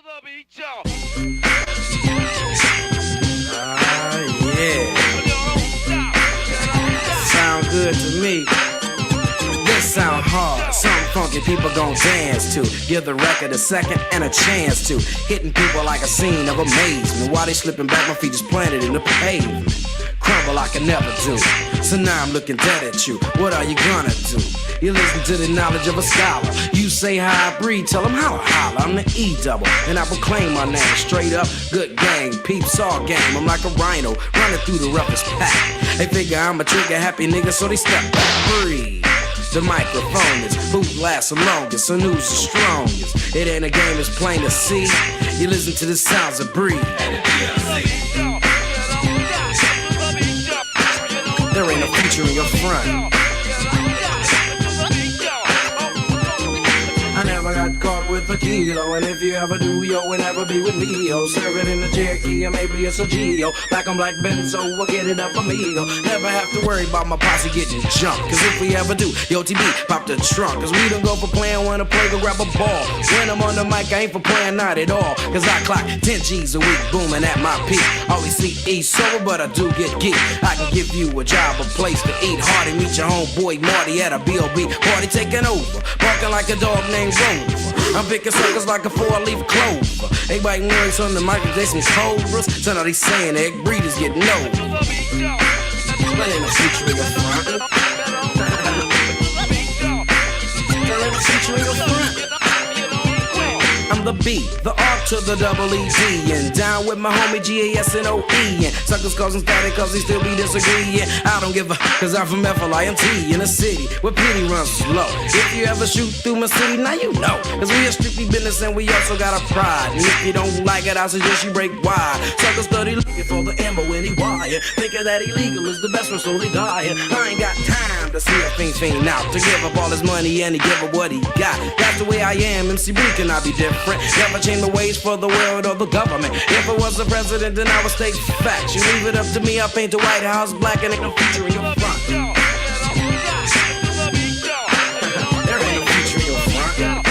Yeah. Sound good to me. This sound hard, something funky people gon' dance to. Give the record a second and a chance to. Hitting people like a scene of amazement. While they slipping back, my feet just planted in the pavement. Crumble like I never do. So now I'm looking dead at you. What are you gonna do? You listen to the knowledge of a scholar. You say how I breathe, tell them how I holler. I'm the E-double, and I proclaim my name. Straight up, good gang, peeps all game. I'm like a rhino, running through the roughest pack. They figure I'm a trigger happy nigga, so they step back. Breathe. The microphone is who lasts the longest, and who's the strongest. It ain't a game, it's plain to see. You listen to the sounds of breathe. There ain't no future in your front. I never got caught with a kilo, and if you ever do, yo, will never be with me, yo. Serve it in a Cherokee, or maybe it's a Geo. Black on black Benzo, we'll get it up amigo. Never have to worry about my posse getting jumped, cause if we ever do, yo, TB, pop the trunk. Cause we don't go for playing, wanna play, go grab a ball. When I'm on the mic, I ain't for playing, not at all. Cause I clock 10 G's a week, booming at my peak. Always CE sober, but I do get geek. I can give you a job, a place to eat. Hardy, meet your homeboy Marty at a B.O.B. party taking over. Barking like a dog named Rover. I'm picking suckers like a 4-leaf clover. They biting words on the mic, they some cobras. So now they saying egg breeders getting over. There ain't no future in your front. There ain't no future in your front. I'm the B, the R to the double E-D, and down with my homie G-A-S-N-O-E, and suckers causing static cause they still be disagreeing. I don't give a, cause I'm from F-L-I-N-T in a city where pity runs slow. If you ever shoot through my city, now you know, cause we are strictly business and we also got a pride. And if you don't like it, I suggest you break wide. Suckers study looking for the ammo in the wire, thinking that illegal is the best one, so they dying. I ain't got time to see a fiend out, to give up all his money and to give up what he got. That's the way I am, MC Bree cannot be different. Never change the ways for the world or the government. If I was the president, then I would state facts. You leave it up to me, I paint the White House black and it can feature in your front. There ain't no future in your front. Yeah,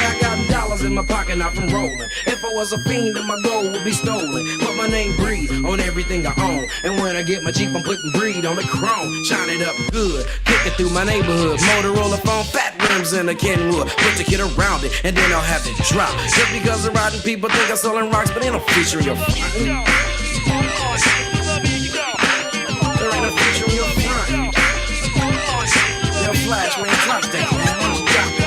I got dollars in my pocket, not from rolling. If I was a fiend, then my gold would be stolen. Put my name Breed on everything I own. And when I get my Jeep, I'm putting Breed on the chrome. Shine it up good, kick it through my neighborhood. Motorola phone, fat rims in a Kenwood. Put the kid around it, and then I'll have it drop. Just because the rotten people think I'm selling rocks, but ain't no future in your front. There ain't no future in your front. Yo, Flash, man, drop that, man. Why don't you drop that?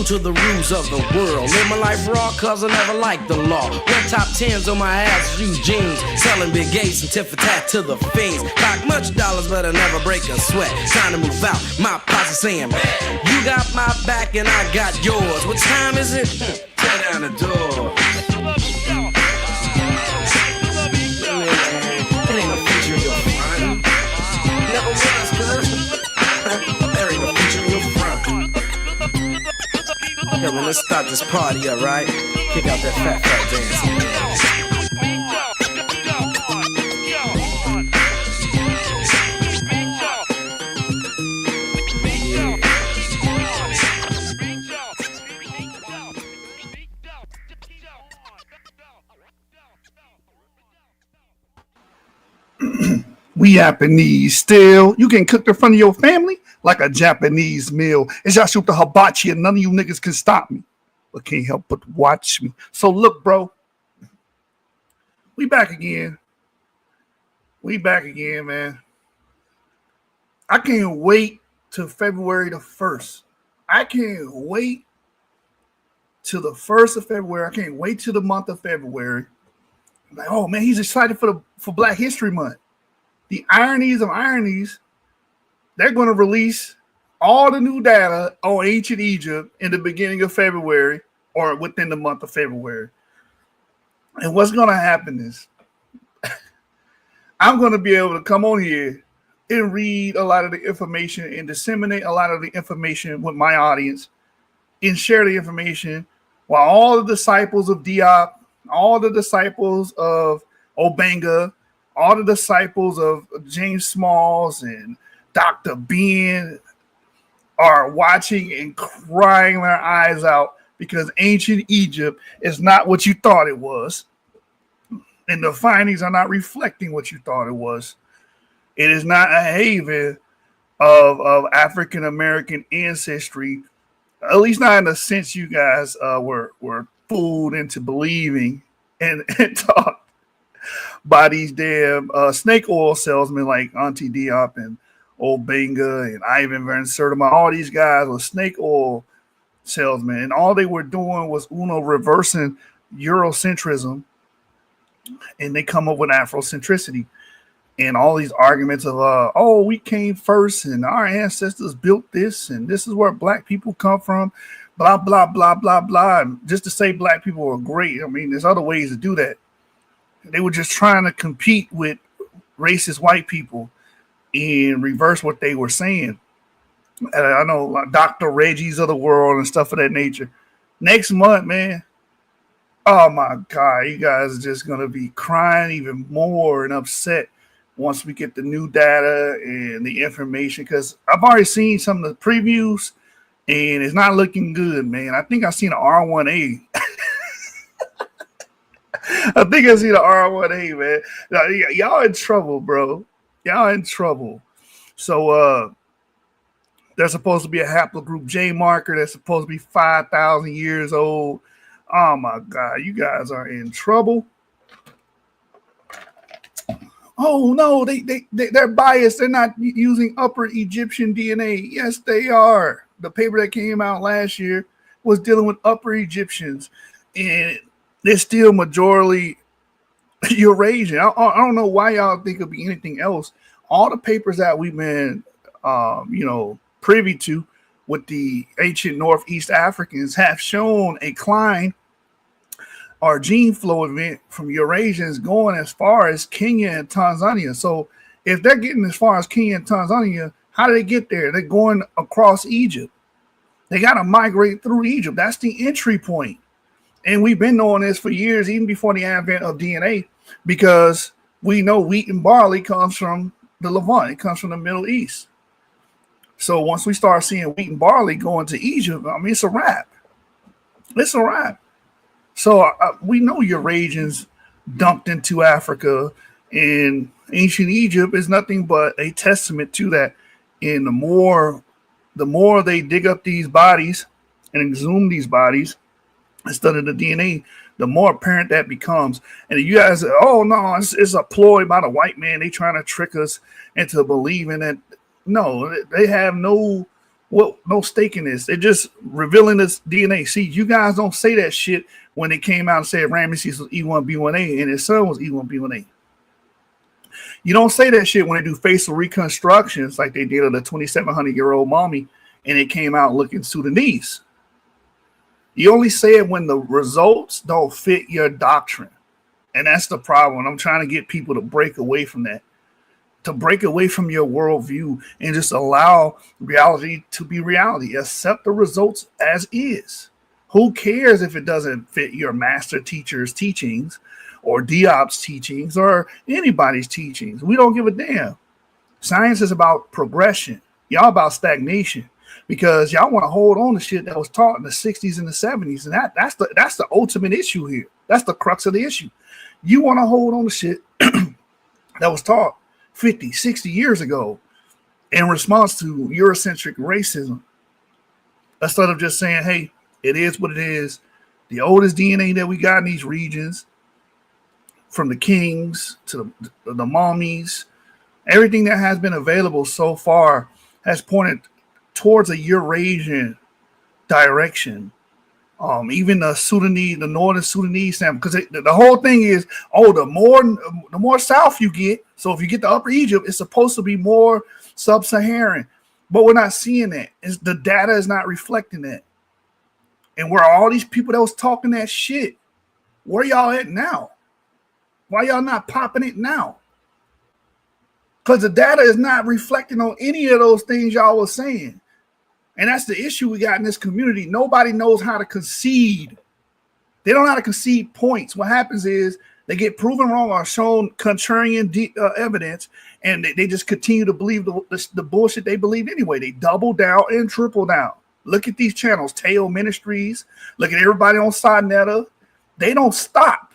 To the rules of the world. Live my life raw cause I never liked the law. Wear top 10s on my ass, use jeans. Selling big gates and tit for tat to the fiends. Cock much dollars but I never break a sweat. Time to move out, my posse saying, you got my back and I got yours. What time is it? Tear down the door. It ain't no future in your front. Never was, cuz. There ain't no future in your front. Yo, man, let's start this party up, right? Kick out that fat dance. We Japanese still. You can cook in front of your family like a Japanese meal. It's y'all shoot the hibachi and none of you niggas can stop me. But can't help but watch me. So look, bro. We back again. We back again, man. I can't wait till February the 1st. I can't wait till the 1st of February. I can't wait till the month of February. I'm like, oh man, he's excited for Black History Month. The ironies of ironies, they're going to release all the new data on ancient Egypt in the beginning of February or within the month of February. And what's going to happen is I'm going to be able to come on here and read a lot of the information and disseminate a lot of the information with my audience and share the information while all the disciples of DIOP, all the disciples of Obenga, all the disciples of James Smalls and Dr. Ben are watching and crying their eyes out because ancient Egypt is not what you thought it was. And the findings are not reflecting what you thought it was. It is not a haven of African American ancestry, at least not in the sense you guys were fooled into believing and taught by these damn snake oil salesmen like Auntie DIOP and Old Benga and Ivan Van Sertima. All these guys were snake oil salesmen, and all they were doing was reversing Eurocentrism, and they come up with Afrocentricity and all these arguments of oh, we came first and our ancestors built this and this is where black people come from, blah blah blah blah blah. And just to say black people are great, I mean, there's other ways to do that. They were just trying to compete with racist white people and reverse what they were saying. And I know like Dr. Reggie's of the world and stuff of that nature. Next month, man, oh my God, you guys are just going to be crying even more and upset once we get the new data and the information. Because I've already seen some of the previews and it's not looking good, man. I think I've seen an R1A. I think I see the R1A, man. Now, y'all in trouble, bro. Y'all in trouble. So there's supposed to be a haplogroup J marker that's supposed to be 5,000 years old. Oh my God, you guys are in trouble. Oh no, they're biased. They're not using Upper Egyptian DNA. Yes, they are. The paper that came out last year was dealing with Upper Egyptians, and they're still majority Eurasian. I don't know why y'all think it'll be anything else. All the papers that we've been, privy to with the ancient Northeast Africans have shown a climb or gene flow event from Eurasians going as far as Kenya and Tanzania. So if they're getting as far as Kenya and Tanzania, how do they get there? They're going across Egypt. They got to migrate through Egypt. That's the entry point. And we've been knowing this for years, even before the advent of DNA, because we know wheat and barley comes from the Levant. It comes from the Middle East. So once we start seeing wheat and barley going to Egypt, I mean, it's a wrap. It's a wrap. So we know Eurasians dumped into Africa, and ancient Egypt is nothing but a testament to that. And the more they dig up these bodies and exhume these bodies instead of the DNA, the more apparent that becomes. And you guys say, oh no, it's a ploy by the white man. They trying to trick us into believing that. No, they have no stake in this. They're just revealing this DNA. See, you guys don't say that shit when they came out and said Ramesses was E1B1A and his son was E1B1A. You don't say that shit when they do facial reconstructions like they did of the 2,700-year-old mommy and it came out looking Sudanese. You only say it when the results don't fit your doctrine. And that's the problem. I'm trying to get people to break away from that, to break away from your worldview and just allow reality to be reality. Accept the results as is. Who cares if it doesn't fit your master teacher's teachings or DIOP's teachings or anybody's teachings? We don't give a damn. Science is about progression. Y'all about stagnation because y'all want to hold on to shit that was taught in the 60s and the 70s. And that's the ultimate issue here. That's the crux of the issue. You want to hold on to shit that was taught 50, 60 years ago in response to Eurocentric racism, instead of just saying, hey, it is what it is. The oldest DNA that we got in these regions, from the kings to the mummies, everything that has been available so far has pointed towards a Eurasian direction. Even the Sudanese, the northern Sudanese sample, because the whole thing is, the more south you get. So if you get to Upper Egypt, it's supposed to be more sub-Saharan, but we're not seeing that. The data is not reflecting that. And where all these people that was talking that shit, where y'all at now? Why y'all not popping it now? Because the data is not reflecting on any of those things y'all was saying. And that's the issue we got in this community. Nobody knows how to concede. They don't know how to concede points. What happens is They get proven wrong or shown contrarian evidence, and they just continue to believe the bullshit they believe anyway. They double down and triple down. Look at these channels, Teo Ministries. Look at everybody on Sinetta. They don't stop.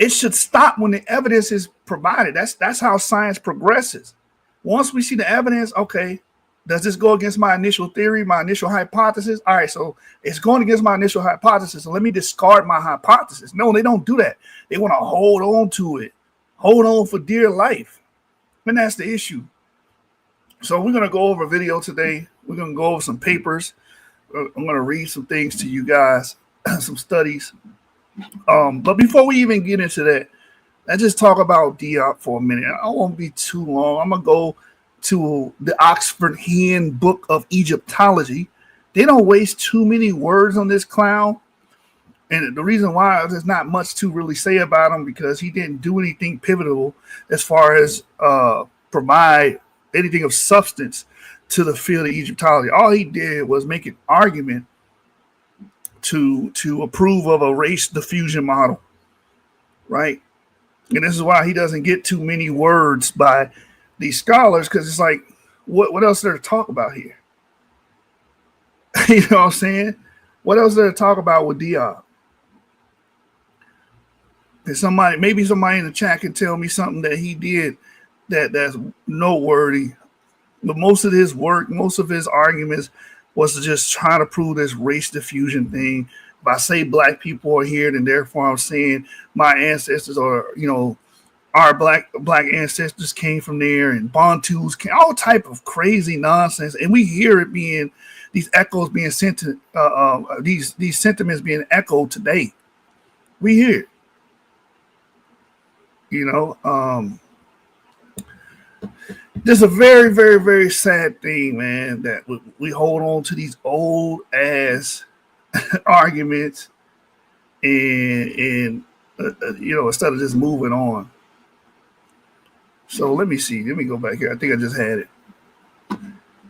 It should stop when the evidence is provided. That's how science progresses. Once we see the evidence, okay, does this go against my initial theory, my initial hypothesis? All right, so it's going against my initial hypothesis, so let me discard my hypothesis. No, they don't do that. They want to hold on to it, hold on for dear life. And that's the issue. So we're going to go over a video today. We're going to go over some papers. I'm going to read some things to you guys, some studies. But before we even get into that, let's just talk about DIOP for a minute. I won't be too long. I'm going to go to the Oxford Handbook of Egyptology. They don't waste too many words on this clown. And the reason why there's not much to really say about him, because he didn't do anything pivotal as far as provide anything of substance to the field of Egyptology. All he did was make an argument to approve of a race diffusion model, right? And this is why he doesn't get too many words by these scholars, because it's like, what else is there to talk about here? You know what I'm saying? What else is there to talk about with DIOP? And maybe somebody in the chat can tell me something that he did that's noteworthy. But most of his work, most of his arguments was to just try to prove this race diffusion thing. If I say black people are here, then therefore I'm saying my ancestors are, our black ancestors came from there, and Bantus came, all type of crazy nonsense. And we hear it being, these echoes being sent to, these sentiments being echoed today. We hear it. Just a very, very, very sad thing, man, that we hold on to these old ass arguments and instead of just moving on. So let me see. Let me go back here. I think I just had it. All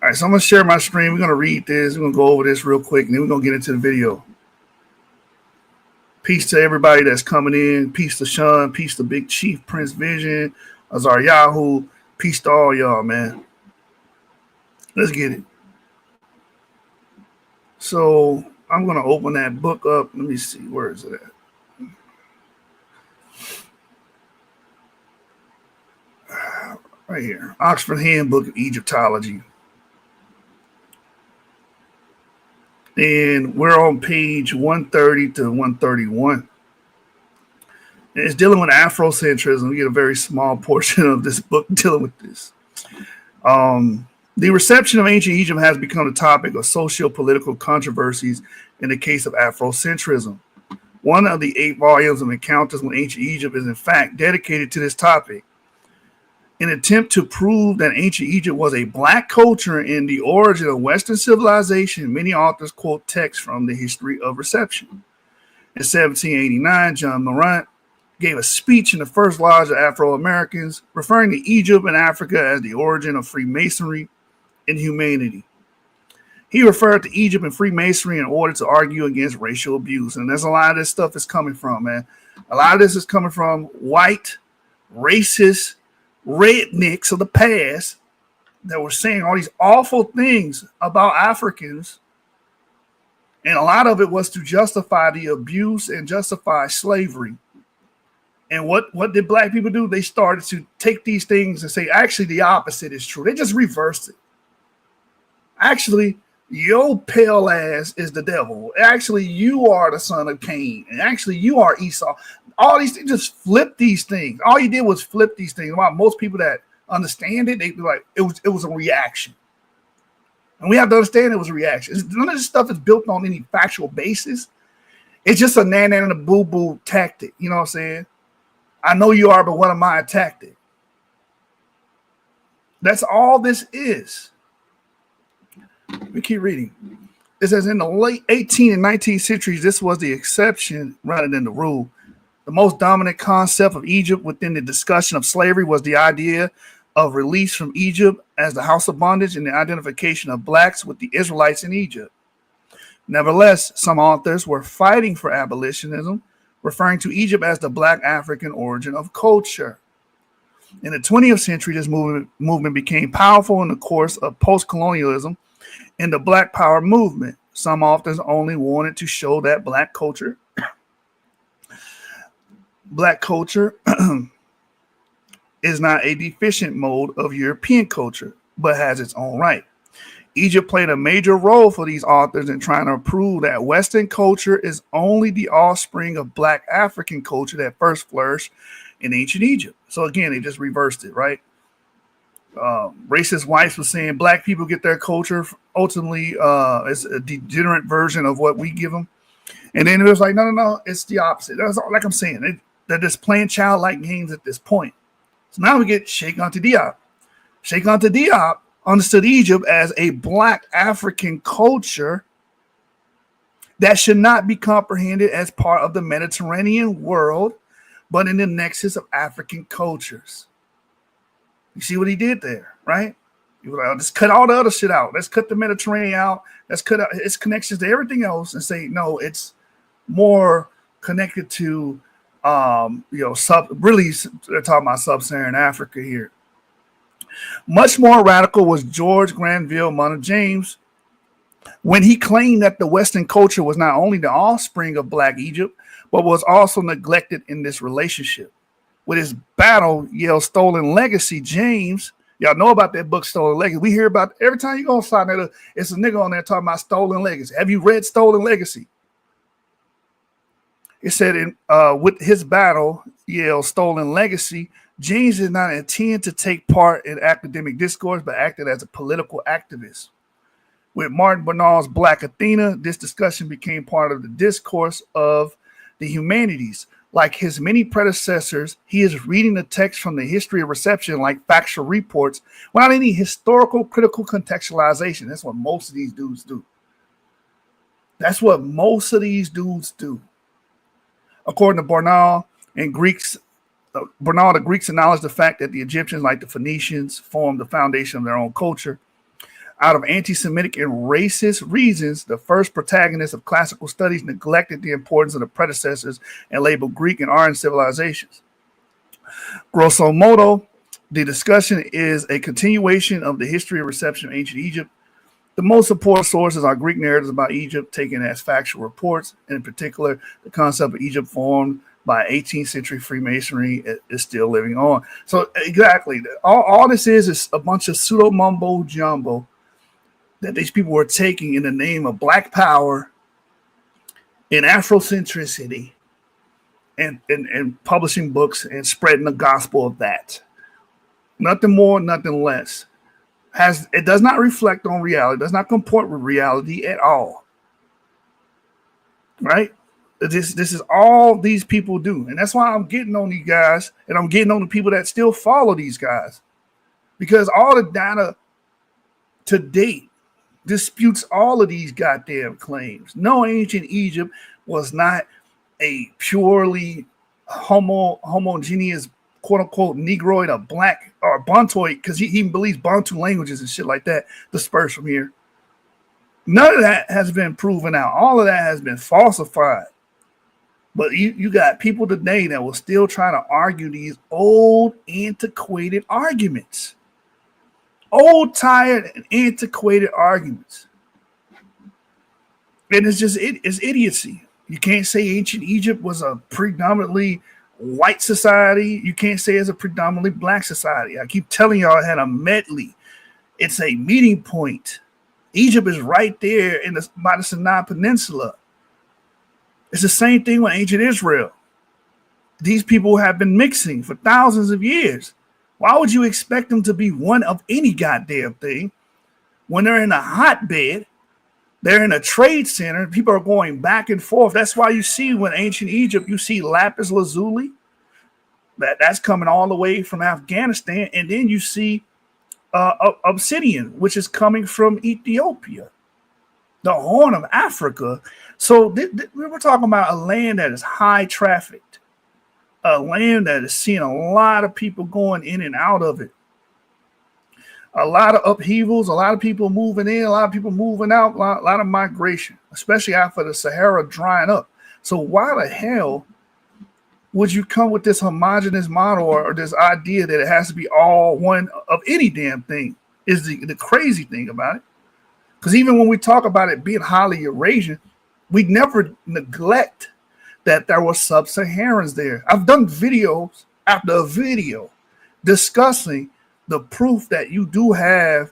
right, so I'm going to share my screen. We're going to read this. We're going to go over this real quick, and then we're going to get into the video. Peace to everybody that's coming in. Peace to Sean. Peace to Big Chief, Prince Vision, Azar Yahoo. Peace to all y'all, man. Let's get it. So I'm going to open that book up. Let me see. Where is it at? Right here. Oxford Handbook of Egyptology. And we're on page 130 to 131. And it's dealing with Afrocentrism. We get a very small portion of this book dealing with this. The reception of ancient Egypt has become the topic of socio-political controversies in the case of Afrocentrism. One of the 8 volumes of Encounters with Ancient Egypt is in fact dedicated to this topic. In an attempt to prove that ancient Egypt was a black culture in the origin of Western civilization, many authors quote texts from the History of Reception. In 1789, John Morant gave a speech in the First Lodge of Afro-Americans, referring to Egypt and Africa as the origin of Freemasonry and humanity. He referred to Egypt and Freemasonry in order to argue against racial abuse. And that's a lot of this stuff is coming from, man. A lot of this is coming from white, racist, rednecks of the past that were saying all these awful things about Africans. And a lot of it was to justify the abuse and justify slavery. And what did black people do? They started to take these things and say, actually, the opposite is true. They just reversed it. Actually, your pale ass is the devil. Actually, you are the son of Cain. And actually, you are Esau. All these things, just flip these things. All you did was flip these things. Well, most people that understand it, they be like, it was a reaction. And we have to understand it was a reaction. None of this stuff is built on any factual basis. It's just a nana and a boo-boo tactic. You know what I'm saying? I know you are, but what am I a tactic? That's all this is. We keep reading. It says in the late 18th and 19th centuries, this was the exception rather than the rule. The most dominant concept of Egypt within the discussion of slavery was the idea of release from Egypt as the house of bondage and the identification of blacks with the Israelites in Egypt. Nevertheless, some authors were fighting for abolitionism, referring to Egypt as the Black African origin of culture. In the 20th century, this movement became powerful in the course of post-colonialism and the Black Power movement. Some authors only wanted to show that Black culture is not a deficient mode of European culture, but has its own right. Egypt played a major role for these authors in trying to prove that Western culture is only the offspring of Black African culture that first flourished in ancient Egypt. So again, they just reversed it, right? Racist whites were saying Black people get their culture ultimately it's a degenerate version of what we give them. And then it was like, no, it's the opposite. That's all, like I'm saying, they're just playing childlike games at this point. So now we get Sheikh Anta Diop. Sheikh Anta Diop understood Egypt as a Black African culture that should not be comprehended as part of the Mediterranean world, but in the nexus of African cultures. You see what he did there, right? He was like, let's cut all the other shit out. Let's cut the Mediterranean out. Let's cut out its connections to everything else and say, no, it's more connected to, really, they're talking about sub-Saharan Africa here. Much more radical was George Granville Munter James when he claimed that the Western culture was not only the offspring of Black Egypt, but was also neglected in this relationship. With his battle yelled Stolen Legacy, James, y'all know about that book, Stolen Legacy. We hear about every time you go on side, it's a nigga on there talking about Stolen Legacy. Have you read Stolen Legacy? It said with his battle yelled Stolen Legacy, James did not intend to take part in academic discourse, but acted as a political activist. With Martin Bernard's Black Athena, this discussion became part of the discourse of the humanities. Like his many predecessors, he is reading the text from the history of reception like factual reports without any historical critical contextualization. That's what most of these dudes do. According to Bernard and Greeks, the Greeks acknowledged the fact that the Egyptians, like the Phoenicians, formed the foundation of their own culture. Out of anti-Semitic and racist reasons, the first protagonists of classical studies neglected the importance of the predecessors and labeled Greek and Aryan civilizations. Grosso modo, the discussion is a continuation of the history of reception of ancient Egypt. The most important sources are Greek narratives about Egypt taken as factual reports, and in particular, the concept of Egypt formed by 18th century Freemasonry is still living on. So exactly, all this is a bunch of pseudo mumbo jumbo that these people were taking in the name of Black power and Afrocentricity and publishing books and spreading the gospel of that. Nothing more, nothing less. It does not reflect on reality, does not comport with reality at all. Right? This is all these people do. And that's why I'm getting on these guys, and I'm getting on the people that still follow these guys. Because all the data to date disputes all of these goddamn claims. No, ancient Egypt was not a purely homogeneous, quote unquote, Negroid or Black or Bantoid, because he believes Bantu languages and shit like that dispersed from here. None of that has been proven out. All of that has been falsified. But you got people today that will still try to argue these old, antiquated arguments. Old, tired, and antiquated arguments. And it's idiocy. You can't say ancient Egypt was a predominantly white society. You can't say it's a predominantly Black society. I keep telling y'all it had a medley. It's a meeting point. Egypt is right there by the Sinai Peninsula. It's the same thing with ancient Israel. These people have been mixing for thousands of years. Why would you expect them to be one of any goddamn thing when they're in a hotbed? They're in a trade center. People are going back and forth. That's why you see when ancient Egypt, you see lapis lazuli. That's coming all the way from Afghanistan. And then you see obsidian, which is coming from Ethiopia, the Horn of Africa. So we're talking about a land that is high trafficked. A land that is seeing a lot of people going in and out of it. A lot of upheavals, a lot of people moving in, a lot of people moving out, a lot of migration, especially after the Sahara drying up. So why the hell would you come with this homogenous model or this idea that it has to be all one of any damn thing is the crazy thing about it. Because even when we talk about it being highly Eurasian, we never neglect that there were sub-Saharans there. I've done videos after video discussing the proof that you do have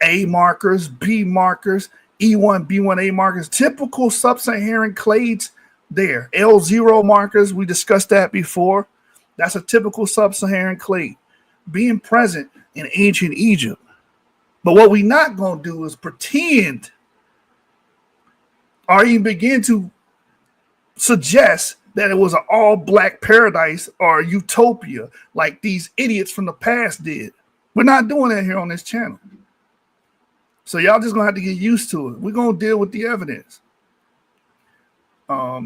A markers, B markers, E1, B1A markers, typical sub-Saharan clades there. L0 markers, we discussed that before. That's a typical sub-Saharan clade being present in ancient Egypt. But what we're not going to do is pretend or even begin to suggest that it was an all-black paradise or utopia like these idiots from the past did. We're not doing that here on this channel. So y'all just going to have to get used to it. We're going to deal with the evidence. Let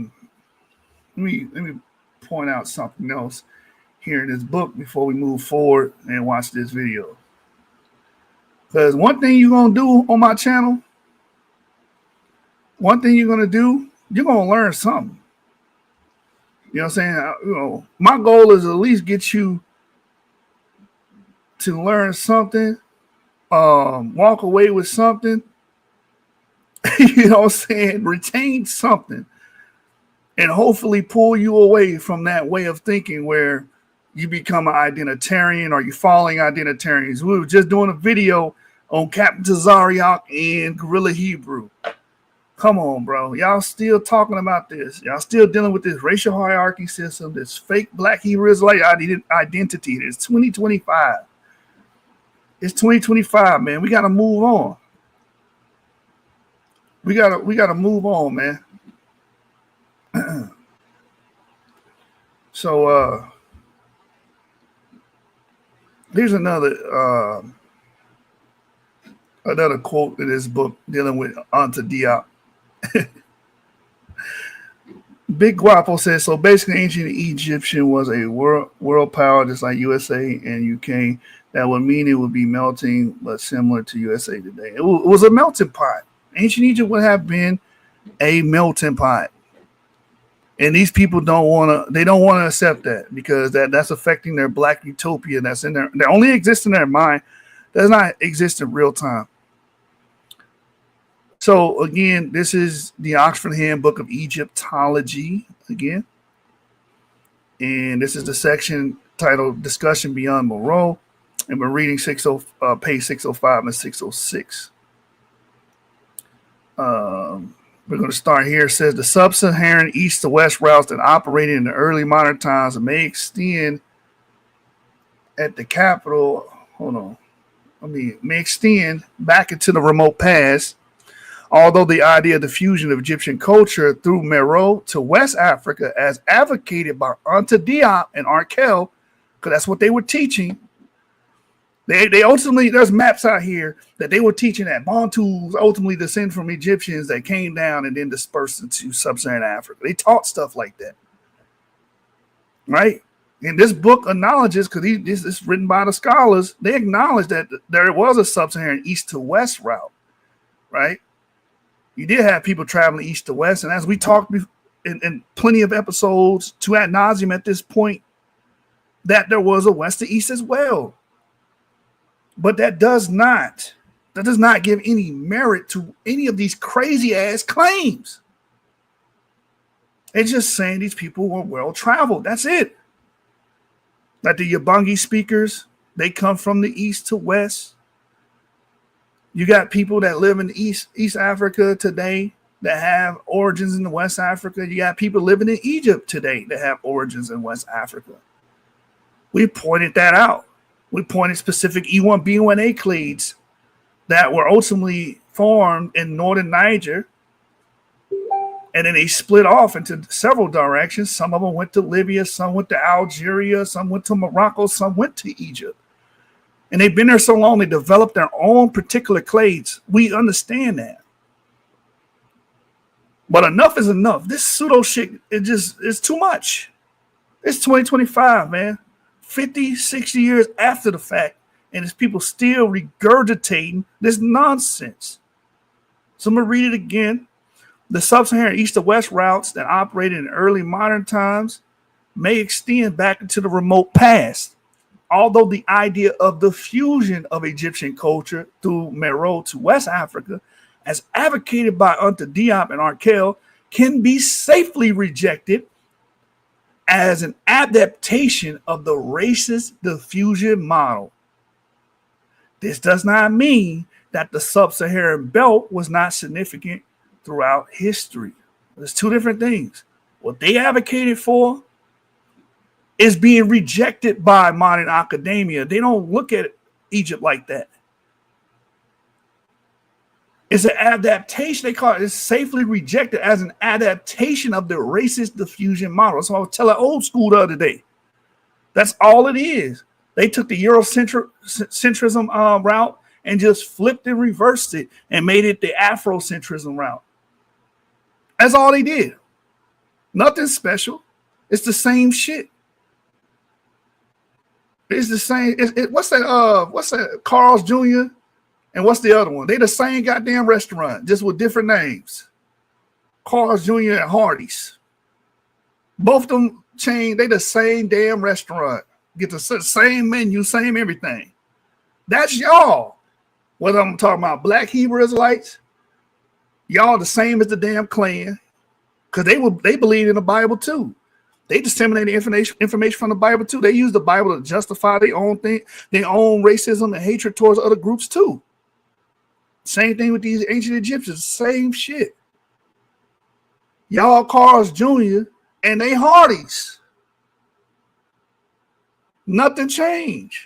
me point out something else here in this book before we move forward and watch this video. Because one thing you're going to do on my channel, one thing you're going to do, you're going to learn something. You know what I'm saying? My goal is at least get you to learn something, walk away with something, you know what I'm saying? Retain something, and hopefully pull you away from that way of thinking where you become an identitarian or you're following identitarians. We were just doing a video on Captain Tazariak and Gorilla Hebrew. Come on, bro. Y'all still talking about this. Y'all still dealing with this racial hierarchy system, this fake black Hebrew Israelite identity. It's 2025. It's 2025, man. We got to move on. We gotta move on, man. So here's another quote in this book dealing with DIOP. Big Guapo says, so basically ancient Egyptian was a world power just like USA and UK. That would mean it would be melting, but similar to USA today. It was a melting pot. Ancient Egypt would have been a melting pot. And these people don't want to accept that because that's affecting their black utopia that's in there. That only exists in their mind. Does not exist in real time. So again, this is the Oxford Handbook of Egyptology again. And this is the section titled Discussion Beyond Moreau. And we're reading page 605 and 606. We're going to start here. It says the sub-Saharan east to west routes that operated in the early modern times may extend at the capital. May extend back into the remote past. Although the idea of the fusion of Egyptian culture through Meroe to West Africa, as advocated by Anta Diop and Arkell, because that's what they were teaching. They ultimately, there's maps out here that they were teaching that Bantus ultimately descend from Egyptians that came down and then dispersed into sub-Saharan Africa. They taught stuff like that, right? And this book acknowledges, because this is written by the scholars, they acknowledge that there was a sub-Saharan east to west route, right? You did have people traveling east to west, and as we talked in plenty of episodes to ad nauseum at this point, that there was a west to east as well. But that does not give any merit to any of these crazy ass claims. It's just saying these people were well traveled. That's it. Like the Yabangi speakers, they come from the east to west. You got people that live in East Africa today that have origins in West Africa. You got people living in Egypt today that have origins in West Africa. We pointed that out. We pointed specific E1, B1A clades that were ultimately formed in northern Niger. And then they split off into several directions. Some of them went to Libya, some went to Algeria, some went to Morocco, some went to Egypt. And they've been there so long, they developed their own particular clades. We understand that. But enough is enough. This pseudo shit, it's too much. It's 2025, man. 50, 60 years after the fact, and there's people still regurgitating this nonsense. So I'm going to read it again. The sub-Saharan east to west routes that operated in early modern times may extend back into the remote past. Although the idea of the fusion of Egyptian culture through Meroe to West Africa, as advocated by DIOP and Arkell, can be safely rejected as an adaptation of the racist diffusion model. This does not mean that the sub-Saharan belt was not significant throughout history. There's two different things. What they advocated for is being rejected by modern academia. They don't look at Egypt like that. It's an adaptation. They call it, it's safely rejected as an adaptation of the racist diffusion model. So I was telling old school the other day. That's all it is. They took the Eurocentrism route and just flipped and reversed it and made it the Afrocentrism route. That's all they did. Nothing special. It's the same shit. It's the same. What's that? What's that? Carl's Jr. And what's the other one? They the same goddamn restaurant, just with different names. Carl's Jr. and Hardee's. Both of them chain. They the same damn restaurant. Get the same menu, same everything. That's y'all. Whether I'm talking about Black Hebrew Israelites, y'all the same as the damn Klan, because they believe in the Bible too. They disseminate information from the Bible too. They use the Bible to justify their own thing, their own racism and hatred towards other groups too. Same thing with these ancient Egyptians, same shit. Y'all Carl's Jr. and they Hardee's. Nothing changed.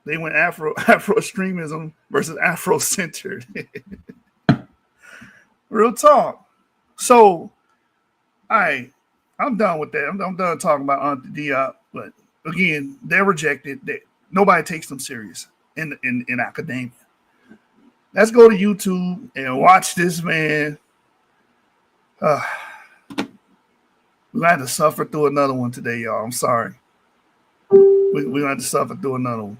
They went Afro-extremism versus Afro-centered. Real talk. So, I'm done with that. I'm done talking about Auntie DIOP. But again, they're rejected. Nobody takes them serious in academia. Let's go to YouTube and watch this man. We're gonna have to suffer through another one today, y'all. I'm sorry. We're gonna have to suffer through another one.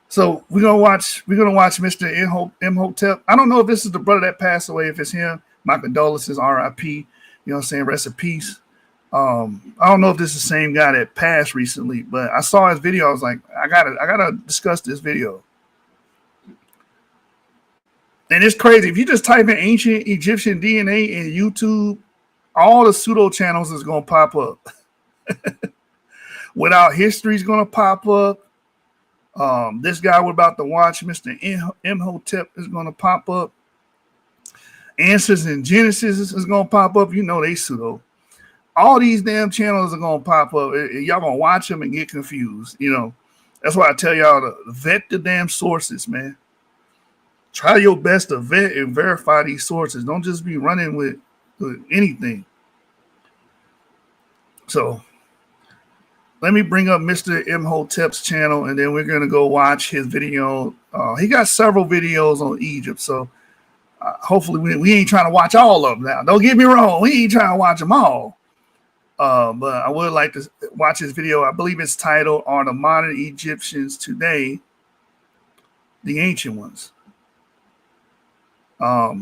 So we're gonna watch Mr. Imhotep. I don't know if this is the brother that passed away. If it's him, my condolences, R.I.P. You know what I'm saying? Rest in peace. I don't know if this is the same guy that passed recently, but I saw his video. I was like, I gotta discuss this video. And it's crazy. If you just type in ancient Egyptian DNA in YouTube, all the pseudo channels is gonna pop up. Without History is gonna pop up. This guy we're about to watch, Mr. Imhotep, is gonna pop up. Answers in Genesis is gonna pop up. You know they pseudo. All these damn channels are gonna pop up. Y'all gonna watch them and get confused. You know, that's why I tell y'all to vet the damn sources, man. Try your best to vet and verify these sources. Don't just be running with anything. So let me bring up Mr. Imhotep's channel, and then we're gonna go watch his video. He got several videos on Egypt, so hopefully we ain't trying to watch all of them now. Don't get me wrong, we ain't trying to watch them all. But I would like to watch his video. I believe it's titled "Are the Modern Egyptians Today the Ancient Ones?"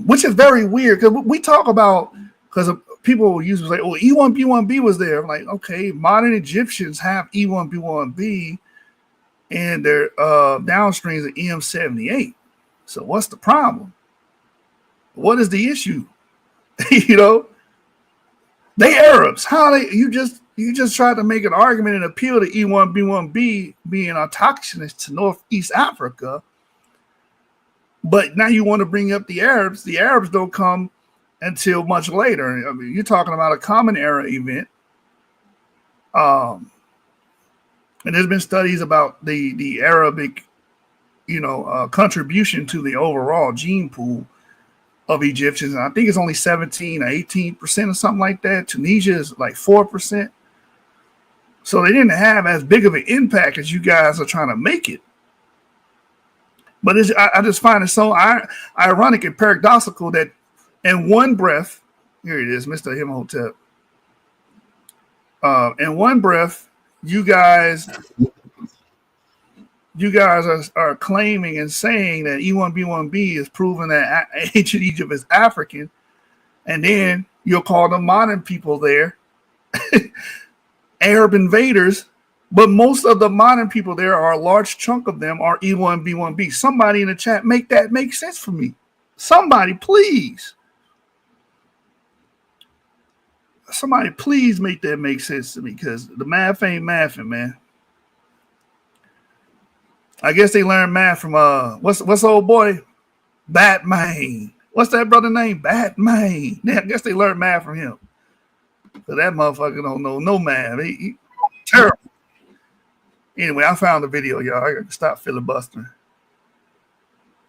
Which is very weird because we talk about, because people usually say, "Oh, E1B1B was there." I'm like, okay, modern Egyptians have E1B1B, and their downstreams are EM78. So what's the problem? What is the issue? You know, they Arabs. How they? You just tried to make an argument and appeal to E1B1B being autochthonous to Northeast Africa. But now you want to bring up the Arabs. The Arabs don't come until much later. I mean, you're talking about a common era event. And there's been studies about the Arabic, contribution to the overall gene pool of Egyptians. And I think it's only 17 or 18% or something like that. Tunisia is like 4%. So they didn't have as big of an impact as you guys are trying to make it. But I just find it so ironic and paradoxical that in one breath, here it is, Mr. Imhotep. In one breath, you guys are claiming and saying that E1B1B is proving that ancient Egypt is African, and then you'll call the modern people there Arab invaders, but most of the modern people there, are a large chunk of them, are E1, B1B. Somebody in the chat, make that make sense for me. Somebody, please. Somebody, please make that make sense to me, because the math ain't mathing, man. I guess they learned math from what's old boy? Batman. What's that brother name? Batman. Yeah, I guess they learned math from him. But that motherfucker don't know no math. He terrible. Anyway, I found the video, y'all. I gotta stop filibustering.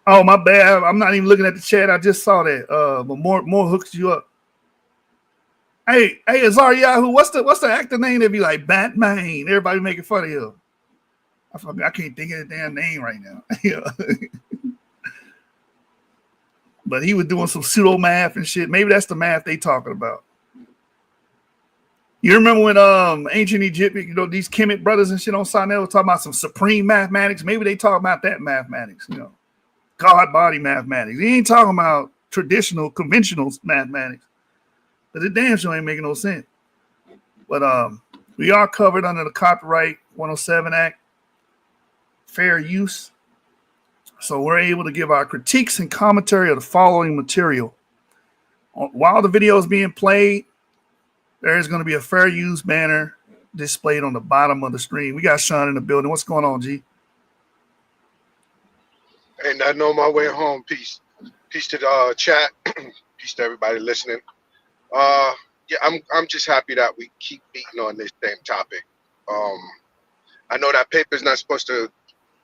Oh, my bad. I'm not even looking at the chat. I just saw that. But more hooks you up. Hey, Azariahu, what's the actor name that be like Batman? Everybody making fun of him. I can't think of the damn name right now. But he was doing some pseudo math and shit. Maybe that's the math they talking about. You remember when ancient Egypt, these Kemet brothers and shit on Sinai were talking about some supreme mathematics? Maybe they talk about that mathematics, God body mathematics. He ain't talking about traditional, conventional mathematics. But the damn show ain't making no sense. But we are covered under the Copyright 107 Act, fair use. So we're able to give our critiques and commentary of the following material. While the video is being played, there is going to be a fair use banner displayed on the bottom of the screen. We got Sean in the building. What's going on, G? And I know my way home. Peace to the chat. Peace to everybody listening. Yeah, I'm just happy that we keep beating on this same topic. I know that paper's not supposed to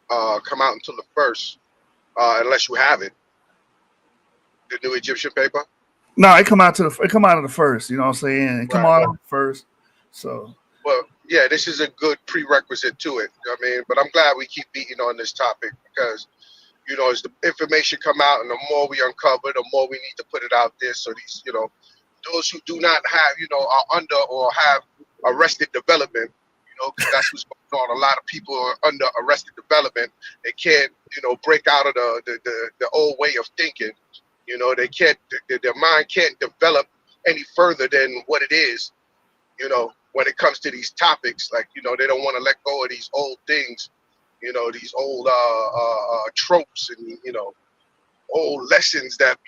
come out until the 1st, unless you have it. The new Egyptian paper. No, it come out of the 1st. You know what I'm saying? It come out of the 1st. So. Well, yeah, this is a good prerequisite to it. I mean, but I'm glad we keep beating on this topic because, as the information come out and the more we uncover, the more we need to put it out there. So these, those who do not have, are under or have arrested development, because that's what's going on. A lot of people are under arrested development. They can't, break out of the old way of thinking. They can't, their mind can't develop any further than what it is, when it comes to these topics. Like, they don't want to let go of these old things, these old tropes and, old lessons that,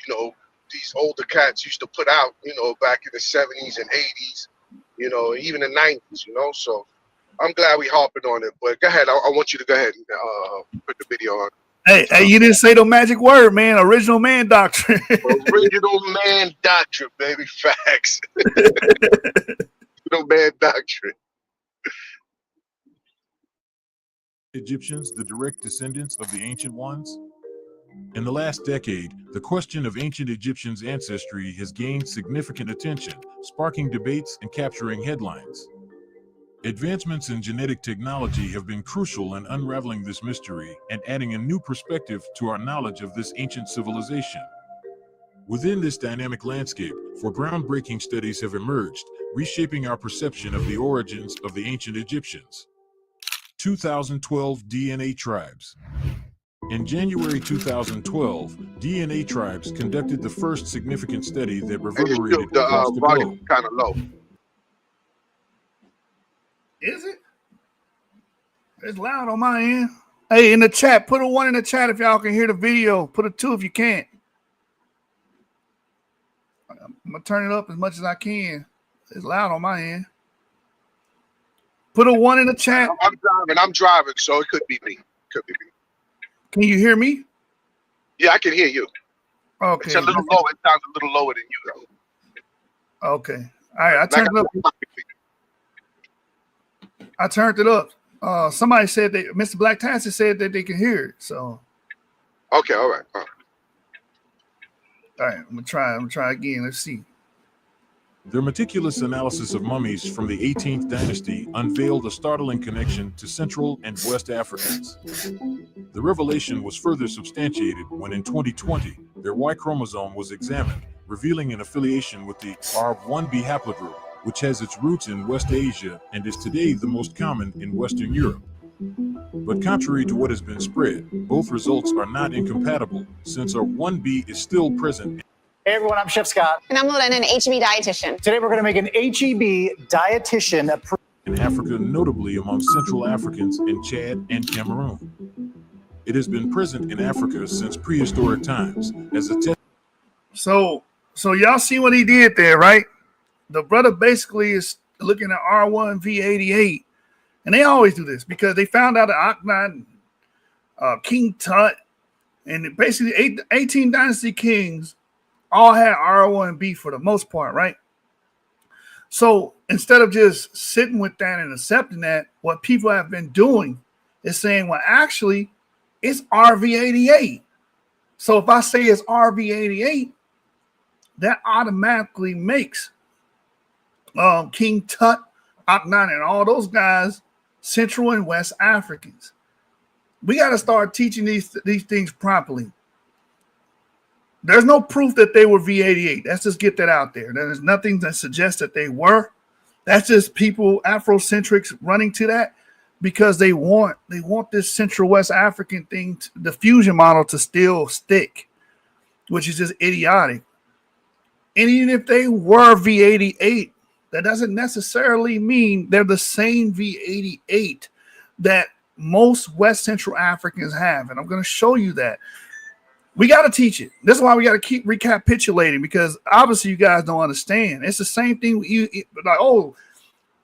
these older cats used to put out, back in the 70s and 80s, even the 90s, So I'm glad we harping on it. But go ahead. I want you to go ahead and put the video on. Hey, you didn't say the magic word, man. Original man doctrine. Original man doctrine, baby. Facts. Original man doctrine. Egyptians, the direct descendants of the ancient ones? In the last decade, the question of ancient Egyptians' ancestry has gained significant attention, sparking debates and capturing headlines. Advancements in genetic technology have been crucial in unraveling this mystery and adding a new perspective to our knowledge of this ancient civilization. Within this dynamic landscape, groundbreaking studies have emerged, reshaping our perception of the origins of the ancient Egyptians. 2012 DNA Tribes. In January 2012, DNA Tribes conducted the first significant study that reverberated across the globe. Kind of low. Is it? It's loud on my end. Hey, in the chat, put a 1 in the chat if y'all can hear the video. Put a 2 if you can't. I'm gonna turn it up as much as I can. It's loud on my end. Put a 1 in the chat. I'm driving, so it could be me. Can you hear me? Yeah, I can hear you. Okay. It's a little low. It sounds a little lower than you, though. Okay. All right. I turned it up. Somebody said that Mr. Black Tassie said that they can hear it. So. Okay. All right. All right. I'm gonna try again. Let's see. Their meticulous analysis of mummies from the 18th dynasty unveiled a startling connection to Central and West Africans. The revelation was further substantiated when in 2020, their Y chromosome was examined, revealing an affiliation with the ARB1B haplogroup, which has its roots in West Asia and is today the most common in Western Europe. But contrary to what has been spread, both results are not incompatible, since ARB1B is still present Hey everyone, I'm Chef Scott. And I'm Lorena, an HEB dietitian. Today we're going to make an HEB dietitian approved in Africa, notably among Central Africans in Chad and Cameroon. It has been present in Africa since prehistoric times as a test. So y'all see what he did there, right? The brother basically is looking at R1 V88, and they always do this because they found out that Akhenaten, King Tut, and basically 18 dynasty kings all had R1B for the most part, right? So instead of just sitting with that and accepting that, what people have been doing is saying, well, actually, it's RV88. So if I say it's RV88, that automatically makes King Tut, Akhenaten, and all those guys Central and West Africans. We got to start teaching these things properly. There's no proof that they were V88. Let's just get that out there. There's nothing that suggests that they were. That's just people, Afrocentrix, running to that because they want this Central West African thing, the fusion model, to still stick, which is just idiotic. And even if they were V88, that doesn't necessarily mean they're the same V88 that most West Central Africans have. And I'm going to show you that. We got to teach it. This is why we got to keep recapitulating, because obviously you guys don't understand. It's the same thing. Like, oh,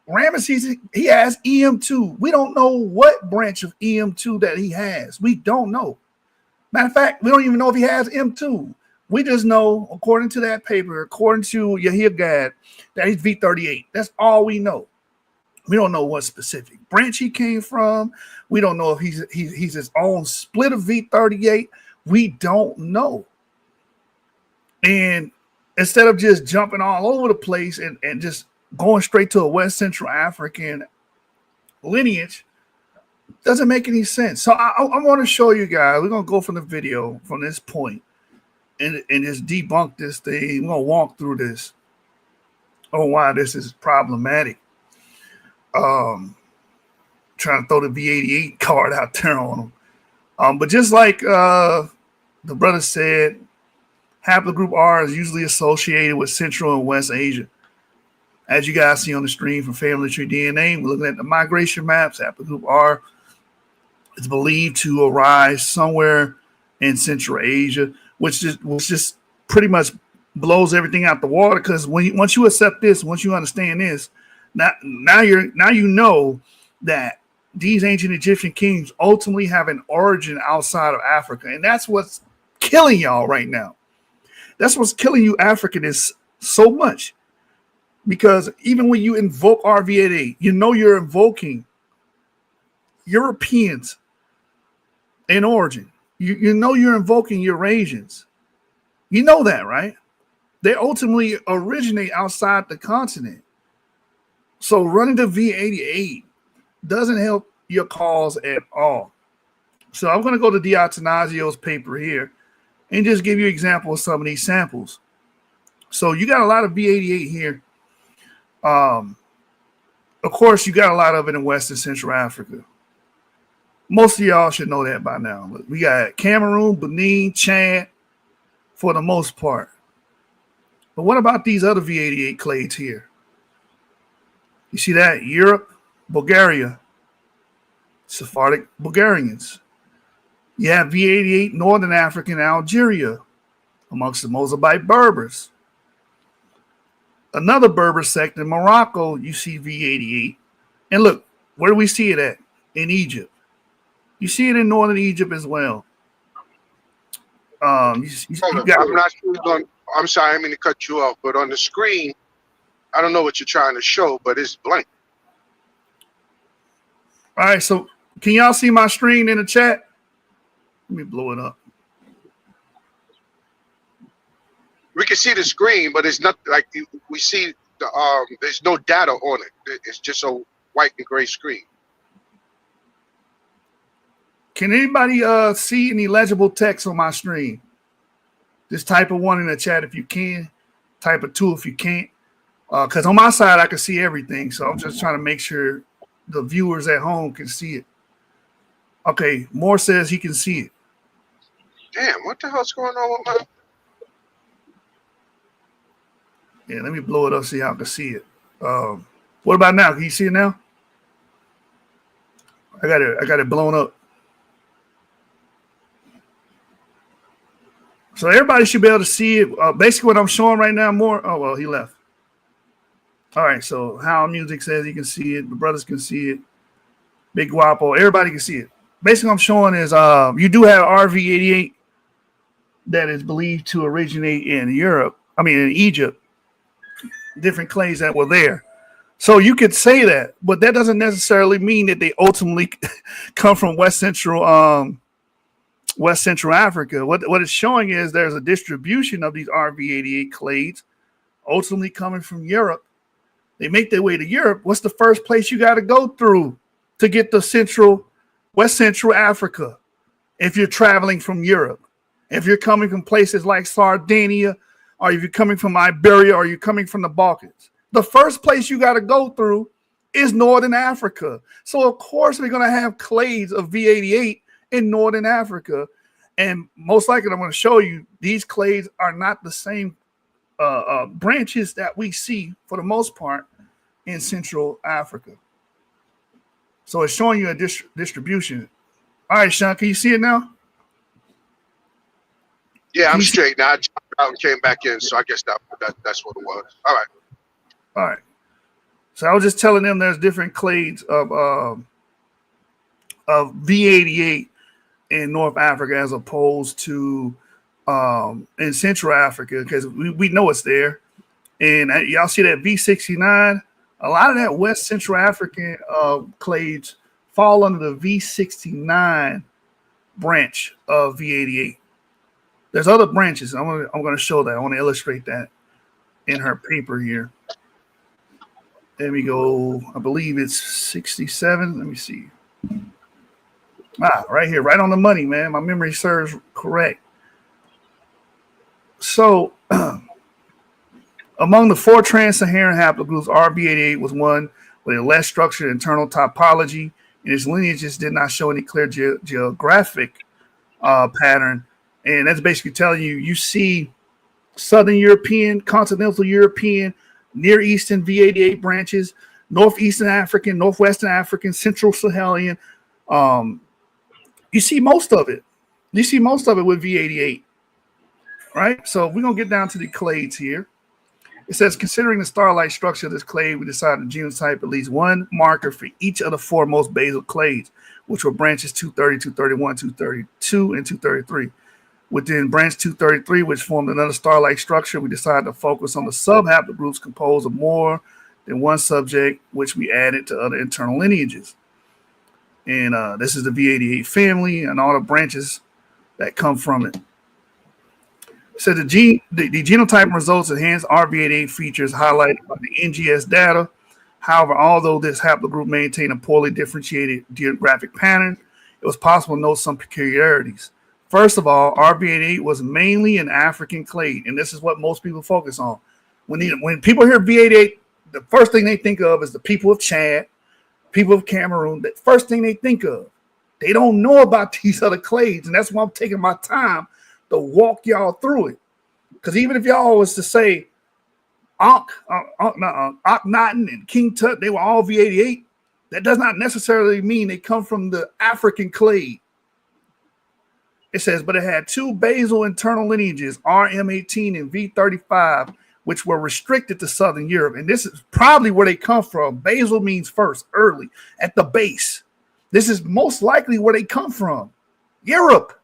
Ramesses, he has EM2. We don't know what branch of EM2 that he has. We don't know. Matter of fact, we don't even know if he has M2. We just know, according to that paper, according to Yahya Gad, that he's V38. That's all we know. We don't know what specific branch he came from. We don't know if he's his own split of V38. We don't know. And instead of just jumping all over the place and just going straight to a West Central African lineage, doesn't make any sense. So I want to show you guys. We're going to go from the video from this point and just debunk this thing. We're going to walk through this on why this is problematic. Trying to throw the V88 card out there on them. But just like the brother said, haplogroup R is usually associated with Central and West Asia. As you guys see on the screen from Family Tree DNA, we're looking at the migration maps. Haplogroup R is believed to arise somewhere in Central Asia, which just pretty much blows everything out the water. Because once you accept this, once you understand this, now you know that these ancient Egyptian kings ultimately have an origin outside of Africa. And that's what's killing y'all right now. That's what's killing you Africanists so much. Because even when you invoke RV88, you know you're invoking Europeans in origin. You know you're invoking Eurasians. You know that, right? They ultimately originate outside the continent. So running the V88 doesn't help your cause at all. So I'm going to go to Diatanasio's paper here and just give you an example of some of these samples. So you got a lot of V88 here. Of course, you got a lot of it in West and Central Africa. Most of y'all should know that by now. But we got Cameroon, Benin, Chad, for the most part. But what about these other V88 clades here? You see that? Europe, Bulgaria, Sephardic Bulgarians. You have V88 Northern African Algeria amongst the Mozabite Berbers. Another Berber sect in Morocco, you see V88. And look, where do we see it at? In Egypt. You see it in northern Egypt as well. I'm not sure. I'm sorry, I mean to cut you off, but on the screen, I don't know what you're trying to show, but it's blank. All right, so can y'all see my screen in the chat? Let me blow it up. We can see the screen, but it's not like we see the there's no data on it. It's just a white and gray screen. Can anybody see any legible text on my screen? Just type a 1 in the chat if you can. Type a 2 if you can't. Because on my side, I can see everything. So I'm just trying to make sure the viewers at home can see it. Okay, Moore says he can see it. Damn, what the hell's going on with my... Yeah, let me blow it up so y'all can see it. What about now? Can you see it now? I got it blown up. So everybody should be able to see it. Basically, what I'm showing right now more. Oh, well, he left. All right, so How Music says you can see it. The brothers can see it. Big Guapo, everybody can see it. Basically, what I'm showing is you do have RV88 that is believed to originate in Europe. I mean, in Egypt. Different clays that were there. So you could say that, but that doesn't necessarily mean that they ultimately come from West Central Africa. What it's showing is there's a distribution of these RV88 clades ultimately coming from Europe. They make their way to Europe. What's the first place you got to go through to get to West Central Africa? If you're traveling from Europe, if you're coming from places like Sardinia, or if you're coming from Iberia, or you're coming from the Balkans, the first place you got to go through is Northern Africa. So of course we're going to have clades of V88 in Northern Africa, and most likely I'm going to show you these clades are not the same branches that we see for the most part in Central Africa. So it's showing you a distribution. All right, Sean, can you see it now? Yeah, I'm straight now. I jumped out and came back in, so I guess that's what it was. All right. All right. So I was just telling them there's different clades of V88 in North Africa as opposed to in Central Africa, because we know it's there. And y'all see that V69? A lot of that West Central African clades fall under the V69 branch of V88. There's other branches. I'm going to show that. I want to illustrate that in her paper here. There we go. I believe it's 67. Let me see. Right here, right on the money, man. My memory serves correct. So, among the 4 trans-Saharan haplogroups, RB88 was one with a less structured internal topology, and its lineages did not show any clear geographic pattern. And that's basically telling you see Southern European, Continental European, Near Eastern V88 branches, Northeastern African, Northwestern African, Central Sahelian. You see most of it. You see most of it with V88, right? So we're going to get down to the clades here. It says, considering the star-like structure of this clade, we decided to genotype at least one marker for each of the 4 most basal clades, which were branches 230, 231, 232, and 233. Within branch 233, which formed another star-like structure, we decided to focus on the sub-haplogroups composed of more than one subject, which we added to other internal lineages. And this is the V88 family and all the branches that come from it. So the genotype results enhance RV88 features highlighted by the NGS data. However, although this haplogroup maintained a poorly differentiated geographic pattern, it was possible to note some peculiarities. First of all, RB88 was mainly an African clade, and this is what most people focus on. When people hear V88, the first thing they think of is the people of Chad, people of Cameroon. The first thing they think of. They don't know about these other clades, and that's why I'm taking my time to walk y'all through it. Because even if y'all was to say Akhenaten and King Tut, they were all V88, that does not necessarily mean they come from the African clade. It says, but it had 2 basal internal lineages, RM18 and V35, which were restricted to Southern Europe. And this is probably where they come from. Basal means first, early, at the base. This is most likely where they come from, Europe.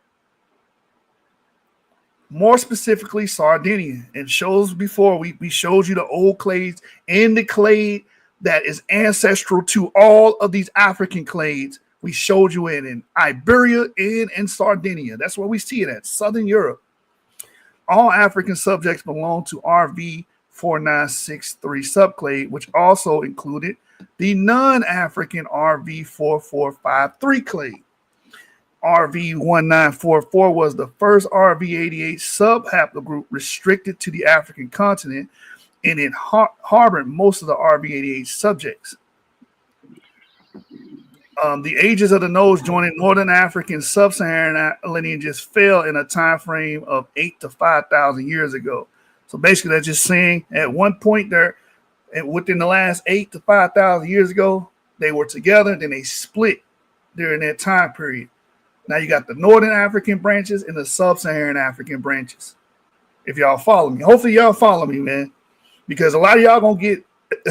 More specifically, Sardinia. And shows before, we showed you the old clades and the clade that is ancestral to all of these African clades. We showed you it in Iberia and in Sardinia. That's where we see it at, Southern Europe. All African subjects belong to RV4963 subclade, which also included the non-African RV4453 clade. RV1944 was the first RV88 subhaplogroup restricted to the African continent, and it harbored most of the RV88 subjects. The ages of the nodes joining Northern African sub-Saharan lineages fell in a time frame of 8,000 to 5,000 years ago. So basically, that's just saying at one point there, and within the last 8 to 5,000 years ago, they were together. Then they split during that time period. Now you got the Northern African branches and the Sub-Saharan African branches. If y'all follow me, hopefully y'all follow me, man, because a lot of y'all gonna get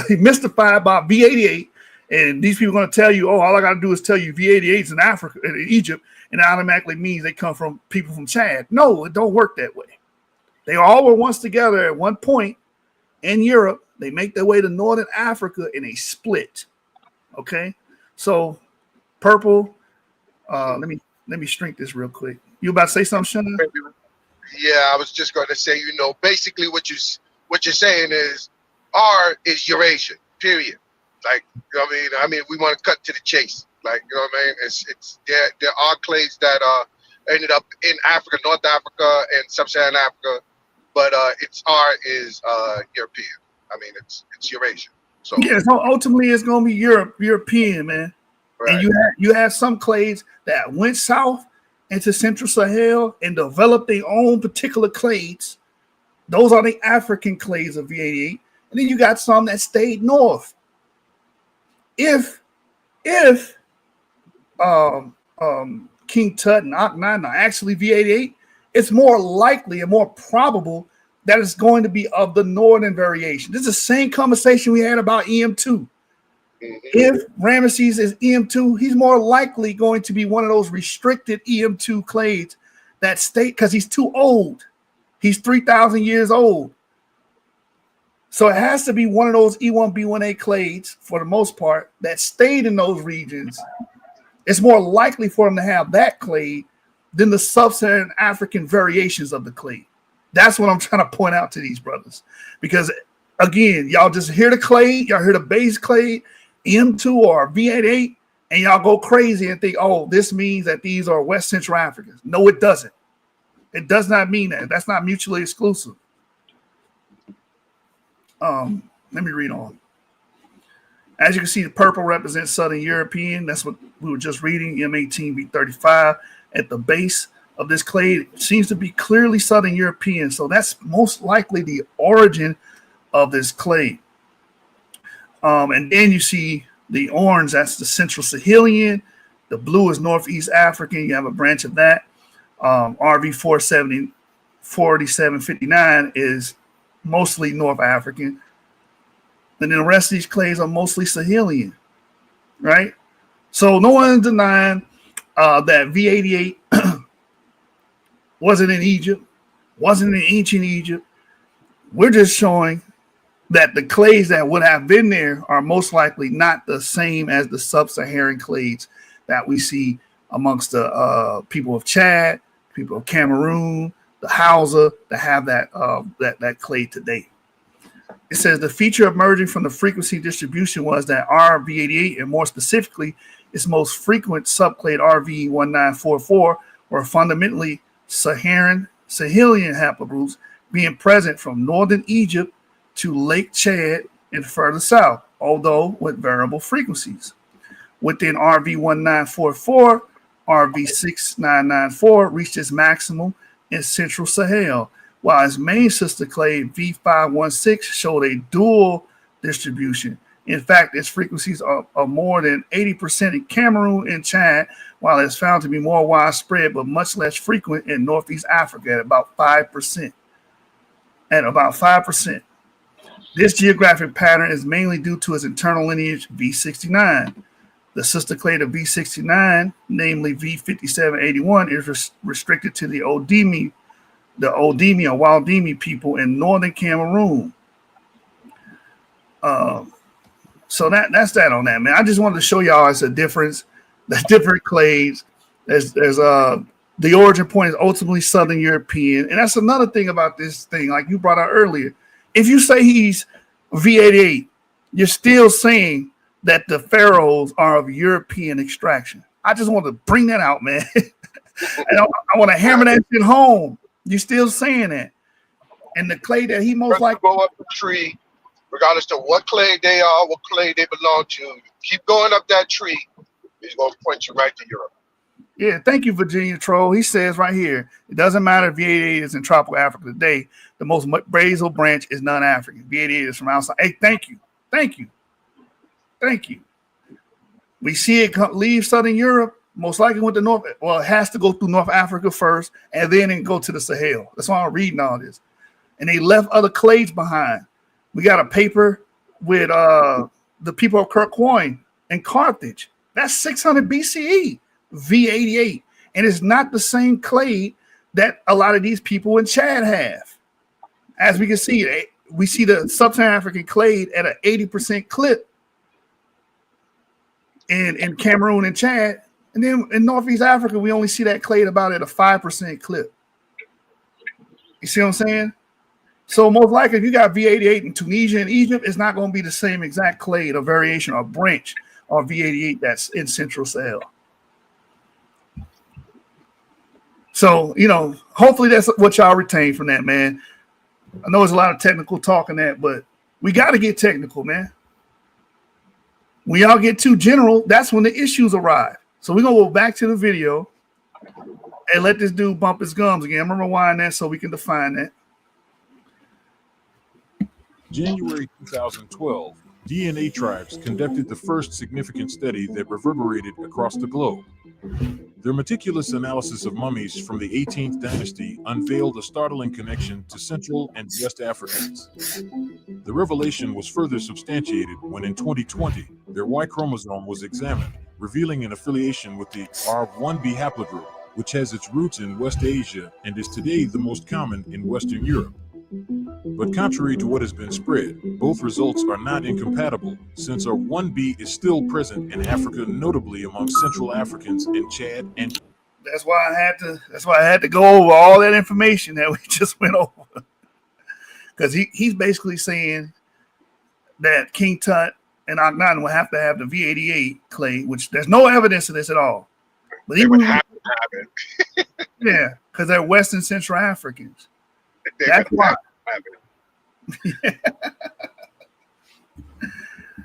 mystified about V88, and these people gonna tell you, oh, all I gotta do is tell you V88's in Africa, in Egypt, and it automatically means they come from people from Chad. No, it don't work that way. They all were once together at one point in Europe. They make their way to Northern Africa and they split. Okay, so purple. Let me shrink this real quick. You about to say something, Shana? Yeah, I was just going to say, basically what you're saying is R is Eurasian, period. Like, I mean, we want to cut to the chase. Like, you know what I mean? It's there are clades that ended up in Africa, North Africa, and Sub-Saharan Africa, but its R is European. I mean, it's Eurasian. So yeah, so ultimately it's gonna be European, man. right. And you have some clades that went south into Central Sahel and developed their own particular clades. Those are the African clades of V88. And then you got some that stayed north. If King Tut and Akhenaten are actually V88, it's more likely and more probable that it's going to be of the northern variation. This is the same conversation we had about EM2. If Ramesses is EM2, he's more likely going to be one of those restricted EM2 clades that stay, because he's too old. He's 3,000 years old. So it has to be one of those E1B1A clades, for the most part, that stayed in those regions. It's more likely for him to have that clade than the Sub-Saharan African variations of the clade. That's what I'm trying to point out to these brothers. Because, again, y'all just hear the clade, y'all hear the base clade, M2 or V88, and y'all go crazy and think, oh, this means that these are West Central Africans. No, it doesn't. It does not mean that. That's not mutually exclusive. Let me read on. As you can see, the purple represents Southern European. That's what we were just reading, M18V35. At the base of this clade, it seems to be clearly Southern European. So that's most likely the origin of this clade. And then you see the orange, that's the Central Sahelian. The blue is Northeast African. You have a branch of that. RV 4759 is mostly North African. And then the rest of these clades are mostly Sahelian, right? So no one's denying that V88 wasn't in Egypt, wasn't in ancient Egypt. We're just showing that the clades that would have been there are most likely not the same as the sub-Saharan clades that we see amongst the people of Chad, people of Cameroon, the Hausa that have that clade today. It says the feature emerging from the frequency distribution was that RV88, and more specifically, its most frequent subclade RV1944, were fundamentally Sahelian haplogroups being present from northern Egypt to Lake Chad and further south, although with variable frequencies. Within RV1944, RV6994 reached its maximum in Central Sahel, while its main sister clade V516 showed a dual distribution. In fact, its frequencies are more than 80% in Cameroon and Chad, while it's found to be more widespread but much less frequent in Northeast Africa at about 5%. This geographic pattern is mainly due to its internal lineage V69. The sister clade of V69, namely V5781, is restricted to the Odimi or Waldimi people in northern Cameroon. So that's that on that, man. I just wanted to show y'all it's a difference. The different clades. There's the origin point is ultimately Southern European, and that's another thing about this thing. Like you brought out earlier, if you say he's V88, you're still saying that the pharaohs are of European extraction. I just want to bring that out, man. And I want to hammer that shit home. You're still saying that, and the clay that he most likely go up the tree. Regardless of what clade they are, what clade they belong to, keep going up that tree, he's going to point you right to Europe. Yeah, thank you, Virginia Troll. He says right here, it doesn't matter if V88 is in tropical Africa today. The most basal branch is non-African. V88 is from outside. Hey, thank you. Thank you. Thank you. We see it leave Southern Europe, most likely went to North. Well, it has to go through North Africa first, and then it go to the Sahel. That's why I'm reading all this. And they left other clades behind. We got a paper with the people of Kirkcoin and Carthage. That's 600 BCE, V88. And it's not the same clade that a lot of these people in Chad have. As we can see, we see the Sub-Saharan African clade at an 80% clip in Cameroon and Chad. And then in Northeast Africa, we only see that clade about at a 5% clip. You see what I'm saying? So most likely, if you got V88 in Tunisia and Egypt, it's not going to be the same exact clade or variation or branch or V88 that's in Central Sahel. So, you know, hopefully that's what y'all retain from that, man. I know there's a lot of technical talk in that, but we got to get technical, man. When y'all get too general, that's when the issues arrive. So we're going to go back to the video and let this dude bump his gums again. I'm going to rewind that so we can define that. January 2012, DNA Tribes conducted the first significant study that reverberated across the globe. Their meticulous analysis of mummies from the 18th dynasty unveiled a startling connection to Central and West Africans. The revelation was further substantiated when in 2020, their Y chromosome was examined, revealing an affiliation with the R1b haplogroup, which has its roots in West Asia and is today the most common in Western Europe. But contrary to what has been spread, both results are not incompatible, since R1b is still present in Africa, notably among Central Africans in Chad and. That's why I had to go over all that information that we just went over. Because he's basically saying that King Tut and Akhenaten will have to have the V88 clade, which there's no evidence of this at all. But They would have to have it. Yeah, because they're West and Central Africans. That's why.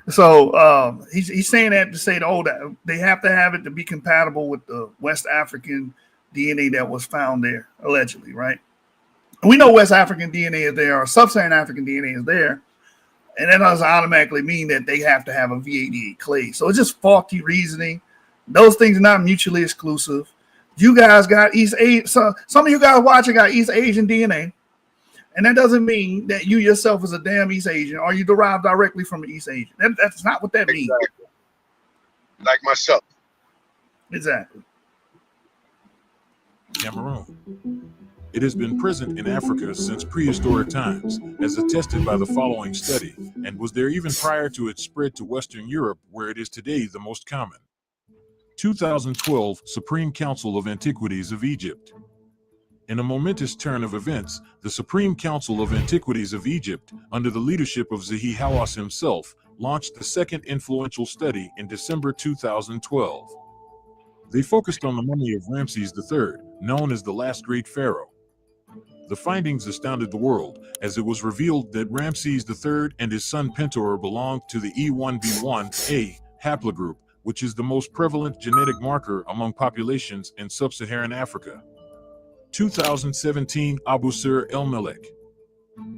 So he's saying that to say that they have to have it to be compatible with the West African DNA that was found there, allegedly, right? We know West African DNA is there, or Sub-Saharan African DNA is there, and that doesn't automatically mean that they have to have a V88 clade. So it's just faulty reasoning. Those things are not mutually exclusive. You guys got East Asian, so some of you guys watching got East Asian DNA. And that doesn't mean that you yourself is a damn East Asian or you derive directly from an East Asian. That's not what that means. Like myself. Exactly. Cameroon. It has been present in Africa since prehistoric times, as attested by the following study, and was there even prior to its spread to Western Europe, where it is today the most common. 2012 Supreme Council of Antiquities of Egypt. In a momentous turn of events, the Supreme Council of Antiquities of Egypt, under the leadership of Zahi Hawass himself, launched the second influential study in December 2012. They focused on the mummy of Ramses III, known as the last great pharaoh. The findings astounded the world, as it was revealed that Ramses III and his son Pentuer belonged to the E1b1a haplogroup, which is the most prevalent genetic marker among populations in sub-Saharan Africa. 2017 Abu Sir el-Melek.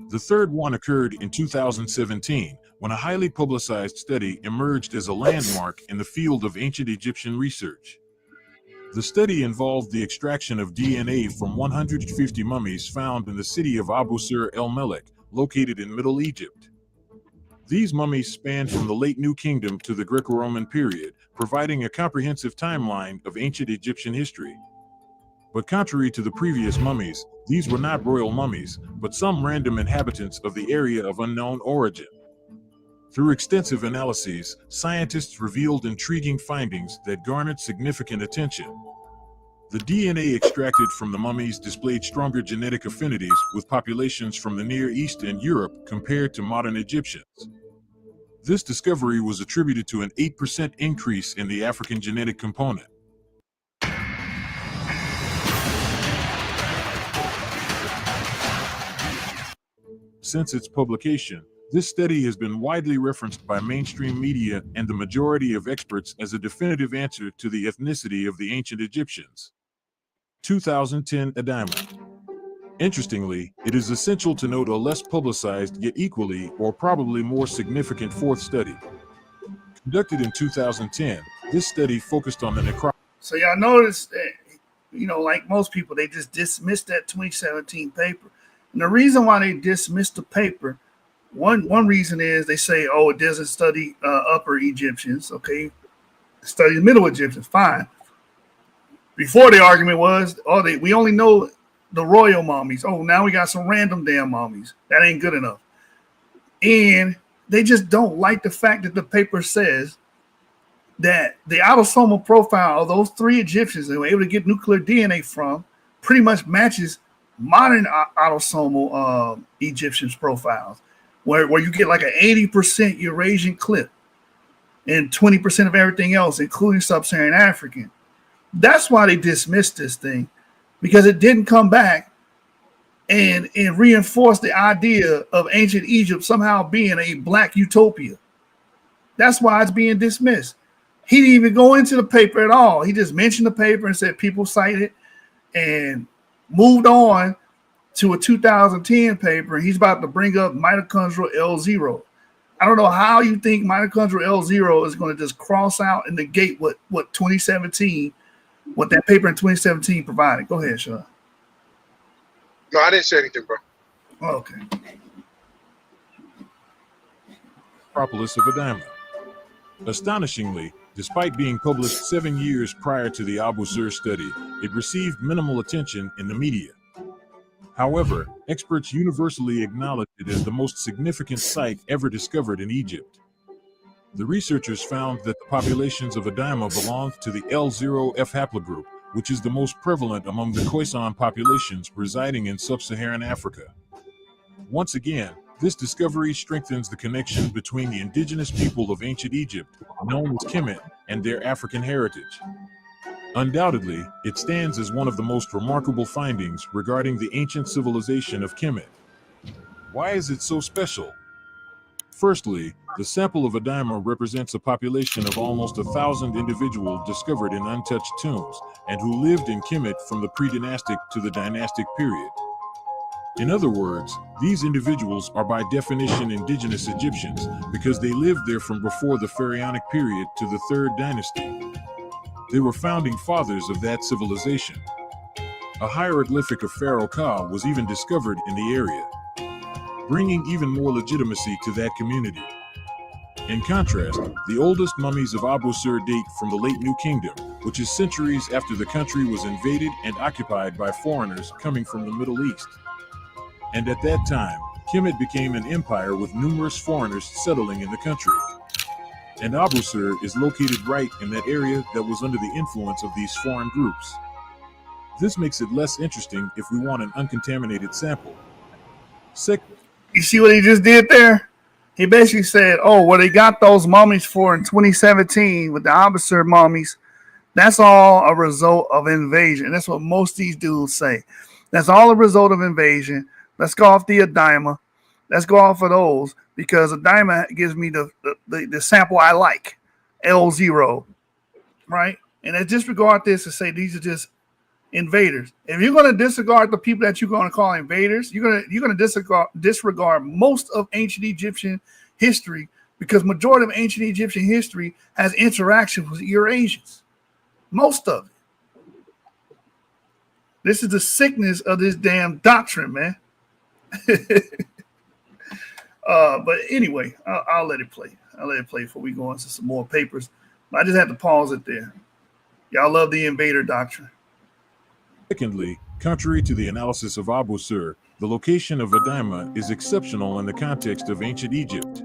The third one occurred in 2017, when a highly publicized study emerged as a landmark in the field of ancient Egyptian research. The study involved the extraction of DNA from 150 mummies found in the city of Abu Sir el-Melek, located in Middle Egypt. These mummies spanned from the late New Kingdom to the Greco-Roman period, providing a comprehensive timeline of ancient Egyptian history. But contrary to the previous mummies, these were not royal mummies, but some random inhabitants of the area of unknown origin. Through extensive analyses, scientists revealed intriguing findings that garnered significant attention. The DNA extracted from the mummies displayed stronger genetic affinities with populations from the Near East and Europe compared to modern Egyptians. This discovery was attributed to an 8% increase in the African genetic component. Since its publication, This study has been widely referenced by mainstream media and the majority of experts as a definitive answer to the ethnicity of the ancient Egyptians. 2010 Adima. Interestingly, it is essential to note a less publicized yet equally or probably more significant fourth study. Conducted in 2010, this study focused on the necropolis. So y'all notice that, like most people, they just dismissed that 2017 paper. And the reason why they dismissed the paper, one reason is they say, oh, it doesn't study Upper Egyptians, okay? It studies Middle Egyptians, fine. Before the argument was, we only know the royal mummies. Oh, now we got some random damn mummies. That ain't good enough. And they just don't like the fact that the paper says that the autosomal profile of those three Egyptians they were able to get nuclear DNA from pretty much matches modern autosomal Egyptians profiles, where you get like an 80% Eurasian clip and 20% of everything else, including sub-Saharan African. That's why they dismissed this thing, because it didn't come back and reinforce the idea of ancient Egypt somehow being a black utopia. That's why it's being dismissed. He didn't even go into the paper at all. He just mentioned the paper and said people cite it and moved on to a 2010 paper. And he's about to bring up mitochondrial L0. I don't know how you think mitochondrial L0 is going to just cross out and negate what 2017, what that paper in 2017 provided. Go ahead, Sean. No, I didn't say anything, bro. Okay. Necropolis of Adama. Astonishingly, despite being published 7 years prior to the Abu Sir study, it received minimal attention in the media. However, experts universally acknowledge it as the most significant site ever discovered in Egypt. The researchers found that the populations of Adama belonged to the L0F haplogroup, which is the most prevalent among the Khoisan populations residing in sub-Saharan Africa. Once again, this discovery strengthens the connection between the indigenous people of ancient Egypt, known as Kemet, and their African heritage. Undoubtedly, it stands as one of the most remarkable findings regarding the ancient civilization of Kemet. Why is it so special? Firstly, the sample of Adama represents a population of almost 1,000 individuals discovered in untouched tombs and who lived in Kemet from the pre-dynastic to the dynastic period. In other words, these individuals are by definition indigenous Egyptians because they lived there from before the Pharaonic period to the 3rd dynasty. They were founding fathers of that civilization. A hieroglyphic of Pharaoh Ka was even discovered in the area, bringing even more legitimacy to that community. In contrast, the oldest mummies of Abu Sir date from the late New Kingdom, which is centuries after the country was invaded and occupied by foreigners coming from the Middle East. And at that time, Kemet became an empire with numerous foreigners settling in the country. And Abu Sir is located right in that area that was under the influence of these foreign groups. This makes it less interesting if we want an uncontaminated sample. You see what he just did there? He basically said, oh, well, they got those mummies for in 2017 with the Abu Sir mummies. That's all a result of invasion. That's what most of these dudes say. That's all a result of invasion. Let's go off the Adama. Let's go off of those because Adama gives me the sample I like, L0, right? And I disregard this and say these are just invaders. If you're going to disregard the people that you're going to call invaders, you're going to disregard most of ancient Egyptian history because majority of ancient Egyptian history has interaction with Eurasians. Most of it. This is the sickness of this damn doctrine, man. But anyway, I'll let it play. I'll let it play before we go into some more papers. I just had to pause it there. Y'all love the invader doctrine. Secondly, contrary to the analysis of Abu Sir, the location of Adama is exceptional in the context of ancient Egypt.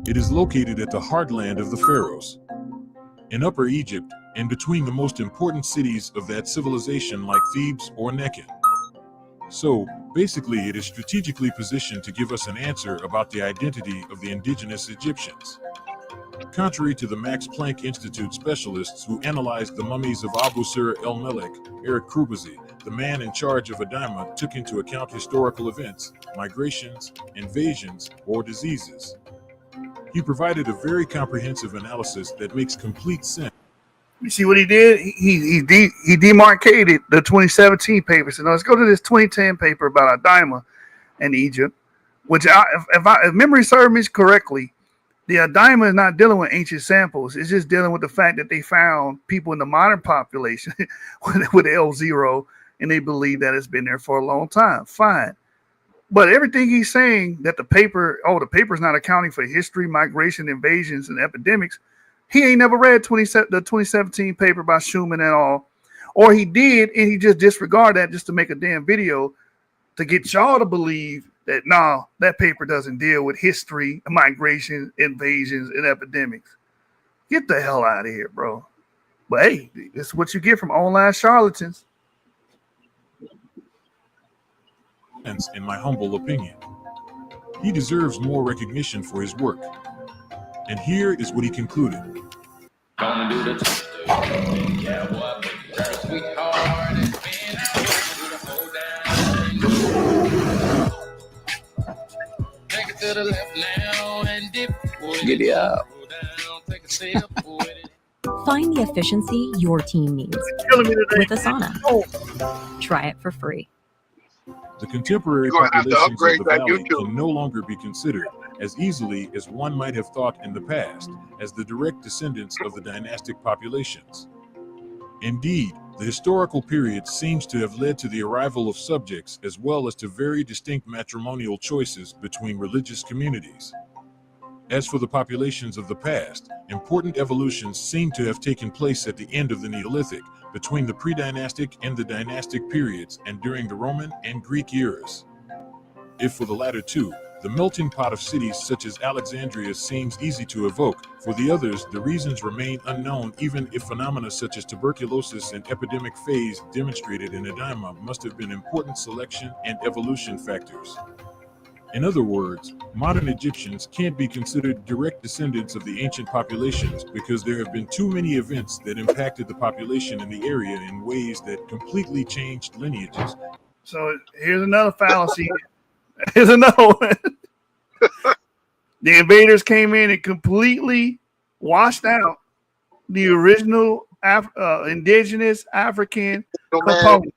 It is located at the heartland of the pharaohs. In Upper Egypt, and between the most important cities of that civilization like Thebes or Nekhen. So, basically it is strategically positioned to give us an answer about the identity of the indigenous Egyptians. Contrary to the Max Planck Institute specialists who analyzed the mummies of Abu Sir el-Melek, Eric Krubazi, the man in charge of Adama, took into account historical events, migrations, invasions, or diseases. He provided a very comprehensive analysis that makes complete sense. You see what he did? He demarcated the 2017 paper. So now let's go to this 2010 paper about Adama and Egypt, which if memory serves me correctly, the Adama is not dealing with ancient samples. It's just dealing with the fact that they found people in the modern population with L0, and they believe that it's been there for a long time. Fine. But everything he's saying that the paper's not accounting for history, migration, invasions, and epidemics, he ain't never read the 2017 paper by Schumann at all. Or he did, and he just disregarded that just to make a damn video to get y'all to believe that, no, that paper doesn't deal with history, migration, invasions, and epidemics. Get the hell out of here, bro. But hey, it's what you get from online charlatans. In my humble opinion. He deserves more recognition for his work. And here is what he concluded. Gonna do the sweetheart and take it to the left now and dip. Giddy up. Take a step with it. Find the efficiency your team needs with Asana. Try it for free. The contemporary populations of the valley can no longer be considered as easily as one might have thought in the past as the direct descendants of the dynastic populations. Indeed, the historical period seems to have led to the arrival of subjects as well as to very distinct matrimonial choices between religious communities. As for the populations of the past, important evolutions seem to have taken place at the end of the Neolithic, between the pre-dynastic and the dynastic periods, and during the Roman and Greek eras. If for the latter two, the melting pot of cities such as Alexandria seems easy to evoke, for the others the reasons remain unknown, even if phenomena such as tuberculosis and epidemic phase demonstrated in Adama must have been important selection and evolution factors. In other words, modern Egyptians can't be considered direct descendants of the ancient populations because there have been too many events that impacted the population in the area in ways that completely changed lineages. So here's another fallacy. Here's another one. The invaders came in and completely washed out the original indigenous African component.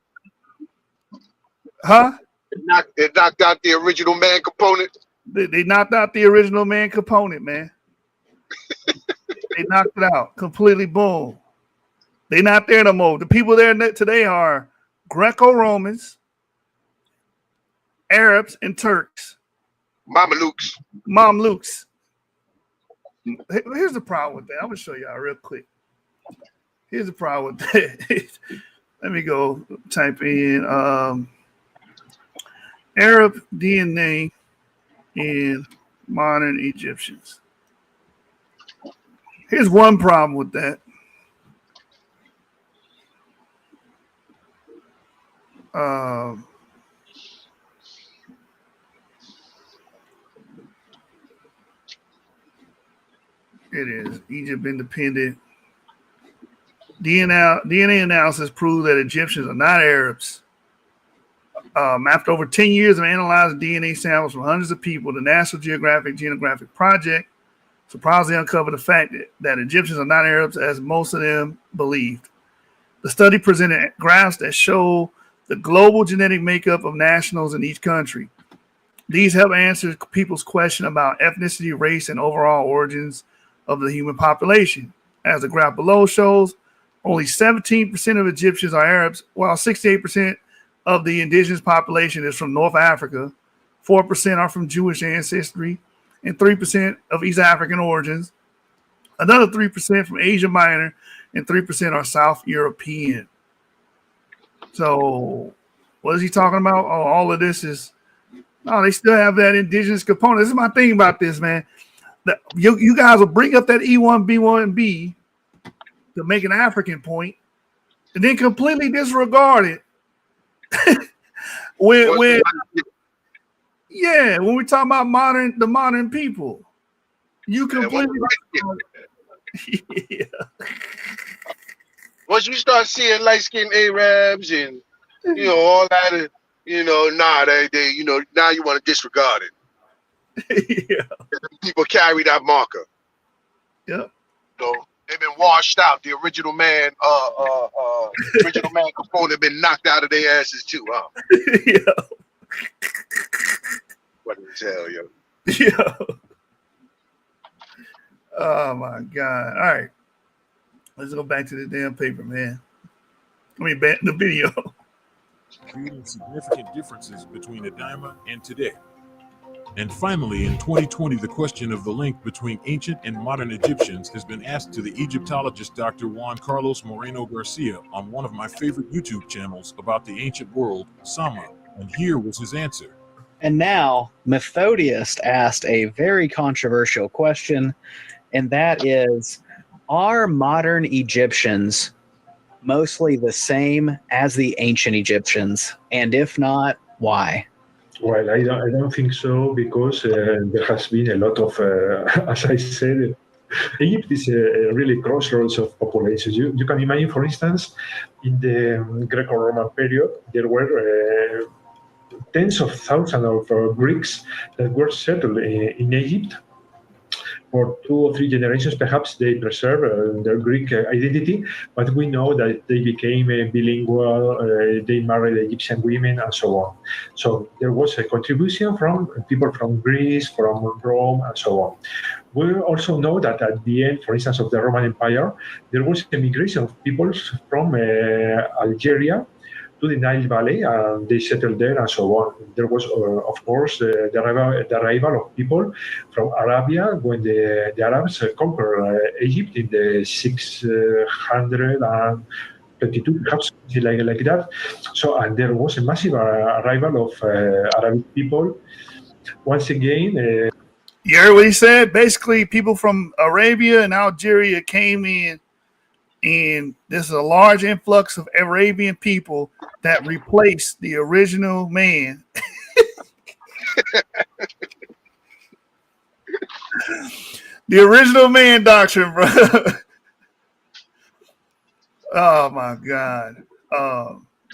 Huh? It knocked out the original man component. They knocked out the original man component, man. They knocked it out completely. Boom. They're not there no more. The people there today are Greco-Romans, Arabs, and Turks. Mamluks. Here's the problem with that. I'm going to show y'all real quick. Here's the problem with that. Let me go type in Arab DNA in modern Egyptians. Here's one problem with that. It is Egypt independent. DNA analysis proved that Egyptians are not Arabs. After over 10 years of analyzing DNA samples from hundreds of people, the National Geographic Genographic Project surprisingly uncovered the fact that Egyptians are not Arabs, as most of them believed. The study presented graphs that show the global genetic makeup of nationals in each country. These help answer people's question about ethnicity, race, and overall origins of the human population. As the graph below shows, only 17% of Egyptians are Arabs, while 68% of the indigenous population is from North Africa, 4% are from Jewish ancestry, and 3% of East African origins. Another 3% from Asia Minor, and 3% are South European. So, what is he talking about? Oh, all of this is, no, they still have that indigenous component. This is my thing about this, man. You guys will bring up that E1, B1, and B to make an African point, and then completely disregard it when we talk about the modern people, you completely Yeah. Once you start seeing light-skinned Arabs and all that, now you want to disregard it. Yeah. People carry that marker. Yep. They've been washed out. The original man, component have been knocked out of their asses too, huh? Yeah. What the hell, yo? Yeah. Oh my God. All right. Let's go back to the damn paper, man. I mean, back the video. Creating significant differences between Adama and today. And finally, in 2020, the question of the link between ancient and modern Egyptians has been asked to the Egyptologist Dr. Juan Carlos Moreno Garcia on one of my favorite YouTube channels about the ancient world, Sama. And here was his answer. And now, Methodius asked a very controversial question, and that is, are modern Egyptians mostly the same as the ancient Egyptians? And if not, why? Well, I don't think so, because there has been a lot of, as I said, Egypt is a really crossroads of populations. You can imagine, for instance, in the Greco-Roman period, there were tens of thousands of Greeks that were settled in Egypt. For 2 or 3 generations, perhaps they preserve their Greek identity, but we know that they became bilingual, they married Egyptian women, and so on. So there was a contribution from people from Greece, from Rome, and so on. We also know that at the end, for instance, of the Roman Empire, there was a migration of people from Algeria to the Nile Valley, and they settled there, and so on. There was, of course, the arrival of people from Arabia when the Arabs conquered Egypt in the 622, perhaps like that. So, and there was a massive arrival of Arabic people. Once again, you heard what he said? Basically, people from Arabia and Algeria came in, and this is a large influx of Arabian people that replaced the original man. The original man doctrine, bro. Oh my God.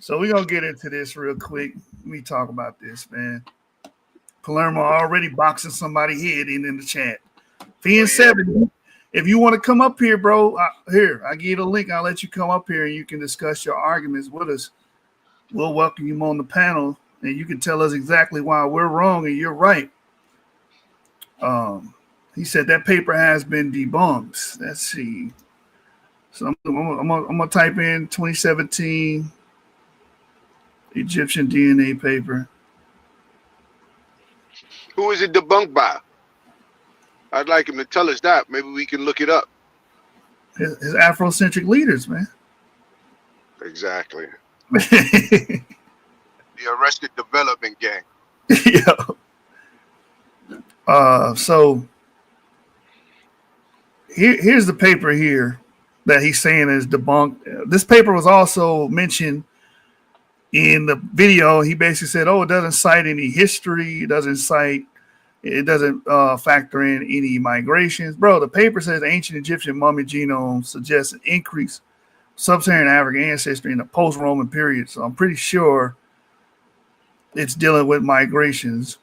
So we're gonna get into this real quick. Let me talk about this, man. Palermo already boxing somebody head in the chat. Fian7, if you want to come up here, bro, here, I give you the link. I'll let you come up here and you can discuss your arguments with us. We'll welcome you on the panel, and you can tell us exactly why we're wrong and you're right. He said that paper has been debunked. Let's see. So I'm gonna type in 2017 Egyptian DNA paper. Who is it debunked by? I'd like him to tell us that. Maybe we can look it up. His Afrocentric leaders, man. Exactly. The Arrested Development Gang. Yeah. So here's the paper here that he's saying is debunked. This paper was also mentioned in the video. He basically said, "Oh, it doesn't cite any history. It doesn't factor in any migrations." Bro, the paper says ancient Egyptian mummy genome suggests an increase sub-Saharan African ancestry in the post-Roman period. So I'm pretty sure it's dealing with migrations.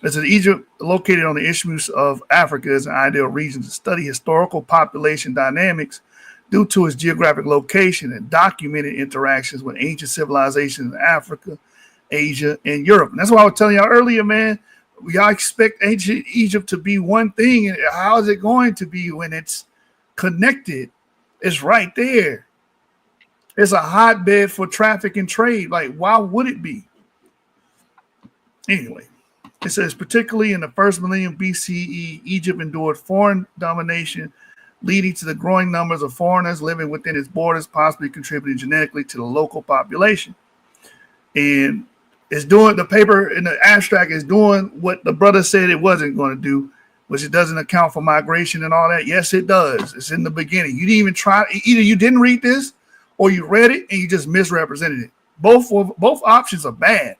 It says Egypt, located on the isthmus of Africa, is an ideal region to study historical population dynamics due to its geographic location and documented interactions with ancient civilizations in Africa, Asia, and Europe. And that's why I was telling y'all earlier, man, y'all expect ancient Egypt to be one thing. And how is it going to be when it's connected? It's right there. It's a hotbed for traffic and trade. Like, why would it be? Anyway, it says, particularly in the first millennium BCE, Egypt endured foreign domination, leading to the growing numbers of foreigners living within its borders, possibly contributing genetically to the local population. And it's doing, the paper in the abstract is doing what the brother said it wasn't going to do, which it doesn't account for migration and all that. Yes, it does. It's in the beginning. You didn't even try. Either you didn't read this or you read it and you just misrepresented it. Both options are bad.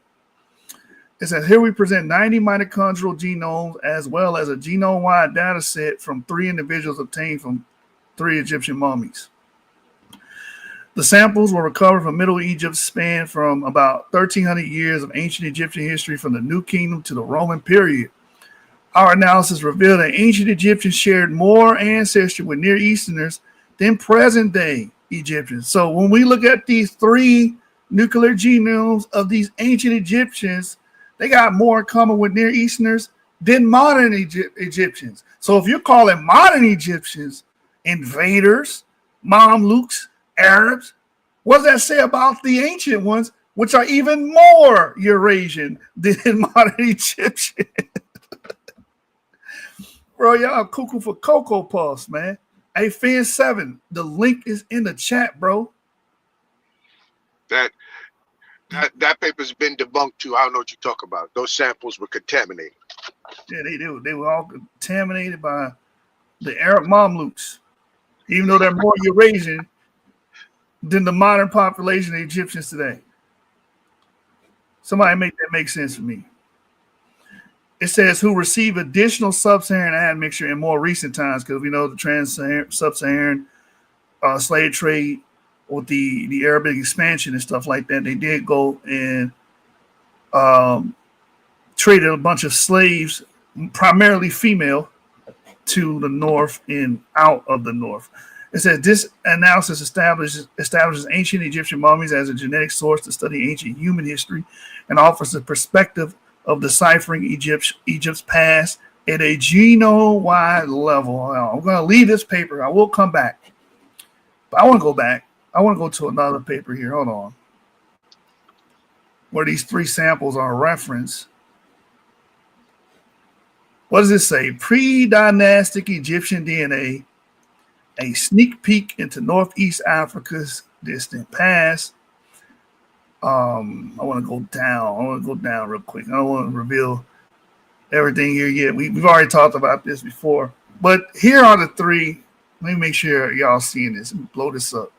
It says here we present 90 mitochondrial genomes as well as a genome-wide data set from 3 individuals obtained from 3 Egyptian mummies. The samples were recovered from Middle Egypt, span from about 1,300 years of ancient Egyptian history from the New Kingdom to the Roman period. Our analysis revealed that ancient Egyptians shared more ancestry with Near Easterners than present-day Egyptians. So when we look at these 3 nuclear genomes of these ancient Egyptians, they got more in common with Near Easterners than modern Egyptians. So if you're calling modern Egyptians invaders, Mamluks, Arabs, what does that say about the ancient ones, which are even more Eurasian than modern Egyptians? Bro, y'all cuckoo for Cocoa Puffs, man. Hey, Fan 7, the link is in the chat, bro. That paper's been debunked too. I don't know what you talk about. Those samples were contaminated. Yeah, they were all contaminated by the Arab Mamluks, even though they're more Eurasian than the modern population of Egyptians today. Somebody make that make sense for me. It says who received additional sub-Saharan admixture in more recent times, because we know the sub-Saharan slave trade with the Arabic expansion and stuff like that. They did go and traded a bunch of slaves, primarily female, to the north and out of the north. It says this analysis establishes ancient Egyptian mummies as a genetic source to study ancient human history and offers a perspective of deciphering Egypt's past at a genome-wide level. I'm going to leave this paper. I will come back. But I want to go back. I want to go to another paper here. Hold on. Where these 3 samples are referenced. What does it say? Pre-dynastic Egyptian DNA, a sneak peek into Northeast Africa's distant past. I want to go down. I want to go down real quick. I don't want to reveal everything here yet. We've already talked about this before. But here are the 3. Let me make sure y'all seeing this. Let me blow this up.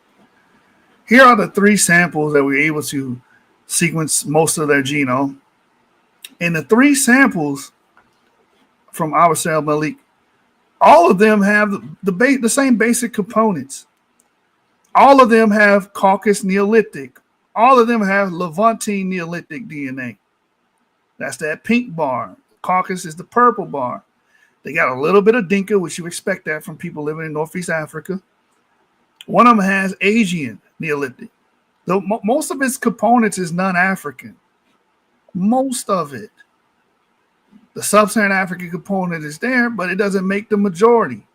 Here are the 3 samples that we're able to sequence most of their genome. And the 3 samples from Abasel Malik, all of them have the same basic components. All of them have Caucasus Neolithic. All of them have Levantine Neolithic DNA. That's that pink bar. Caucasus is the purple bar. They got a little bit of Dinka, which you expect that from people living in Northeast Africa. One of them has Asian Neolithic. Most of its components is non-African. Most of it. The sub-Saharan African component is there, but it doesn't make the majority.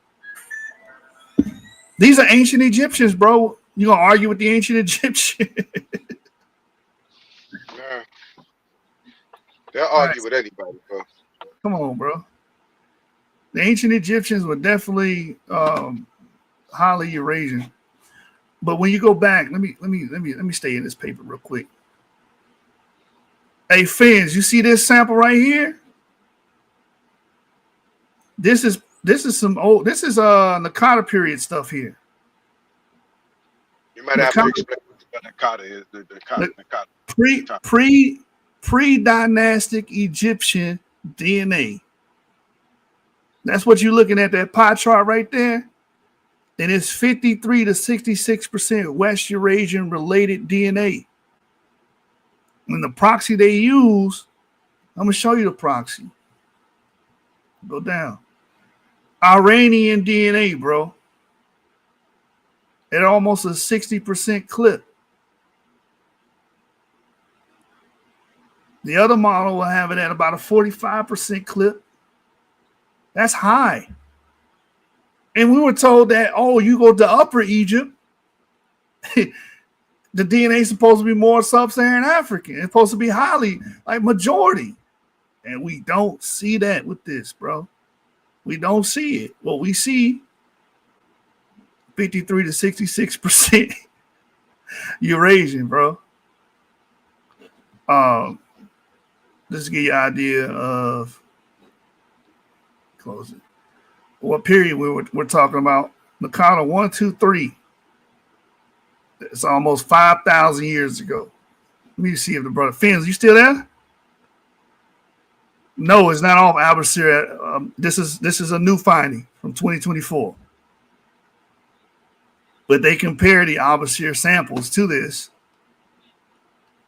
These are ancient Egyptians, bro. You gonna argue with the ancient Egyptians? Yeah. They'll argue with anybody, bro. Come on, bro. The ancient Egyptians were definitely highly Eurasian. But when you go back, let me stay in this paper real quick. Hey, Fins, you see this sample right here? This is Nakata period stuff here. You might have to explain what Nakata is. Nakata. Pre-dynastic Egyptian DNA. That's what you're looking at, that pie chart right there. And it's 53 to 66% West Eurasian related DNA. And the proxy they use, I'm going to show you the proxy. Go down. Iranian DNA, bro. At almost a 60% clip. The other model will have it at about a 45% clip. That's high. And we were told that, oh, you go to Upper Egypt, the DNA is supposed to be more sub-Saharan African. It's supposed to be highly, like majority. And we don't see that with this, bro. We don't see it. What we see, 53 to 66% Eurasian, bro. Just to give you an idea of close it. What period we're talking about? Nakata 1, 2, 3. It's almost 5,000 years ago. Let me see if the brother Fins, you still there? No, it's not off Albert. This is a new finding from 2024. But they compare the Abashir samples to this.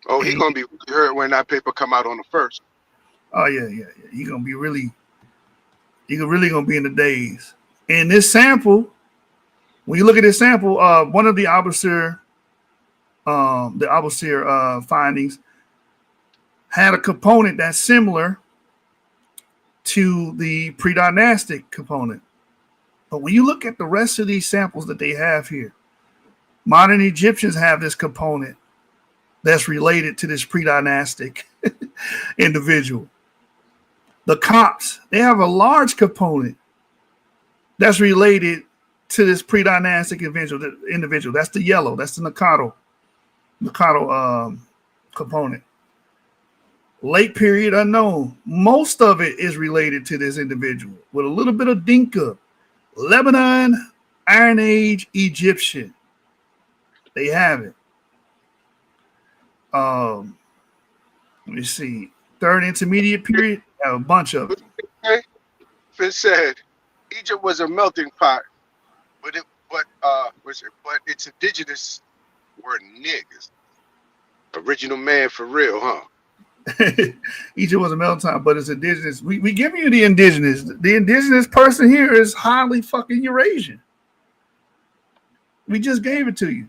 Oh, he's gonna be hurt when that paper come out on the 1st. Oh yeah. You're really gonna be in the daze. And this sample, when you look at this sample, one of the Abashir findings had a component that's similar to the pre-dynastic component. But when you look at the rest of these samples that they have here, modern Egyptians have this component that's related to this pre-dynastic individual. The Copts, they have a large component that's related to this pre-dynastic individual. That's the yellow. That's the Nakato component. Late period unknown. Most of it is related to this individual with a little bit of Dinka. Lebanon, Iron Age, Egyptian. They have it. Let me see. Third intermediate period, have a bunch of it. Okay. Finn said Egypt was a melting pot, but its indigenous were niggas. Original man for real, huh? Egypt was a melting pot, but it's indigenous. We give you the indigenous. The indigenous person here is highly fucking Eurasian. We just gave it to you.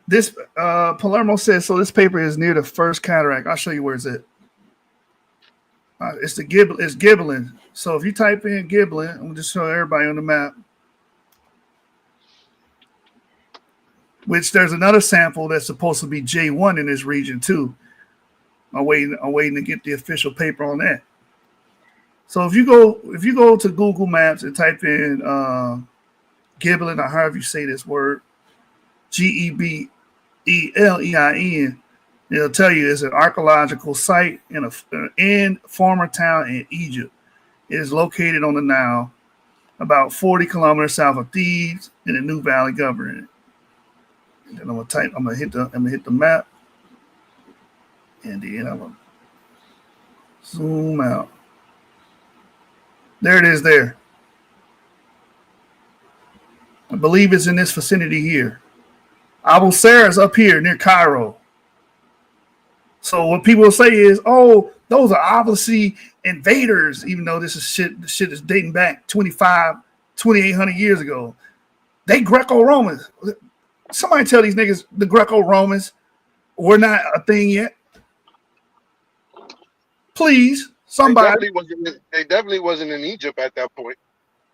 This Palermo says, so this paper is near the first cataract. I'll show you where it's at. It's Gibbelin. So if you type in Gibbelin, I'm going to just show everybody on the map. Which there's another sample that's supposed to be J1 in this region too. I'm waiting to get the official paper on that. So if you go to Google Maps and type in Gibbelin, or however you say this word, Gebelein, it'll tell you it's an archaeological site in former town in Egypt. It is located on the Nile, about 40 kilometers south of Thebes in the New Valley Governorate. And then I'm gonna hit the map, and then I'm gonna zoom out. There it is there. I believe it's in this vicinity here. Abu Sara is up here near Cairo. So what people say is, oh, those are obviously invaders, even though this is shit. The shit is dating back 2,800 years ago. They Greco-Romans. Somebody tell these niggas the Greco-Romans were not a thing yet. Please, somebody. They definitely wasn't in Egypt at that point.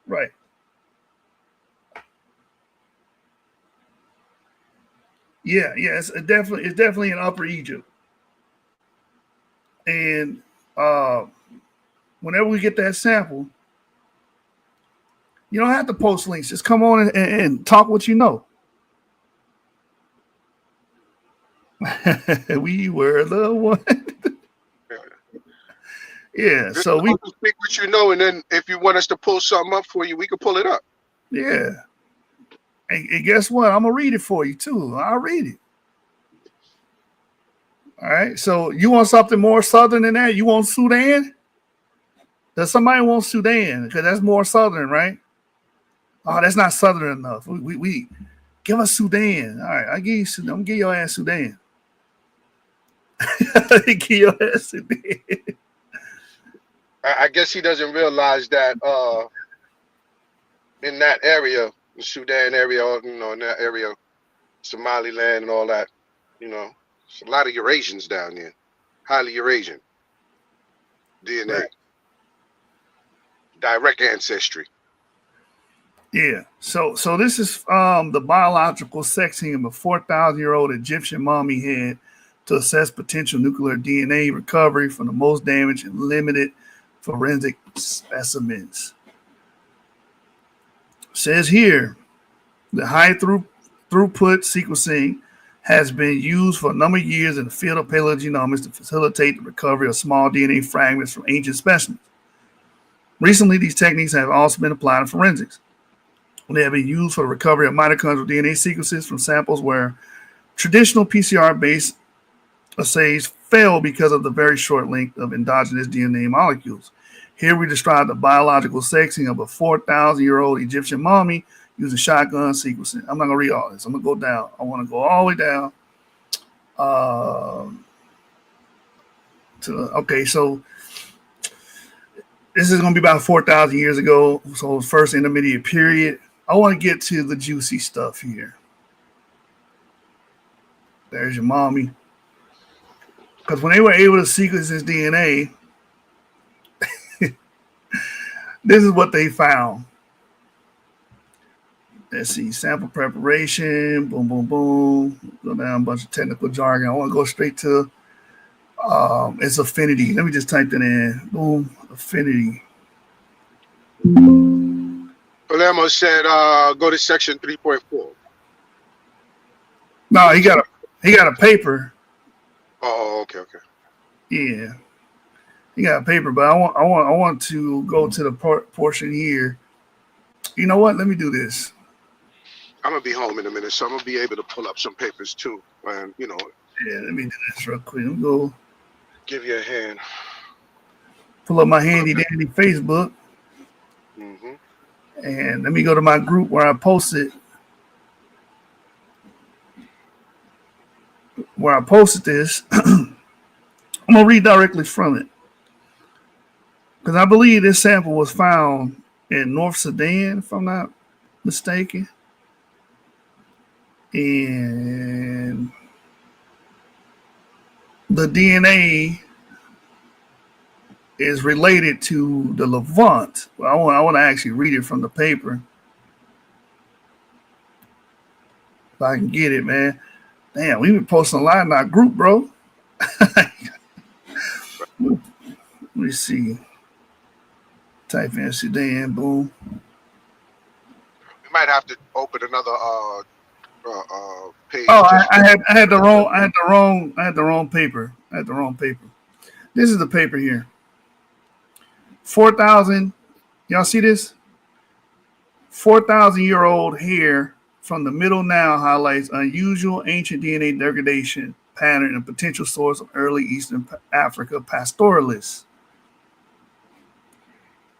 Right. Yeah, it's definitely in Upper Egypt. And whenever we get that sample, you don't have to post links. Just come on and talk what you know. We were the one. Yeah, Just so we speak what you know, and then if you want us to pull something up for you, we can pull it up. Yeah. And guess what? I'm gonna read it for you too. I'll read it. All right. So you want something more southern than that? You want Sudan? Does somebody want Sudan? Because that's more southern, right? Oh, that's not southern enough. We give us Sudan. All right, I give you Sudan. I'm gonna give your ass Sudan. Give your ass Sudan. I guess he doesn't realize that in that area, the Sudan area, in that area, Somaliland and all that, there's a lot of Eurasians down there, highly Eurasian DNA, right. Direct ancestry. Yeah. So this is the biological sexing of a 4,000-year-old Egyptian mummy head to assess potential nuclear DNA recovery from the most damaged and limited forensic specimens. Says here, the high throughput sequencing has been used for a number of years in the field of paleogenomics to facilitate the recovery of small DNA fragments from ancient specimens. Recently, these techniques have also been applied in forensics. They have been used for the recovery of mitochondrial DNA sequences from samples where traditional PCR-based assays fail because of the very short length of endogenous DNA molecules. Here we describe the biological sexing of a 4,000-year-old Egyptian mummy using shotgun sequencing. I'm not going to read all this. I'm going to go down. I want to go all the way down. Okay, so this is going to be about 4,000 years ago. So first intermediate period. I want to get to the juicy stuff here. There's your mommy. Because when they were able to sequence his DNA, this is what they found. Let's see, sample preparation, boom, boom, boom. Go down a bunch of technical jargon. I want to go straight to its affinity. Let me just type that in. Boom, affinity. Palermo said, go to section 3.4. No, he got a paper. Oh, okay. Yeah, he got a paper, but I want to go to the portion here. You know what? Let me do this. I'm gonna be home in a minute, so I'm gonna be able to pull up some papers too, and Yeah, let me do this real quick. Let me go give you a hand. pull up my handy dandy Facebook, and let me go to my group where I posted. Where I posted this, I'm gonna read directly from it because I believe this sample was found in North Sudan, if I'm not mistaken. And the DNA is related to the Levant. Well, I want to actually read it from the paper. If I can get it, man. Damn, we've been posting a lot in our group, bro. Let me see. Type in Sudan, boom. We might have to open another page. Oh, I had the wrong paper. This is the paper here. 4,000. Y'all see this? 4,000-year-old hair from the Middle Nile highlights unusual ancient DNA degradation pattern and potential source of early Eastern Africa pastoralists.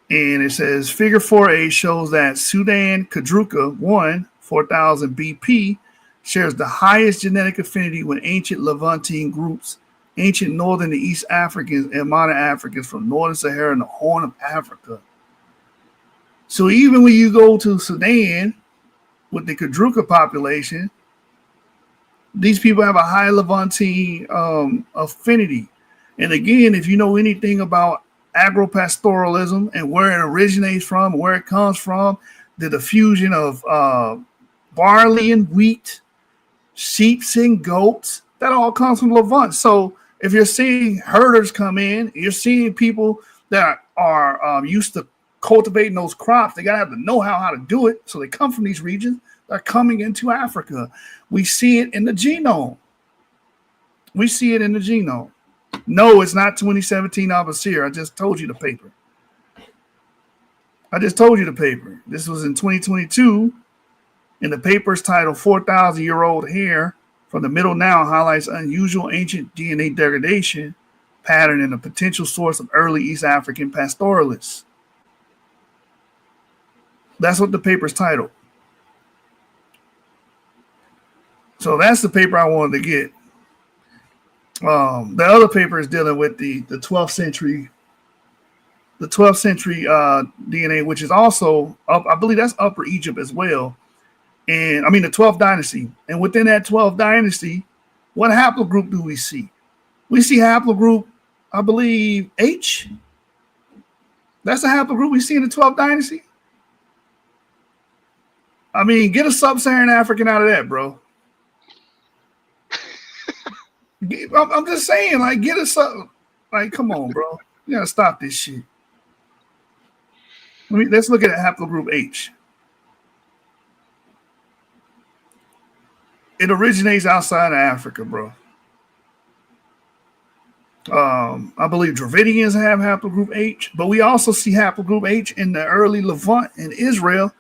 And it says figure 4A shows that Sudan Kadruka 1, 4,000 BP, shares the highest genetic affinity with ancient Levantine groups, ancient Northern and East Africans, and modern Africans from Northern Sahara and the Horn of Africa. So even when you go to Sudan with the Kadruka population, these people have a high Levantine affinity. And again, if you know anything about agropastoralism and where it originates from, where it comes from, the diffusion of barley and wheat, sheep and goats, that all comes from Levant. So if you're seeing herders come in, you're seeing people that are used to cultivating those crops. They gotta have the know-how how to do it. So they come from these regions. They're coming into Africa. We see it in the genome. No, it's not 2017 Abasir. I just told you the paper. This was in 2022, and the paper's titled 4,000-Year-Old Hair from the Middle Nile highlights unusual ancient DNA degradation pattern and a potential source of early East African pastoralists. That's what the paper's titled. So that's the paper I wanted to get. The other paper is dealing with the 12th century DNA, which is also up, I believe that's Upper Egypt as well. And I mean the 12th dynasty. And within that 12th dynasty, what haplogroup do we see? We see haplogroup, I believe, H. That's the haplogroup we see in the 12th dynasty. I mean, get a sub-Saharan African out of that, bro. I'm just saying, like, get us up. Like, come on, bro. You gotta stop this shit. Let's look at haplogroup H. It originates outside of Africa, bro. I believe Dravidians have haplogroup H, but we also see haplogroup H in the early Levant in Israel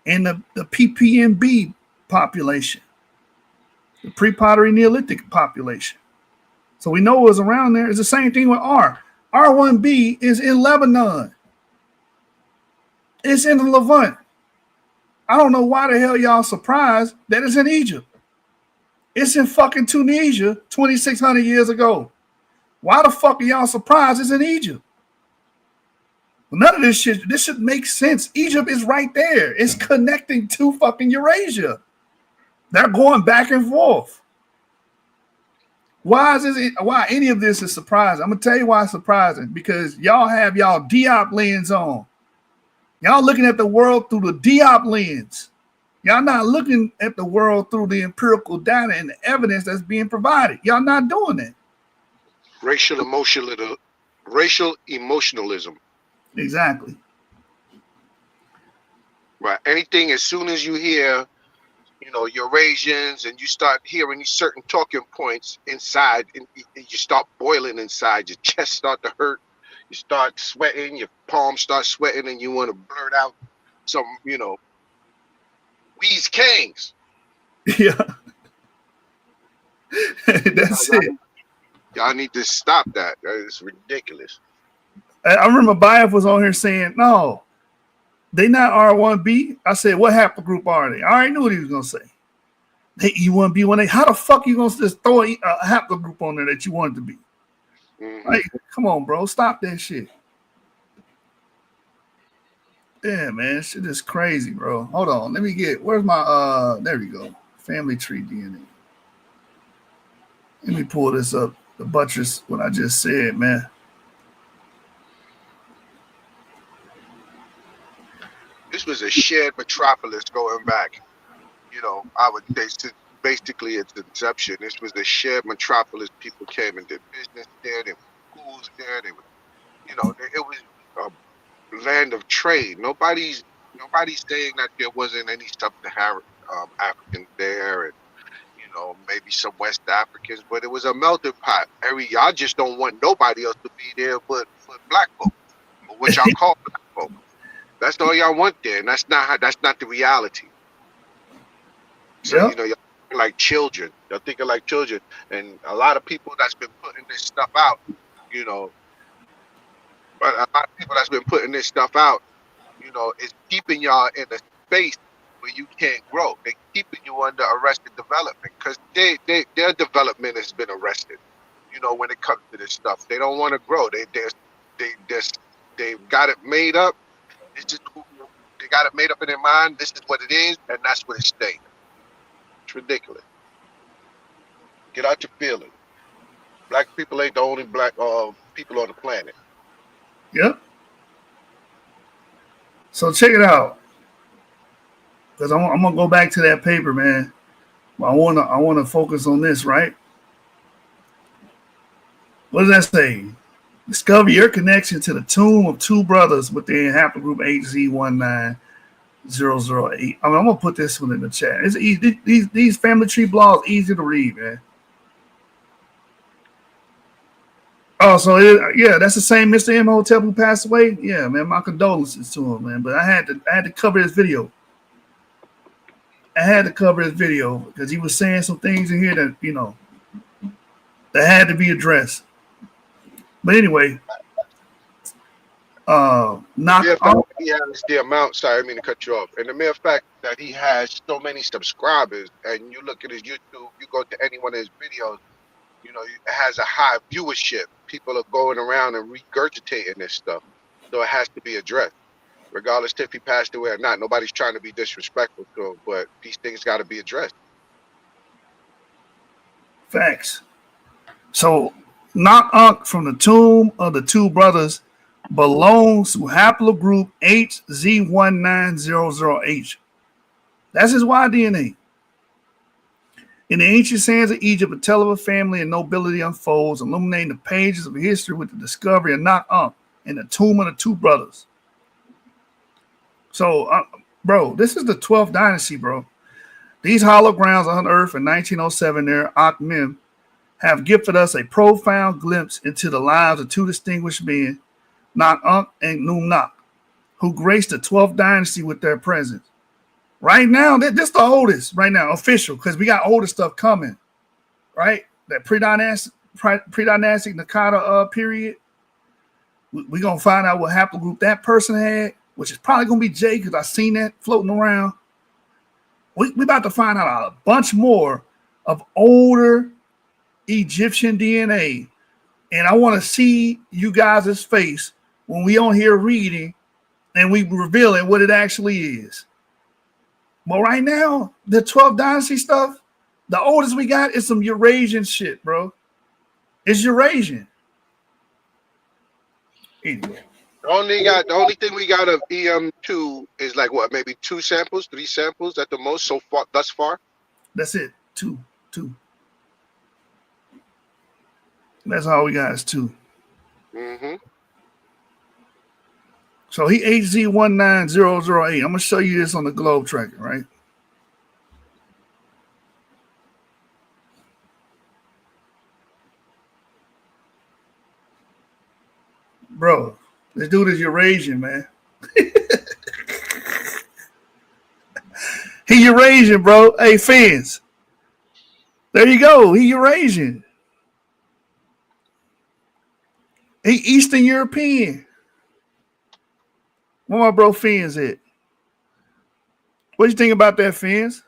and the PPMB population, the pre-pottery Neolithic population. So we know it was around there. It's the same thing with R. R1B is in Lebanon. It's in the Levant. I don't know why the hell y'all surprised that it's in Egypt. It's in fucking Tunisia 2,600 years ago. Why the fuck are y'all surprised it's in Egypt? None of this should make sense. Egypt is right there. It's connecting to fucking Eurasia. They're going back and forth. Why any of this is surprising? I'm gonna tell you why it's surprising. Because y'all have y'all DIOP lens on. Y'all looking at the world through the DIOP lens. Y'all not looking at the world through the empirical data and the evidence that's being provided. Y'all not doing that. Racial emotionalism. Exactly. Right. Anything as soon as you hear, Eurasians, and you start hearing these certain talking points inside, and you start boiling inside, your chest start to hurt, you start sweating, your palms start sweating, and you want to blurt out some, We's Kings. Yeah. That's it. Y'all need to stop that. It's ridiculous. I remember Biaf was on here saying, no, they not R1B. I said, what haplogroup are they? I already knew what he was going to say. They E1B1A. How the fuck you going to just throw a haplogroup on there that you want it to be? Mm-hmm. Like, come on, bro. Stop that shit. Yeah, man. Shit is crazy, bro. Hold on. Let me where's my, there we go. Family tree DNA. Let me pull this up. The buttress, what I just said, man. This was a shared metropolis going back, I would say since basically its inception. This was a shared metropolis. People came and did business there. There were schools there. They were, it was a land of trade. Nobody's saying that there wasn't any sub-Saharan Africans there, and maybe some West Africans, but it was a melting pot. Y'all just don't want nobody else to be there but black folk, or what y'all call black folk. That's all y'all want there, and that's not the reality. So Yep. y'all like children. Y'all thinking like children, and a lot of people that's been putting this stuff out, but a lot of people that's been putting this stuff out, is keeping y'all in a space where you can't grow. They're keeping you under arrested development because their development has been arrested. When it comes to this stuff, they don't want to grow. They've got it made up. They got it made up in their mind. This is what it is, and that's what it stays. It's ridiculous. Get out your feelings. Black people ain't the only black people on the planet. Yep. So check it out, because I'm gonna go back to that paper, man. I wanna focus on this, right? What does that say? Discover your connection to the tomb of two brothers within haplogroup HZ19008. I'm gonna put this one in the chat. It's easy. These family tree blogs easy to read, man. Oh, so that's the same Mr. Imhotep who passed away. Yeah, man, my condolences to him, man. But I had to cover his video. Because he was saying some things in here that that had to be addressed. But anyway, He has the amount. Sorry, I didn't mean to cut you off. And the mere fact that he has so many subscribers, and you look at his YouTube, you go to any one of his videos, it has a high viewership. People are going around and regurgitating this stuff, so it has to be addressed, regardless if he passed away or not. Nobody's trying to be disrespectful to him, but these things got to be addressed. Facts. So, Nak from the tomb of the two brothers belongs to haplogroup HZ19008. That's his Y DNA. In the ancient sands of Egypt, a tale of a family and nobility unfolds, illuminating the pages of history with the discovery of Nak and the tomb of the two brothers. So, bro, this is the 12th dynasty, bro. These holograms unearthed in 1907 near Akhmim have gifted us a profound glimpse into the lives of two distinguished men, Nak and Numnak, who graced the 12th dynasty with their presence. Right now, this is the oldest, right now, official, because we got older stuff coming, right? That pre-dynastic Nakata period. We're going to find out what haplogroup that person had, which is probably going to be J because I seen that floating around. We about to find out a bunch more of older Egyptian DNA. And I want to see you guys' face when we on here reading and we revealing what it actually is. But right now, the 12th dynasty stuff, the oldest we got is some Eurasian shit, bro. It's Eurasian. Anyway. The only thing we got of EM2 is like what, maybe 3 samples at the most so far thus far. That's it. Two. That's all we got is 2. Mm-hmm. So he HZ19008. I'm gonna show you this on the globe tracker, right? Bro, this dude is Eurasian, man. He Eurasian, bro. Hey, fans. There you go. He Eurasian. He Eastern European. Where my bro Fins at? What you think about that, Fins?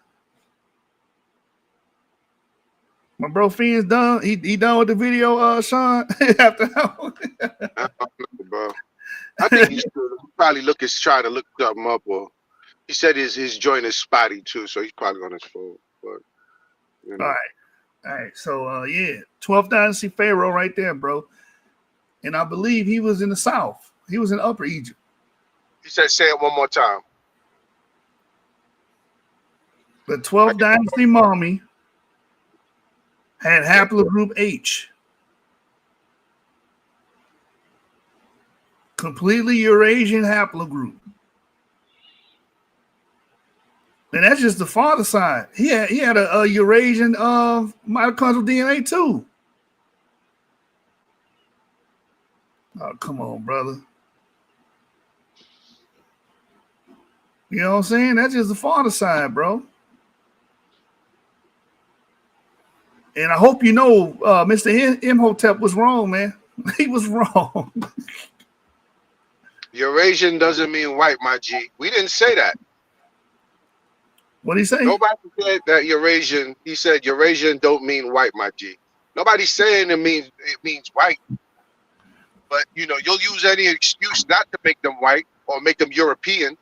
My bro Fins done. He done with the video, Sean. After I don't know, bro. I think he's probably trying to look something up, or he said his joint is spotty too, so he's probably on his phone. But you know. All right. So yeah, 12th dynasty pharaoh right there, bro. And I believe he was in the south. He was in Upper Egypt. He said, say it one more time. The 12th dynasty mummy had haplogroup H. Completely Eurasian haplogroup. And that's just the father side. He had a Eurasian mitochondrial DNA too. Oh, come on, brother. You know what I'm saying? That's just the father side, bro. And I hope you know Mr. Imhotep was wrong, man. He was wrong. Eurasian doesn't mean white, my G. We didn't say that. What did he say? Nobody said that Eurasian. He said Eurasian don't mean white, my G. Nobody's saying it means white. But you know, you'll use any excuse not to make them white or make them European.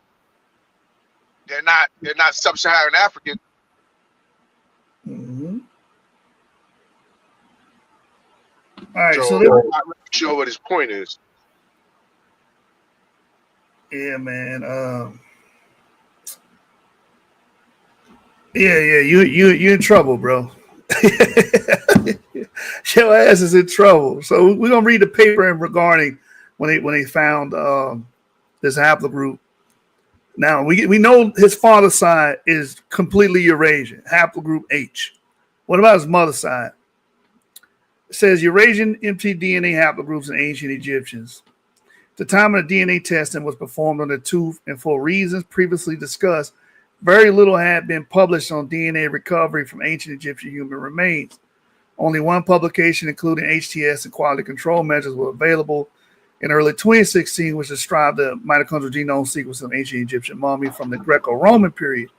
They're not sub-Saharan African. Mm-hmm. All right, so I'm not really sure what his point is. Yeah, man. Yeah, you in trouble, bro. Your ass is in trouble. So we're gonna read the paper regarding when they found this haplogroup. Now we know his father's side is completely Eurasian, haplogroup H. What about his mother's side? It says Eurasian mtDNA haplogroups in ancient Egyptians. The time of the DNA testing was performed on the tooth, and for reasons previously discussed, very little had been published on DNA recovery from ancient Egyptian human remains. Only one publication, including HTS and quality control measures, were available in early 2016, which described the mitochondrial genome sequence of ancient Egyptian mummy from the Greco-Roman period.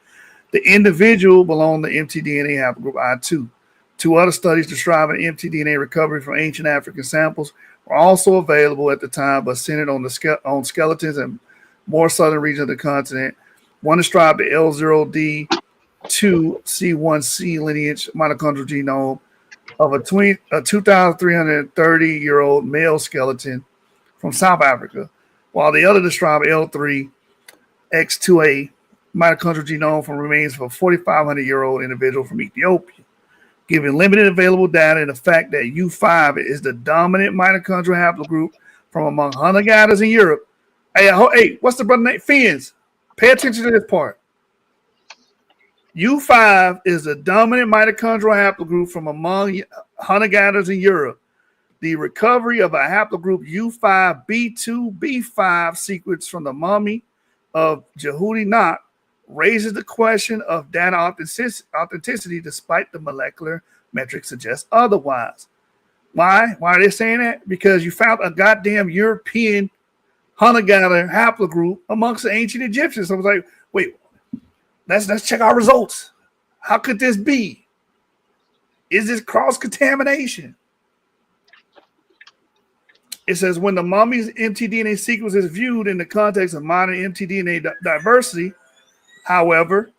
The individual belonged to mtDNA haplogroup I2. 2 other studies describing mtDNA recovery from ancient African samples were also available at the time, but centered on skeletons and more southern regions of the continent. One described the L0D2C1C lineage mitochondrial genome of a 2,330-year-old male skeleton from South Africa, while the other described L3X2A mitochondrial genome from remains of a 4,500-year-old individual from Ethiopia, giving limited available data and the fact that U5 is the dominant mitochondrial haplogroup from among hunter-gatherers in Europe. Hey, what's the brother name? Fins. Pay attention to this part. U5 is the dominant mitochondrial haplogroup from among hunter-gatherers in Europe. The recovery of a haplogroup U5B2B5 sequence from the mummy of Jehudi Nak raises the question of data authenticity despite the molecular metrics suggest otherwise. Why? Why are they saying that? Because you found a goddamn European hunter-gatherer haplogroup amongst the ancient Egyptians. So I was like, wait, let's check our results. How could this be? Is this cross-contamination? It says when the mummy's mtDNA sequence is viewed in the context of modern mtDNA diversity, however,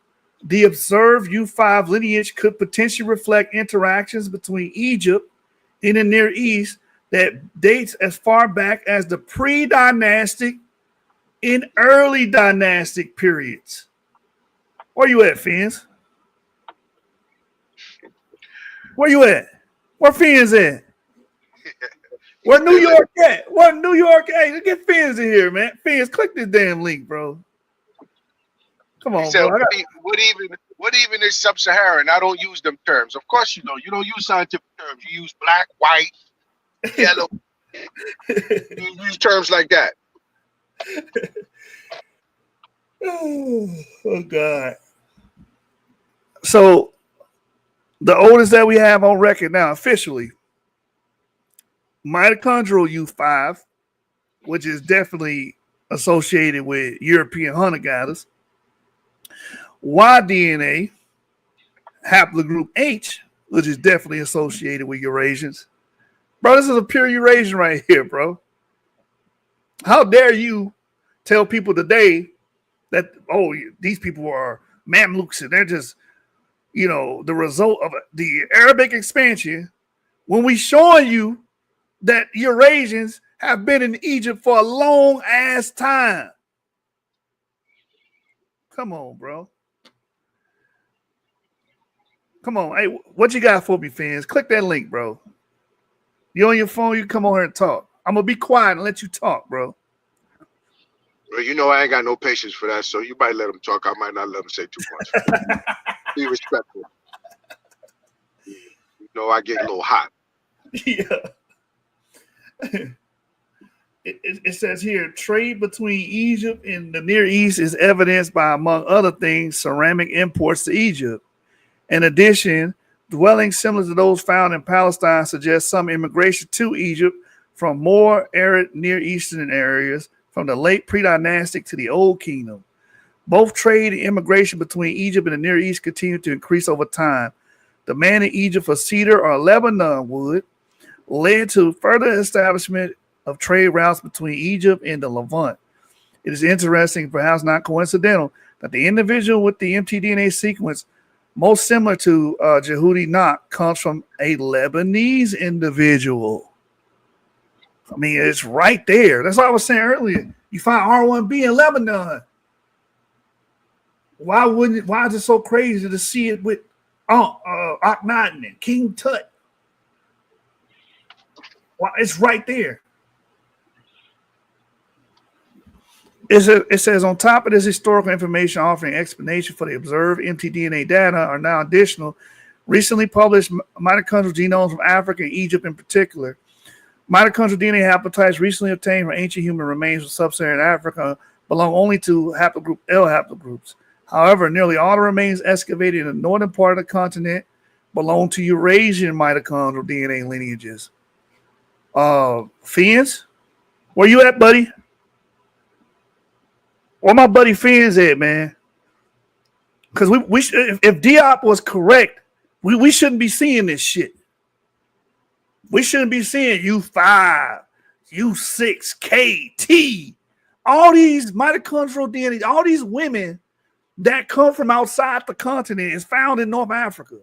the observed U5 lineage could potentially reflect interactions between Egypt and the Near East that dates as far back as the pre-dynastic and early dynastic periods. Where you at, Fins? Where you at? Where Fins at? Where New York at? Where New York at? Let's get Fins in here, man. Fins, click this damn link, bro. Come on, So bro. what even is sub-Saharan? I don't use them terms. Of course you don't. You don't use scientific terms. You use black, white, yellow. You use terms like that. Oh, God. So the oldest that we have on record now, officially, mitochondrial U5, which is definitely associated with European hunter-gatherers. Y-DNA, haplogroup H, which is definitely associated with Eurasians. Bro, this is a pure Eurasian right here, bro. How dare you tell people today that, oh, these people are Mamluks and they're just, you know, the result of the Arabic expansion, when we showing you that Eurasians have been in Egypt for a long ass time. Come on, bro. Come on. Hey, what you got for me, fans? Click that link, bro. You on your phone, you come on here and talk. I'm going to be quiet and let you talk, bro. Well, you know I ain't got no patience for that, so you might let them talk. I might not let them say too much. Be respectful. You know I get a little hot. Yeah. It says here, trade between Egypt and the Near East is evidenced by, among other things, ceramic imports to Egypt. In addition, dwellings similar to those found in Palestine suggest some immigration to Egypt from more arid Near Eastern areas from the late pre-dynastic to the Old Kingdom. Both trade and immigration between Egypt and the Near East continue to increase over time. Demand in Egypt for cedar or Lebanon wood led to further establishment of trade routes between Egypt and the Levant. It is interesting, perhaps not coincidental, that the individual with the mtDNA sequence most similar to Jehudi Nak comes from a Lebanese individual. I mean, it's right there. That's what I was saying earlier. You find R1B in Lebanon. Why is it so crazy to see it with Akhenaten and King Tut? Well, it's right there. It says on top of this historical information offering explanation for the observed mtDNA data are now additional recently published mitochondrial genomes from Africa and Egypt in particular. Mitochondrial DNA haplotypes recently obtained from ancient human remains from sub-Saharan Africa belong only to haplogroup L haplogroups. However, nearly all the remains excavated in the northern part of the continent belong to Eurasian mitochondrial DNA lineages. Fins, where you at, buddy? Where my buddy Fins at, man? Because we if DIOP was correct, we shouldn't be seeing this shit. We shouldn't be seeing U5, U6, K, T, all these mitochondrial DNA, all these women that come from outside the continent is found in North Africa.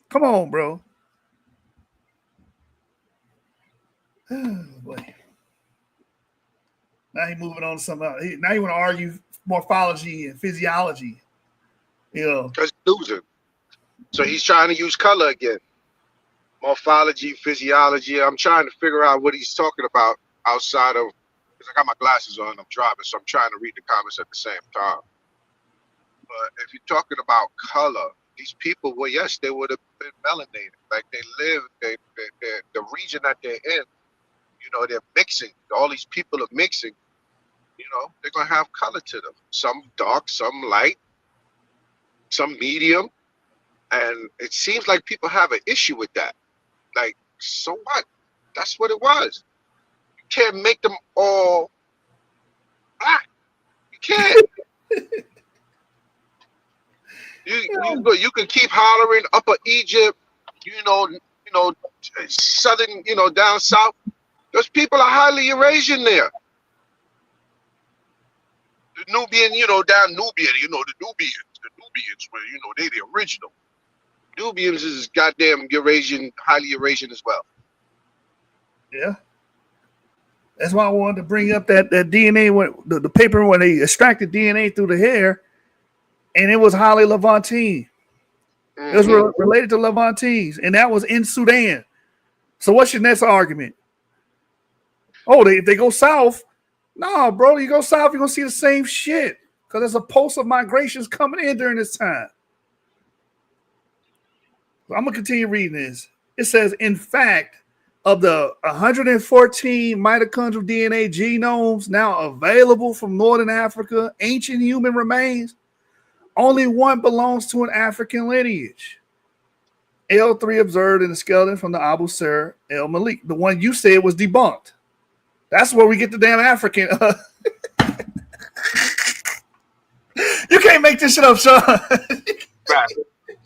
Come on, bro. Oh, boy. Now he's moving on to something else. Now you want to argue morphology and physiology. You know. Because he's losing. So he's trying to use color again. Morphology, physiology. I'm trying to figure out what he's talking about outside of, because I got my glasses on, I'm driving, so I'm trying to read the comments at the same time. But if you're talking about color, these people, well, yes, they would have been melanated. Like they live, the region that they're in, you know, they're mixing. All these people are mixing. You know, they're going to have color to them. Some dark, some light, some medium. And it seems like people have an issue with that. Like, so what? That's what it was. You can't make them all black. You can't. You can keep hollering Upper Egypt, southern, down south. Those people are highly Eurasian there. The Nubian, down Nubia, the Nubians were, they the original. Nubians is goddamn Eurasian, highly Eurasian as well. Yeah. That's why I wanted to bring up that DNA, the paper when they extracted DNA through the hair, and it was highly Levantine. It was related to Levantines, and that was in Sudan. So what's your next argument? Oh, if they go south, no, bro, you go south, you're going to see the same shit because there's a pulse of migrations coming in during this time. So I'm going to continue reading this. It says, in fact, of the 114 mitochondrial DNA genomes now available from Northern Africa, ancient human remains, only one belongs to an African lineage. L3 observed in the skeleton from the Abu Sir El Malik. The one you said was debunked. That's where we get the damn African. You can't make this shit up, Sean. Right.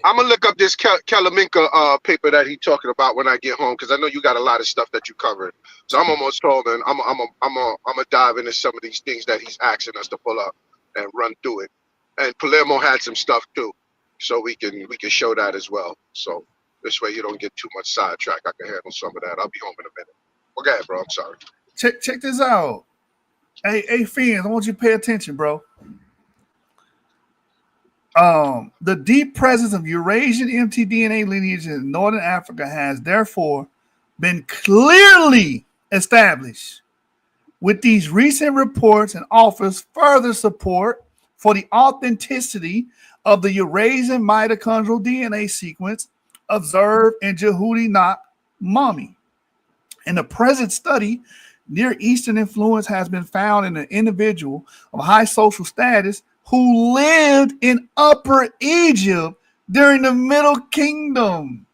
I'm gonna look up this Kalaminka paper that he's talking about when I get home, because I know you got a lot of stuff that you covered. So I'm almost told, and I'm gonna dive into some of these things that he's asking us to pull up and run through it. And Palermo had some stuff too, so we can show that as well. So this way you don't get too much sidetrack. I can handle some of that. I'll be home in a minute. Well, go ahead, bro. I'm sorry. Check this out. Hey, fans, I want you to pay attention, bro. The deep presence of Eurasian mtDNA lineage in Northern Africa has therefore been clearly established. With these recent reports and offers further support for the authenticity of the Eurasian mitochondrial DNA sequence observed in Jehudi Nak mummy. In the present study, Near Eastern influence has been found in an individual of high social status who lived in Upper Egypt during the Middle Kingdom.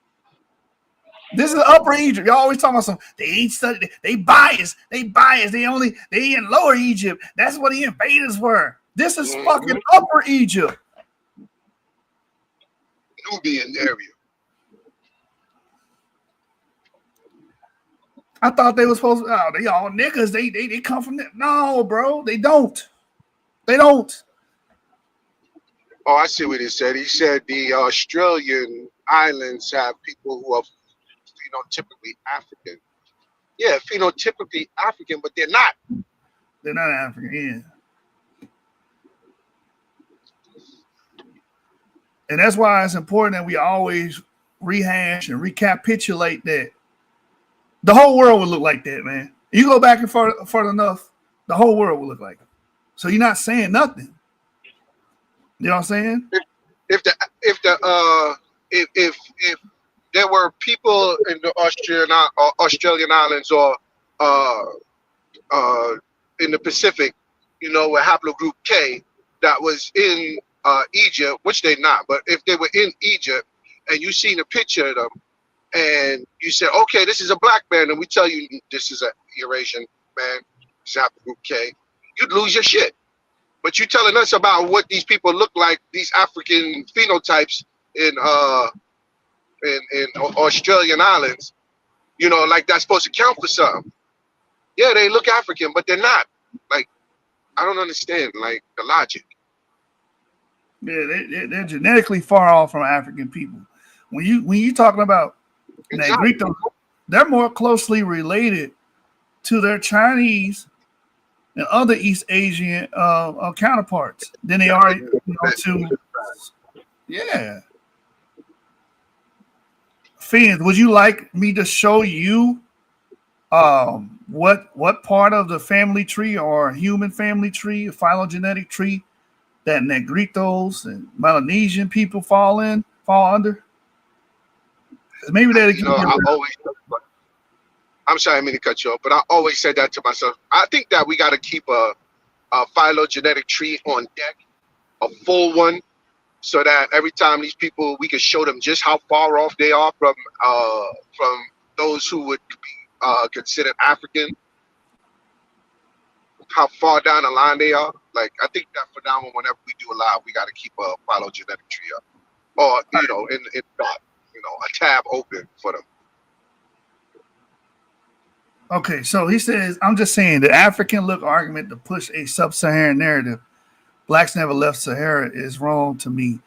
This is Upper Egypt. Y'all always talking about some, they ain't studied, they biased, they in Lower Egypt. That's what the invaders were. This is fucking Upper Egypt. Nubian area. I thought they were supposed to, they all niggas, they come from there. No, bro, they don't. They don't. Oh, I see what he said. He said the Australian islands have people who are phenotypically African. Yeah, phenotypically African, but they're not. They're not African, yeah. And that's why it's important that we always rehash and recapitulate that. The whole world would look like that, man. You go back and far enough, the whole world will look like it. So you're not saying nothing. You know what I'm saying? If there were people in the Australian islands or in the Pacific, with haplogroup K that was in Egypt, which they're not, but if they were in Egypt and you seen a picture of them and you said, okay, this is a black man, and we tell you this is a Eurasian man, it's haplogroup K, you'd lose your shit. But you telling us about what these people look like, these African phenotypes in Australian islands, like that's supposed to count for something. Yeah, they look African, but they're not. Like, I don't understand, like, the logic. Yeah, they're genetically far off from African people. When you talking about exactly. they're more closely related to their Chinese and other East Asian counterparts than they are to. Yeah. Finn, would you like me to show you what part of the family tree or human family tree, phylogenetic tree, that Negritos and Melanesian people fall under? Maybe I'm sorry, I didn't mean to cut you off, but I always said that to myself. I think that we got to keep a phylogenetic tree on deck, a full one, so that every time these people, we can show them just how far off they are from those who would be considered African, how far down the line they are. Like, I think that for now, whenever we do a live, we got to keep a phylogenetic tree up, or in a tab open for them. Okay, so he says, I'm just saying the African look argument to push a sub-Saharan narrative, blacks never left Sahara, is wrong to me.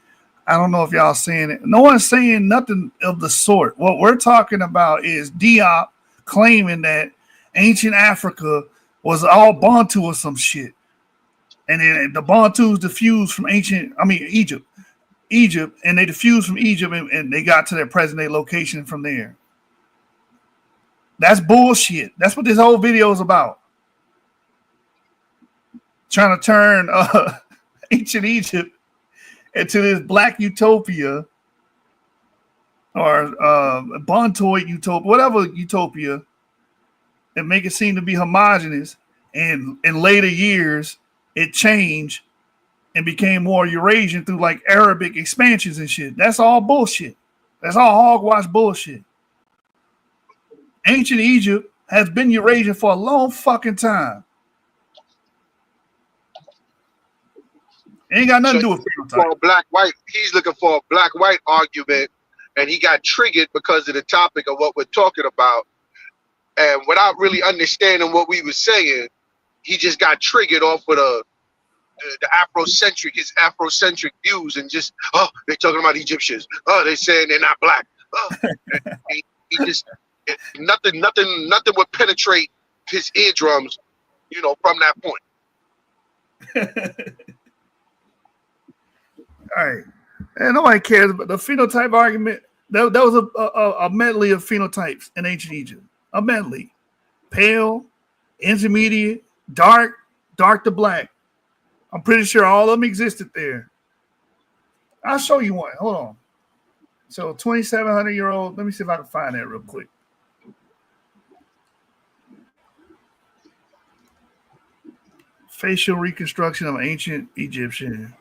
I don't know if y'all saying it. No one's saying nothing of the sort. What we're talking about is DIOP claiming that ancient Africa was all Bantu or some shit. And then the Bantus diffused from Egypt, and they diffused from Egypt and they got to their present day location from there. That's bullshit. That's what this whole video is about. Trying to turn ancient Egypt into this black utopia or Bantoid utopia, whatever utopia, and make it seem to be homogenous. And in later years, it changed and became more Eurasian through like Arabic expansions and shit. That's all bullshit. That's all hogwash bullshit. Ancient Egypt has been Eurasian for a long fucking time. Ain't got nothing to do with black-white. He's looking for a black-white argument, and he got triggered because of the topic of what we're talking about. And without really understanding what we were saying, he just got triggered off with the his Afrocentric views, and just, they're talking about Egyptians. They're saying they're not black. He just nothing would penetrate his eardrums, from that point. All right, and nobody cares about the phenotype argument. That was a medley of phenotypes in ancient Egypt. A medley: pale, intermediate, dark to black. I'm pretty sure all of them existed there. I'll show you one. Hold on. So 2,700-year-old. Let me see if I can find that real quick. Facial reconstruction of ancient Egyptian.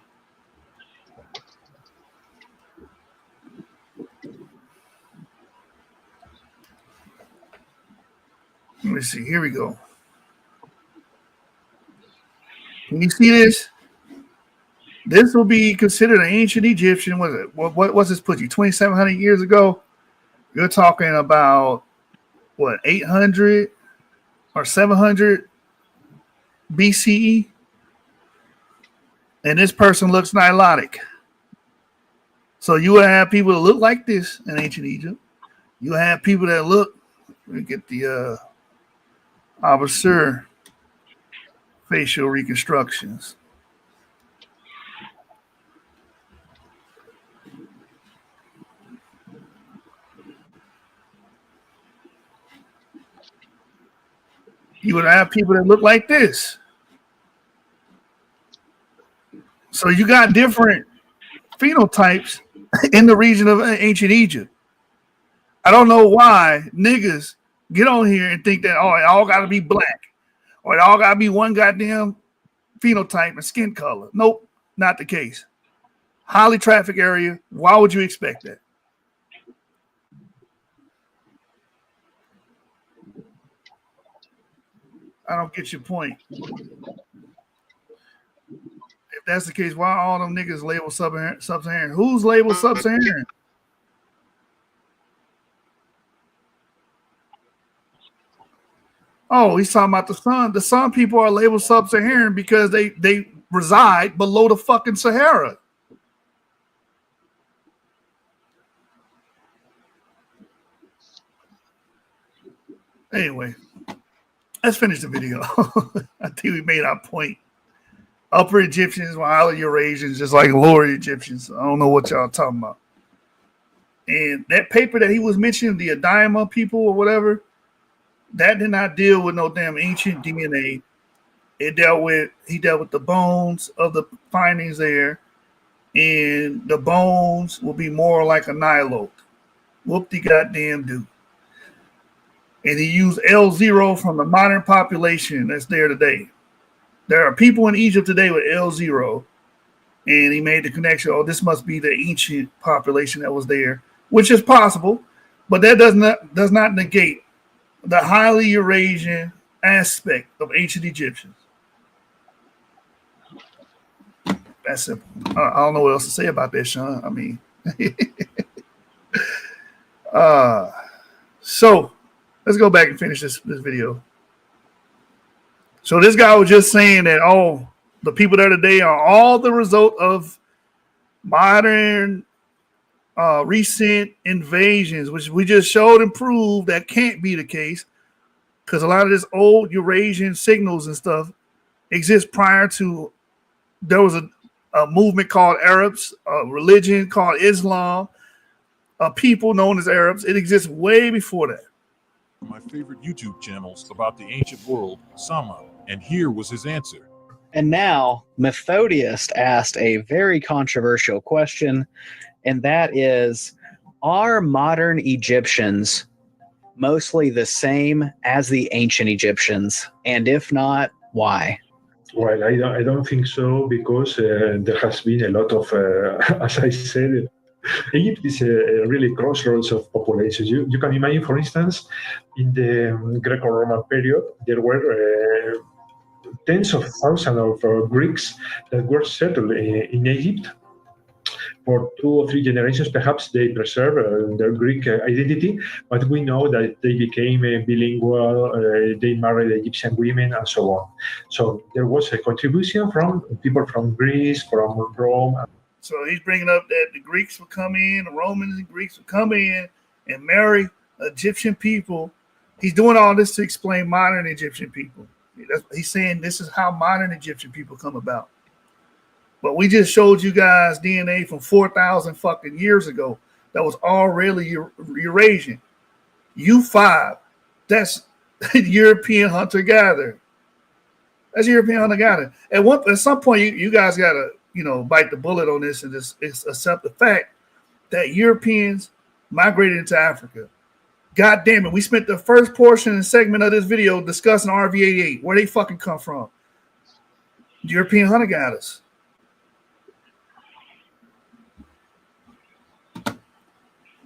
Let me see. Here we go. Can you see this? This will be considered an ancient Egyptian. What's this put you? 2,700 years ago? You're talking about, 800 or 700 BCE? And this person looks Nilotic. So you would have people that look like this in ancient Egypt. You have people that look, let me get the Abasur facial reconstructions. You would have people that look like this. So you got different phenotypes in the region of ancient Egypt. I don't know why niggas get on here and think that, it all got to be black. Or it all got to be one goddamn phenotype and skin color. Nope, not the case. Highly trafficked area. Why would you expect that? I don't get your point. If that's the case, why are all them niggas labeled sub-Saharan? Who's labeled sub-Saharan? Oh, he's talking about the sun. The sun people are labeled sub-Saharan because they reside below the fucking Sahara. Anyway, let's finish the video. I think we made our point. Upper Egyptians were highly Eurasians, just like lower Egyptians. I don't know what y'all talking about. And that paper that he was mentioning, the Adama people or whatever, that did not deal with no damn ancient DNA. He dealt with the bones of the findings there, and the bones will be more like a nilote. Whoop-de-goddamn do. And he used L0 from the modern population that's there today. There are people in Egypt today with L0, And he made the connection, oh, this must be the ancient population that was there, which is possible, but that does not negate the highly Eurasian aspect of ancient Egyptians. That's simple. I don't know what else to say about that, Sean. I mean, so let's go back and finish this video. So this guy was just saying that all the people there today are all the result of modern recent invasions, which we just showed and proved that can't be the case, because a lot of this old Eurasian signals and stuff exist prior to. There was a movement called Arabs, a religion called Islam, a people known as Arabs. It exists way before that. My favorite YouTube channels about the ancient world, Sama, and here was his answer. And now, Methodius asked a very controversial question, and that is, are modern Egyptians mostly the same as the ancient Egyptians? And if not, why? Well, I don't think so, because there has been a lot of, as I said, Egypt is a really crossroads of populations. You can imagine, for instance, in the Greco-Roman period, there were tens of thousands of Greeks that were settled in Egypt. For 2 or 3 generations, perhaps they preserve their Greek identity, but we know that they became bilingual, they married Egyptian women, and so on. So there was a contribution from people from Greece, from Rome. So he's bringing up that the Greeks would come in, the Romans and Greeks would come in and marry Egyptian people. He's doing all this to explain modern Egyptian people. He's saying this is how modern Egyptian people come about. But we just showed you guys DNA from 4,000 fucking years ago that was already Eurasian. U5, that's European hunter-gatherer. That's European hunter-gatherer. At some point, you guys got to, bite the bullet on this and just accept the fact that Europeans migrated into Africa. God damn it, we spent the first portion and segment of this video discussing RV88. Where they fucking come from? European hunter-gatherers.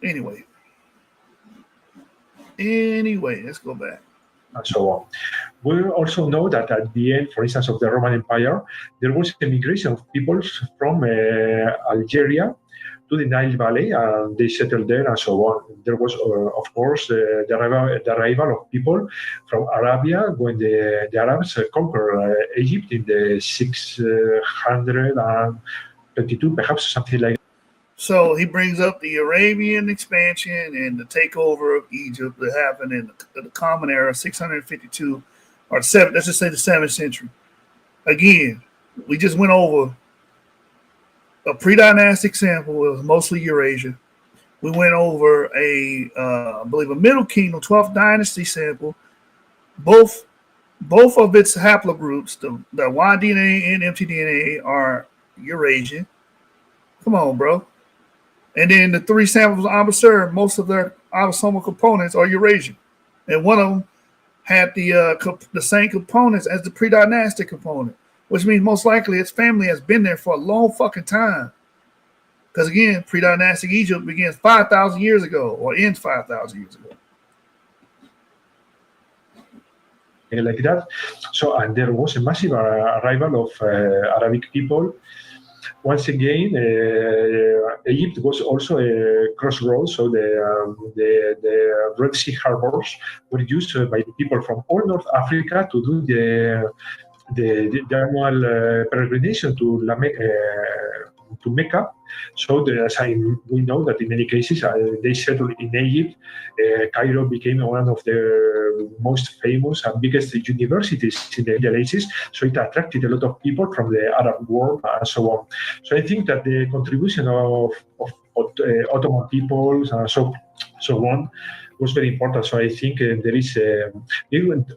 Anyway, let's go back. And so on. We also know that at the end, for instance, of the Roman Empire, there was a migration of peoples from Algeria to the Nile Valley, and they settled there and so on. There was, of course, the arrival of people from Arabia when the Arabs conquered Egypt in the 622, perhaps something like that. So he brings up the Arabian expansion and the takeover of Egypt that happened in the Common Era, 652, or let's just say the 7th century. Again, we just went over a pre-dynastic sample. It was mostly Eurasia. We went over I believe a Middle Kingdom, 12th dynasty sample. Both of its haplogroups, the Y-DNA and mtDNA, are Eurasian. Come on, bro. And then the 3 samples of observed, most of their autosomal components are Eurasian. And one of them had the same components as the pre-dynastic component, which means most likely its family has been there for a long fucking time. Because again, pre-dynastic Egypt begins 5,000 years ago or ends 5,000 years ago. Like that. So, and there was a massive arrival of Arabic people. Once again, Egypt was also a crossroads. So the Red Sea harbors were used by the people from all North Africa to do the annual peregrination to Mecca. So we know that in many cases they settled in Egypt. Cairo became one of the most famous and biggest universities in the Middle Ages. So it attracted a lot of people from the Arab world and so on. So I think that the contribution of Ottoman peoples and so on was very important. So I think there is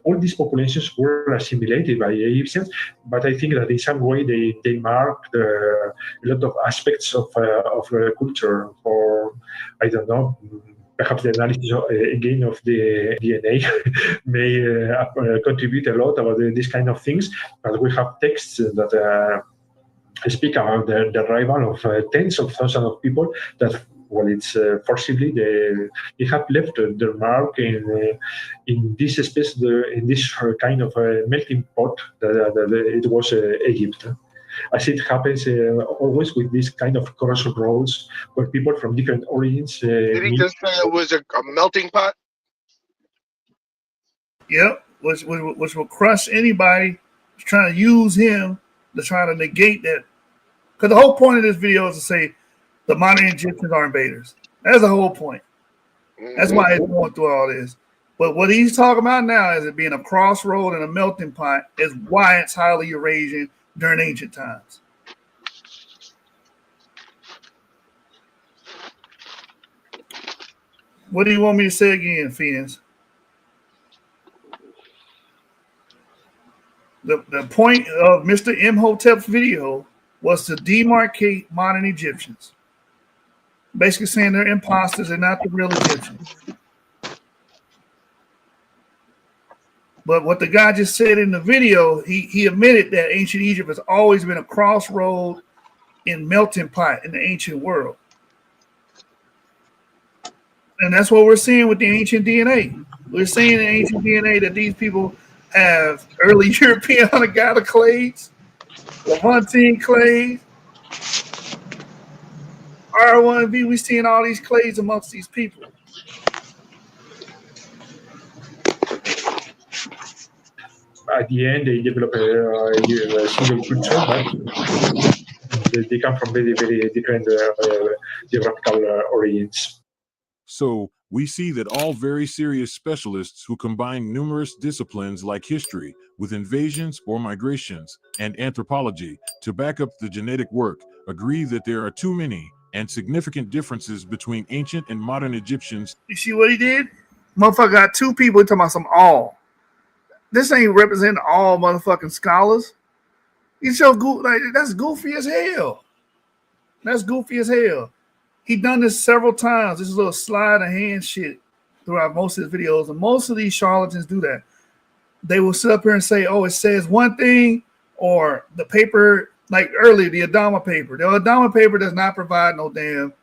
all these populations were assimilated by Egyptians, but I think that in some way they marked a lot of aspects of culture. Or I don't know, perhaps the analysis again of the DNA may contribute a lot about these kind of things. But we have texts that speak about the arrival of tens of thousands of people that, well, it's forcibly they have left their mark in this space, in this kind of melting pot that it was Egypt. As it happens always with this kind of crossroads where people from different origins Did he meet. just say it was a melting pot? Yep, which will crush anybody who's trying to use him to try to negate that. Because the whole point of this video is to say the modern Egyptians are invaders. That's the whole point. That's why it's going through all this. But what he's talking about now is it being a crossroad and a melting pot is why it's highly Eurasian during ancient times. What do you want me to say again, Phoenix? The point of Mr. Imhotep's video was to demarcate modern Egyptians. Basically saying they're imposters and not the real Egyptians. But what the guy just said in the video, he admitted that ancient Egypt has always been a crossroad and melting pot in the ancient world. And that's what we're seeing with the ancient DNA. We're seeing in ancient DNA that these people have early European hunter-gatherer clades, Levantine clades, R1V. We're seeing all these clades amongst these people. At the end, they develop a single culture, but they come from very, very different geographical origins. So we see that all very serious specialists who combine numerous disciplines like history with invasions or migrations and anthropology to back up the genetic work agree that there are too many and significant differences between ancient and modern Egyptians. You see what he did? Motherfucker got two people talking about some all. This ain't representing all motherfucking scholars. He's so goofy, like, that's goofy as hell. That's goofy as hell. He done this several times. This is a little sleight of hand shit throughout most of his videos. And most of these charlatans do that. They will sit up here and say, oh, it says one thing, or the paper, like earlier, the Adama paper. The Adama paper does not provide no damn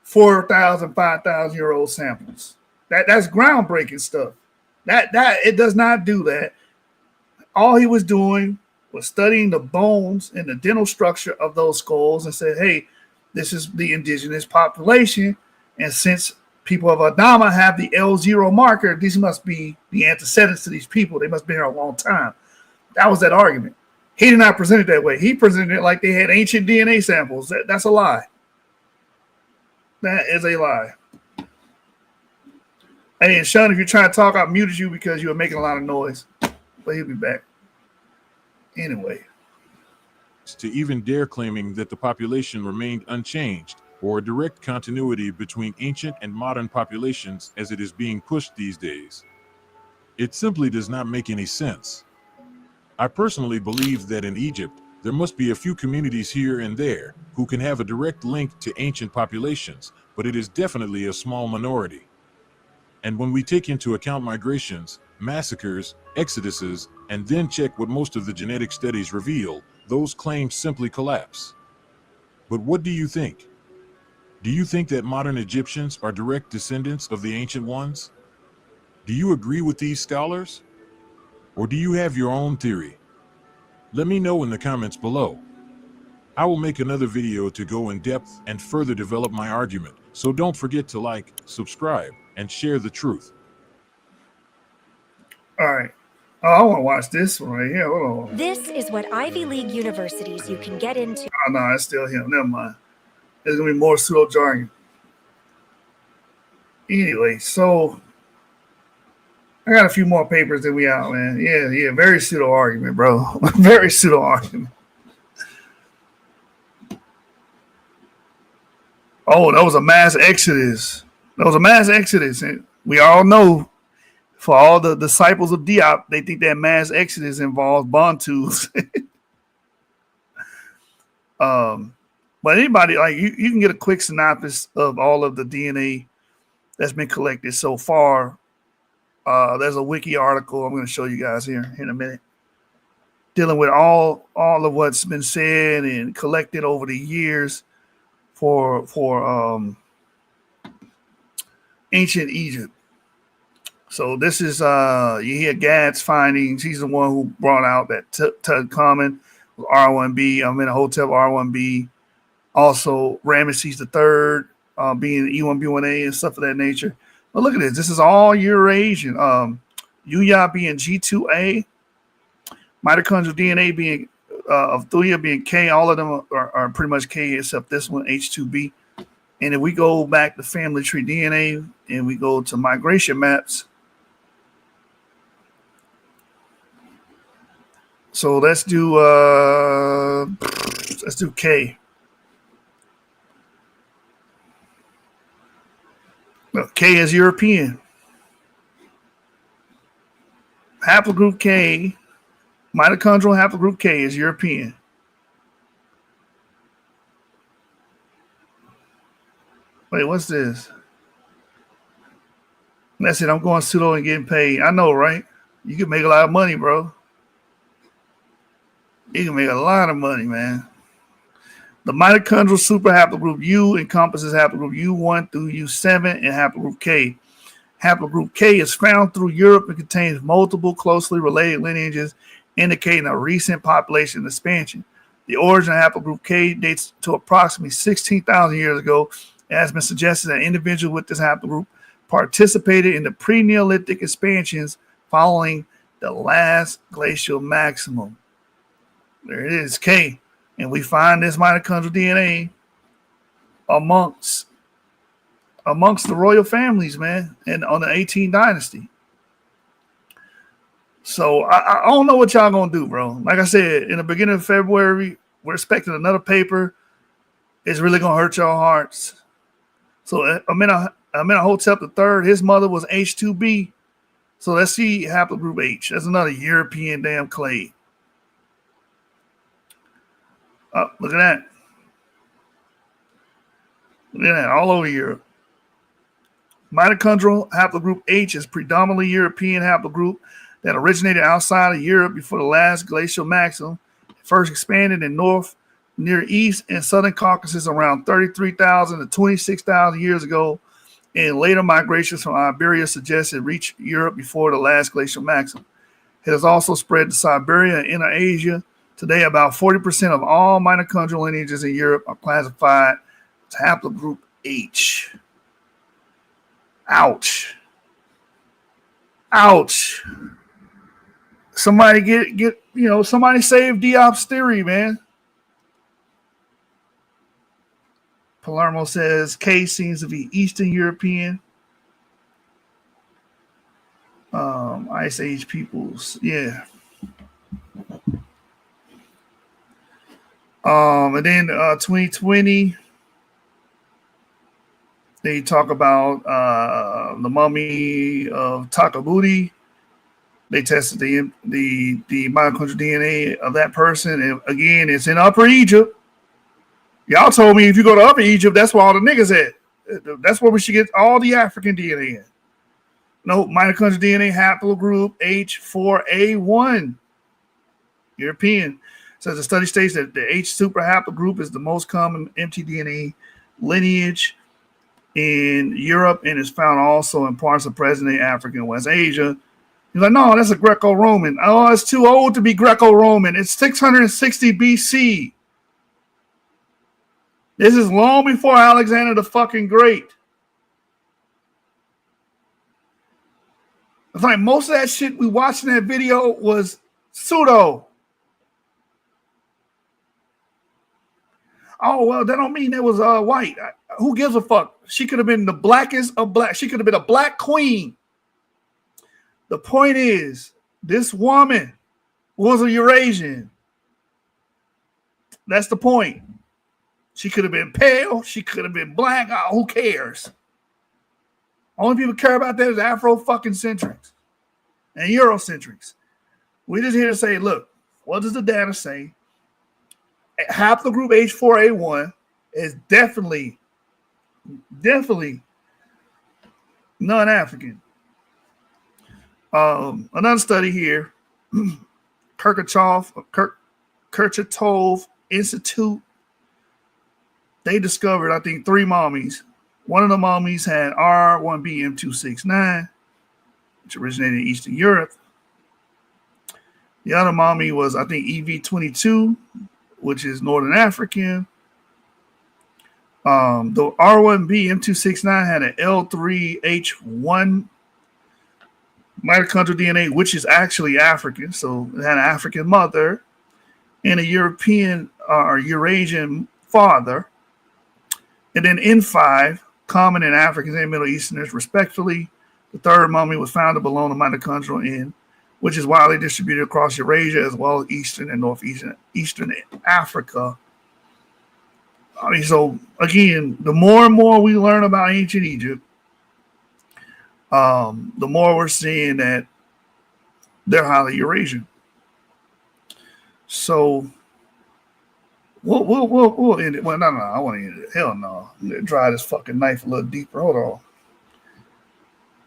4,000, 5,000-year-old samples. That's groundbreaking stuff. That it does not do that. All he was doing was studying the bones and the dental structure of those skulls and said, hey, this is the indigenous population. And since people of Adama have the L0 marker, these must be the antecedents to these people. They must be here a long time. That was that argument. He did not present it that way. He presented it like they had ancient DNA samples. That's a lie. That is a lie. Hey, and Sean, if you're trying to talk, I muted you because you were making a lot of noise. But he'll be back. Anyway. To even dare claiming that the population remained unchanged or a direct continuity between ancient and modern populations as it is being pushed these days. It simply does not make any sense. I personally believe that in Egypt, there must be a few communities here and there who can have a direct link to ancient populations, but it is definitely a small minority. And when we take into account migrations, massacres, exoduses, and then check what most of the genetic studies reveal, those claims simply collapse. But what do you think? Do you think that modern Egyptians are direct descendants of the ancient ones? Do you agree with these scholars? Or do you have your own theory? Let me know in the comments below. I will make another video to go in depth and further develop my argument, so don't forget to like, subscribe, and share the truth. All right. Oh, I want to watch this one right here. Hold on. This is what Ivy League universities you can get into. Oh, no, it's still him. Never mind. There's going to be more pseudo jargon. Anyway, so I got a few more papers that we out, man. Yeah. Very pseudo argument, bro. Very pseudo argument. Oh, that was a mass exodus. And we all know, for all the disciples of DIOP, they think that mass exodus involves Bantus. But anybody, like you can get a quick synopsis of all of the DNA that's been collected so far. There's a wiki article I'm going to show you guys here in a minute. dealing with all of what's been said and collected over the years for ancient Egypt. So this is you hear Gad's findings. He's the one who brought out that Tutankhamun was R1B. I'm in a hotel R1B. Also Ramesses III being E1B1A and stuff of that nature. But look at this. This is all Eurasian. Yuya being G2A. Mitochondrial DNA being of Thuya being K. All of them are pretty much K except this one, H2B. And if we go back to family tree DNA and we go to migration maps, so let's do K. Well, K is European. Haplogroup K, mitochondrial haplogroup K is European. Wait, what's this? That's it. I'm going pseudo and getting paid. I know, right? You can make a lot of money, bro. You can make a lot of money, man. The mitochondrial super haplogroup U encompasses haplogroup U1 through U7 and haplogroup K. Haplogroup K is found through Europe and contains multiple closely related lineages, indicating a recent population expansion. The origin of haplogroup K dates to approximately 16,000 years ago. It has been suggested that individuals with this haplogroup participated in the pre-Neolithic expansions following the last glacial maximum. There it is, K. And we find this mitochondrial DNA amongst the royal families, man, and on the 18th dynasty. So I don't know what y'all gonna do, bro. Like I said, in the beginning of February, we're expecting another paper. It's really gonna hurt y'all hearts. So I'm in a hotel the third. His mother was H2B. So let's see haplogroup H. That's another European damn clade. Oh, look at that. Look at that, all over Europe. Mitochondrial haplogroup H is predominantly European haplogroup that originated outside of Europe before the last glacial maximum. First expanded in North, Near East, and Southern Caucasus around 33,000 to 26,000 years ago, and later migrations from Iberia suggested it reached Europe before the last glacial maximum. It has also spread to Siberia and Inner Asia. Today, about 40% of all mitochondrial lineages in Europe are classified as haplogroup H. Ouch. Ouch. Somebody get somebody save DIOP's theory, man. Palermo says K seems to be Eastern European. Ice Age peoples, yeah. And then 2020, they talk about the mummy of Takabuti. They tested the mitochondrial DNA of that person. And again, it's in Upper Egypt. Y'all told me if you go to Upper Egypt, that's where all the niggas at. That's where we should get all the African DNA in. No, mitochondrial DNA haplogroup H4A1. European. So the study states that the H super haplogroup is the most common mtDNA lineage in Europe and is found also in parts of present-day Africa and West Asia. He's like, no, that's a Greco-Roman. Oh, it's too old to be Greco-Roman. It's 660 BC. This is long before Alexander the fucking Great. It's like most of that shit we watched in that video was pseudo. Oh, well, that don't mean that was white. Who gives a fuck? She could have been the blackest of black. She could have been a black queen. The point is, this woman was a Eurasian. That's the point. She could have been pale. She could have been black. Oh, who cares? Only people care about that is Afro-fucking-centrics and Eurocentrics. We're just here to say, look, what does the data say? Haplogroup H4A1 is definitely non-African. Another study here Kurchatov Institute, they discovered, I think, 3 mummies. One of the mummies had R1B M269, which originated in Eastern Europe. The other mummy was, I think, EV22, which is Northern African. The R1B M269 had an L3H1 mitochondrial DNA, which is actually African. So it had an African mother and a European or Eurasian father. And then N5, common in Africans and Middle Easterners, respectively. The third mummy was found to belong to mitochondrial N, which is widely distributed across Eurasia as well as Eastern and Northeastern Africa. I mean, so again, the more and more we learn about ancient Egypt, the more we're seeing that they're highly Eurasian. So we'll end it. Well, no, I want to end it. Hell no. Dry this fucking knife a little deeper. Hold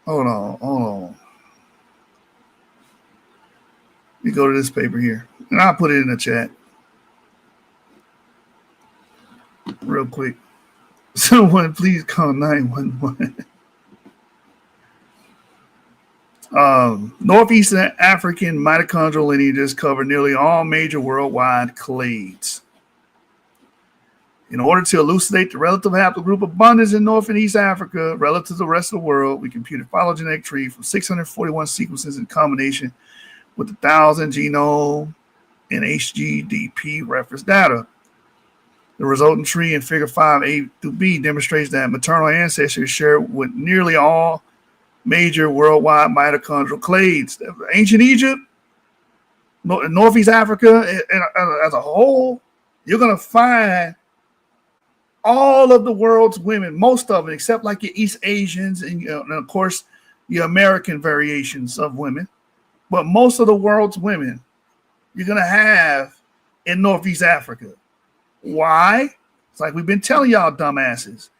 on. Let me go to this paper here, and I'll put it in the chat real quick. Someone please call 911. Northeastern African mitochondrial lineages cover nearly all major worldwide clades. In order to elucidate the relative haplogroup abundance in North and East Africa relative to the rest of the world, we computed phylogenetic tree from 641 sequences in combination with 1,000 genome and HGDP reference data. The resultant tree in Figure 5A through B demonstrates that maternal ancestry is shared with nearly all major worldwide mitochondrial clades. Ancient Egypt, Northeast Africa, and as a whole, you're going to find all of the world's women, most of it, except like your East Asians and of course, your American variations of women. But most of the world's women you're going to have in Northeast Africa. Why? It's like we've been telling y'all dumbasses.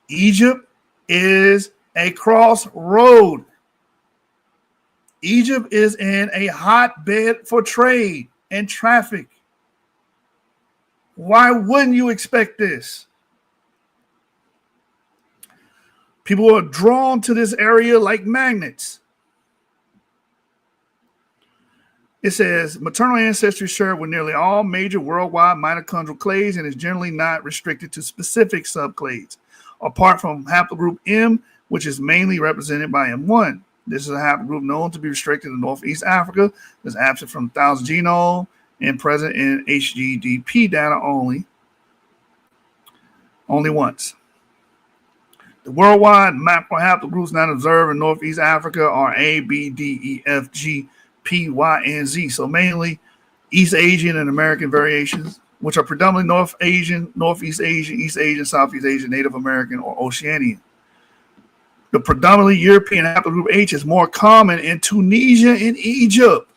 Egypt is a crossroad. Egypt is in a hotbed for trade and traffic. Why wouldn't you expect this? People are drawn to this area like magnets. It says maternal ancestry shared with nearly all major worldwide mitochondrial clades and is generally not restricted to specific subclades, apart from haplogroup M, which is mainly represented by M1. This is a haplogroup known to be restricted to Northeast Africa, is absent from 1,000 genome and present in HGDP data only once. The worldwide macro haplogroups not observed in Northeast Africa are A, B, D, E, F, G, P, Y, and Z. So mainly East Asian and American variations, which are predominantly North Asian, Northeast Asian, East Asian, Southeast Asian, Native American, or Oceanian. The predominantly European haplogroup H is more common in Tunisia and Egypt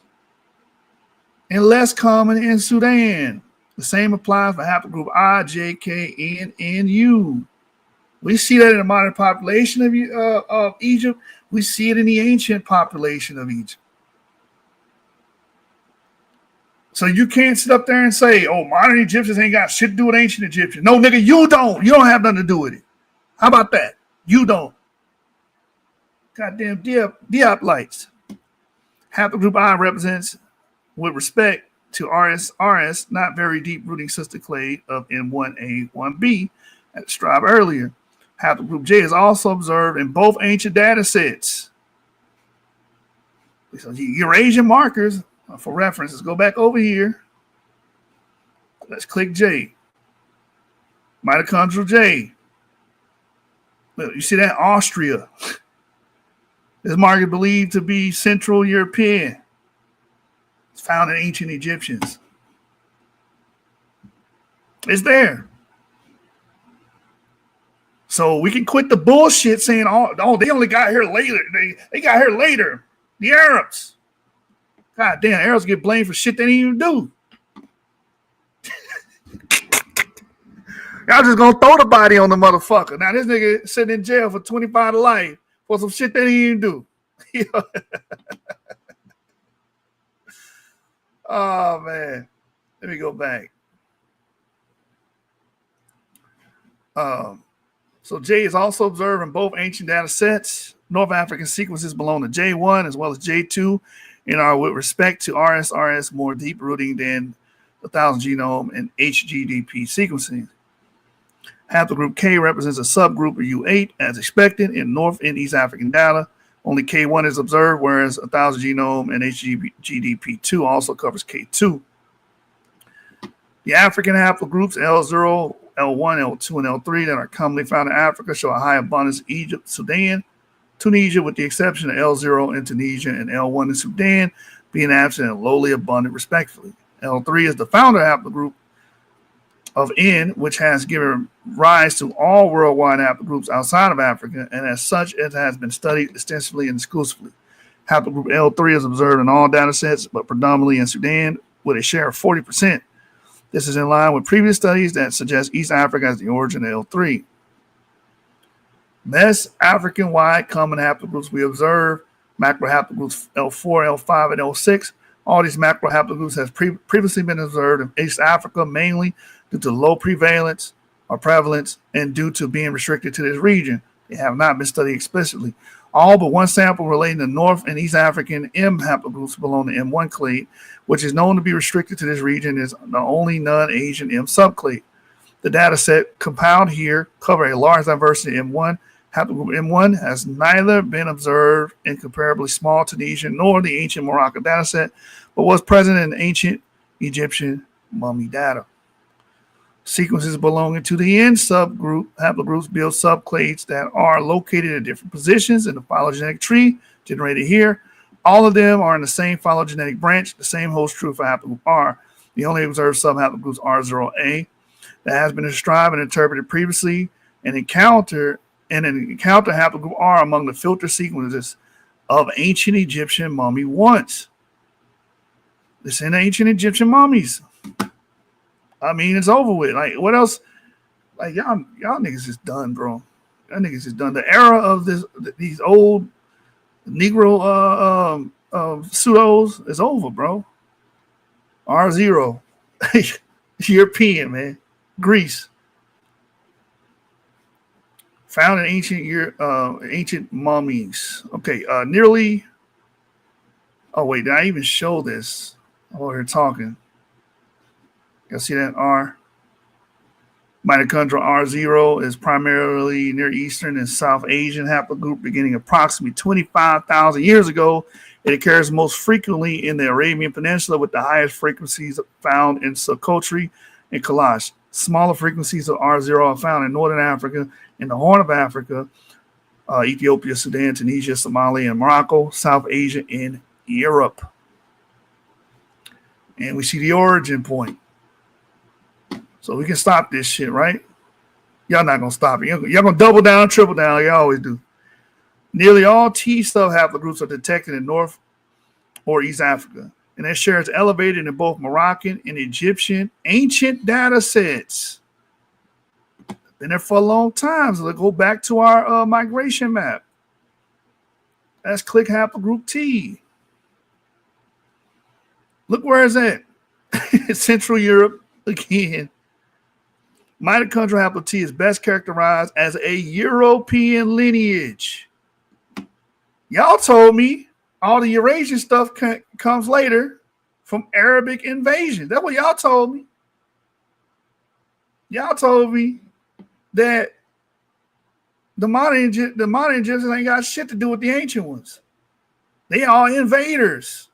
and less common in Sudan. The same applies for haplogroup I, J, K, N, and U. We see that in the modern population of Egypt. We see it in the ancient population of Egypt. So you can't sit up there and say, oh, modern Egyptians ain't got shit to do with ancient Egyptians. No, nigga, you don't. You don't have nothing to do with it. How about that? You don't. Goddamn DIOP lights. Haplogroup I represents, with respect to RS, not very deep rooting sister clade of M1A, 1B, as described earlier. Haplogroup J is also observed in both ancient data sets. So Eurasian markers, for reference, let's go back over here. Let's click J. Mitochondrial J. Look, you see that? Austria. This marker believed to be Central European. It's found in ancient Egyptians. It's there. So we can quit the bullshit saying, oh, they only got here later. They got here later. The Arabs. God damn, Arabs get blamed for shit they didn't even do. Y'all just gonna throw the body on the motherfucker. Now this nigga sitting in jail for 25 to life for some shit they didn't even do. Oh man, let me go back. So J is also observed in both ancient data sets. North African sequences belong to J1 as well as J2 and are with respect to RSRS more deep rooting than the 1,000 genome and HGDP sequencing. Haplogroup K represents a subgroup of U8 as expected in North and East African data. Only K1 is observed, whereas 1,000 genome and HGDP2 also covers K2. The African haplogroups L0, L1, L2, and L3 that are commonly found in Africa show a high abundance in Egypt, Sudan, Tunisia, with the exception of L0 in Tunisia and L1 in Sudan being absent and lowly abundant, respectively. L3 is the founder haplogroup of N, which has given rise to all worldwide haplogroups outside of Africa, and as such, it has been studied extensively and exclusively. Haplogroup L3 is observed in all data sets, but predominantly in Sudan, with a share of 40%. This is in line with previous studies that suggest East Africa as the origin of L3. Best African-wide common haplogroups we observe, macro haplogroups L4, L5, and L6. All these macro haplogroups have previously been observed in East Africa, mainly due to low prevalence or prevalence and due to being restricted to this region. They have not been studied explicitly. All but one sample relating to North and East African M haplogroups belong to M1 clade, which is known to be restricted to this region as the only non-Asian M subclade. The data set compiled here cover a large diversity of M1. Haplogroup M1 has neither been observed in comparably small Tunisian nor the ancient Moroccan data set, but was present in ancient Egyptian mummy data. Sequences belonging to the N subgroup haplogroups build subclades that are located at different positions in the phylogenetic tree generated here. All of them are in the same phylogenetic branch. The same holds true for haplogroup R. The only observed subhaplogroup is R0A that has been described and interpreted previously and encounter haplogroup R among the filter sequences of ancient Egyptian mummy once. It's in ancient Egyptian mummies. I mean, it's over with. Like, what else? Like, y'all niggas is done, bro. Y'all niggas is done. The era of these old Negro pseudos is over, bro. R0. European, man. Greece. Found in ancient mummies. Okay, nearly. Oh, wait, did I even show this? Oh, we're talking. Y'all see that R? Mitochondrial R0 is primarily Near Eastern and South Asian haplogroup beginning approximately 25,000 years ago. It occurs most frequently in the Arabian Peninsula with the highest frequencies found in Socotra and Kalash. Smaller frequencies of R0 are found in Northern Africa, in the Horn of Africa, Ethiopia, Sudan, Tunisia, Somalia, and Morocco, South Asia, and Europe. And we see the origin point. So we can stop this shit, right? Y'all not going to stop it. Y'all going to double down, triple down. Y'all always do. Nearly all T subhaplogroups are detected in North or East Africa. And their share is elevated in both Moroccan and Egyptian ancient data sets. Been there for a long time. So let's go back to our migration map. Let's click haplogroup T. Look where it's at. Central Europe again. Mitochondrial haplogroup T is best characterized as a European lineage. Y'all told me all the Eurasian stuff comes later from Arabic invasion. That's what y'all told me. Y'all told me that the modern Egyptians ain't got shit to do with the ancient ones. They are invaders.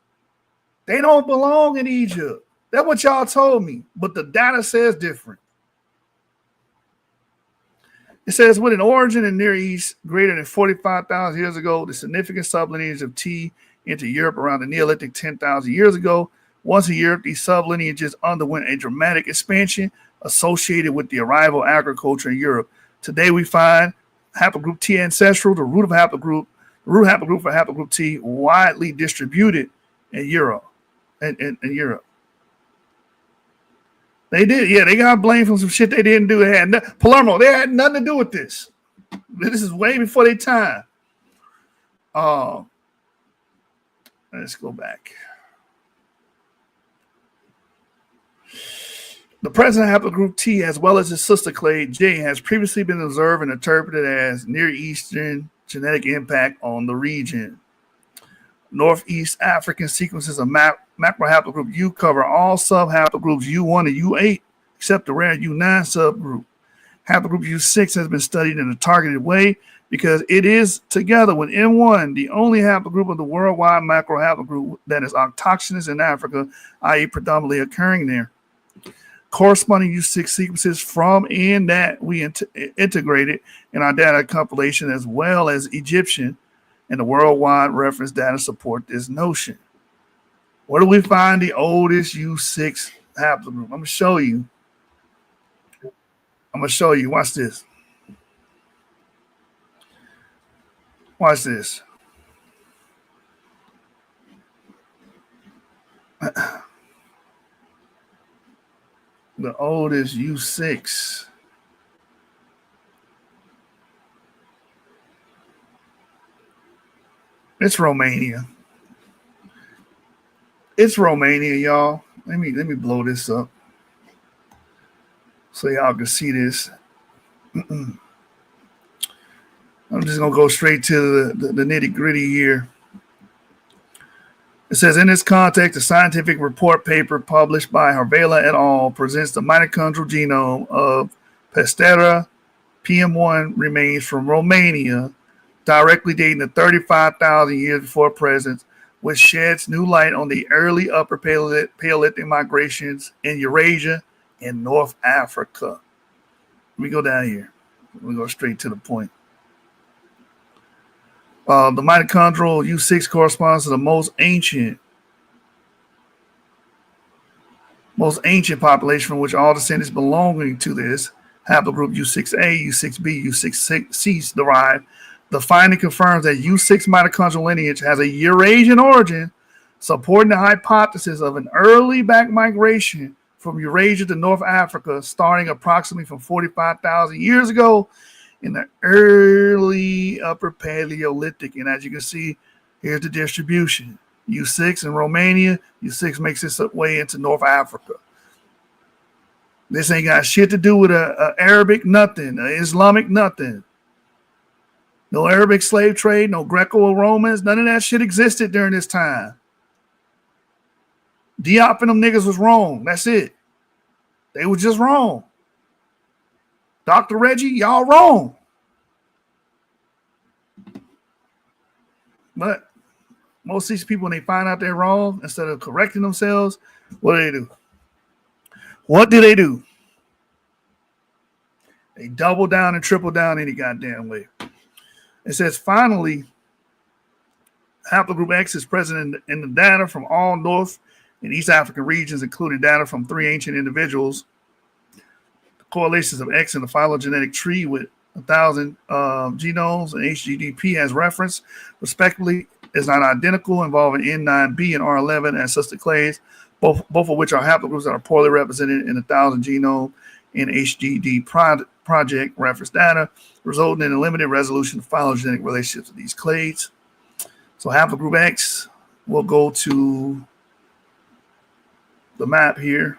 They don't belong in Egypt. That's what y'all told me. But the data says different. It says, with an origin in Near East greater than 45,000 years ago, the significant sublineage of T into Europe around the Neolithic 10,000 years ago. Once in Europe, these sublineages underwent a dramatic expansion associated with the arrival of agriculture in Europe. Today, we find haplogroup T ancestral, the root haplogroup for haplogroup T, widely distributed in Europe. In Europe. They did, yeah. They got blamed for some shit they didn't do. Palermo, they had nothing to do with this. This is way before their time. Let's go back. The present haplogroup T, as well as its sister clade J, has previously been observed and interpreted as Near Eastern genetic impact on the region. Northeast African sequences of macrohaplogroup U cover all subhaplogroups U1 and U8, except the rare U9 subgroup. Haplogroup U6 has been studied in a targeted way because it is, together with M1, the only haplogroup of the worldwide macrohaplogroup that is autochthonous in Africa, i.e. predominantly occurring there. Corresponding U6 sequences from and that we integrated in our data compilation, as well as Egyptian and the worldwide reference data, support this notion. Where do we find the oldest U6 haplogroup? I'm going to show you. Watch this. Watch this. The oldest U6. It's Romania. It's Romania, y'all. Let me blow this up so y'all can see this. I'm just gonna go straight to the nitty-gritty here. It says, in this context, a scientific report paper published by Harvela et al. Presents the mitochondrial genome of Pestera PM1 remains from Romania, directly dating to 35,000 years before present, which sheds new light on the early Upper Paleolithic migrations in Eurasia and North Africa. Let me go down here. We go straight to the point. The mitochondrial U6 corresponds to the most ancient population from which all descendants belonging to this haplogroup U6A, U6B, U6C derive. The finding confirms that U6 mitochondrial lineage has a Eurasian origin, supporting the hypothesis of an early back migration from Eurasia to North Africa, starting approximately from 45,000 years ago in the early Upper Paleolithic. And as you can see, here's the distribution. U6 in Romania, U6 makes its way into North Africa. This ain't got shit to do with a Arabic nothing, a Islamic nothing. No Arabic slave trade, no Greco-Romans, none of that shit existed during this time. DIOP and them niggas was wrong. That's it. They were just wrong. Dr. Reggie, y'all wrong. But most of these people, when they find out they're wrong, instead of correcting themselves, what do? What do they do? They double down and triple down any goddamn way. It says, finally, haplogroup X is present in the data from all North and East African regions, including data from 3 ancient individuals. The correlations of X in the phylogenetic tree with 1,000 genomes and HGDP as reference, respectively, is not identical, involving N9B and R11 as sister clades, both of which are haplogroups that are poorly represented in 1,000 genome and HGD project reference data, resulting in a limited resolution of phylogenetic relationships of these clades. So haplogroup X, we'll go to the map here.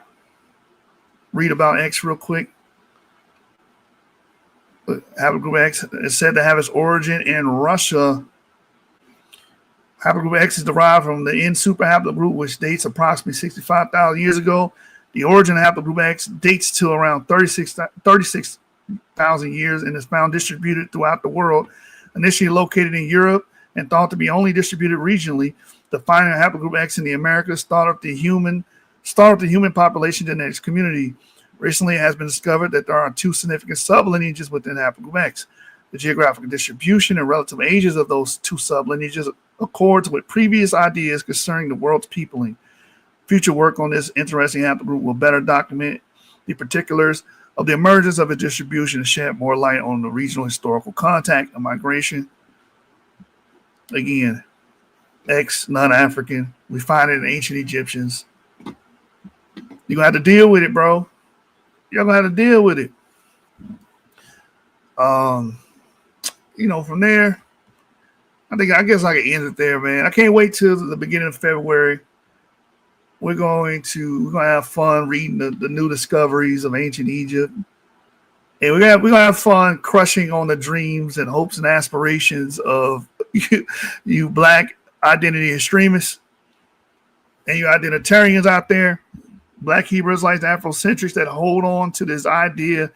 Read about X real quick. Haplogroup X is said to have its origin in Russia. Haplogroup X is derived from the N super haplogroup, which dates approximately 65,000 years ago. The origin of haplogroup X dates to around 36,000 years and is found distributed throughout the world, initially located in Europe and thought to be only distributed regionally. The finding of haplogroup X in the Americas started the human population genetics community. Recently, it has been discovered that there are 2 significant sublineages within haplogroup X. The geographical distribution and relative ages of those 2 sublineages accords with previous ideas concerning the world's peopling. Future work on this interesting haplogroup will better document the particulars of the emergence of its distribution and shed more light on the regional historical contact and migration. Again, X, non-African. We find it in ancient Egyptians. You're going to have to deal with it, bro. You're going to have to deal with it. From there, I guess I can end it there, man. I can't wait till the beginning of February we're gonna have fun reading the new discoveries of ancient Egypt. And we're gonna have fun crushing on the dreams and hopes and aspirations of you black identity extremists and you identitarians out there, black Hebrew Israelites, Afrocentrics that hold on to this idea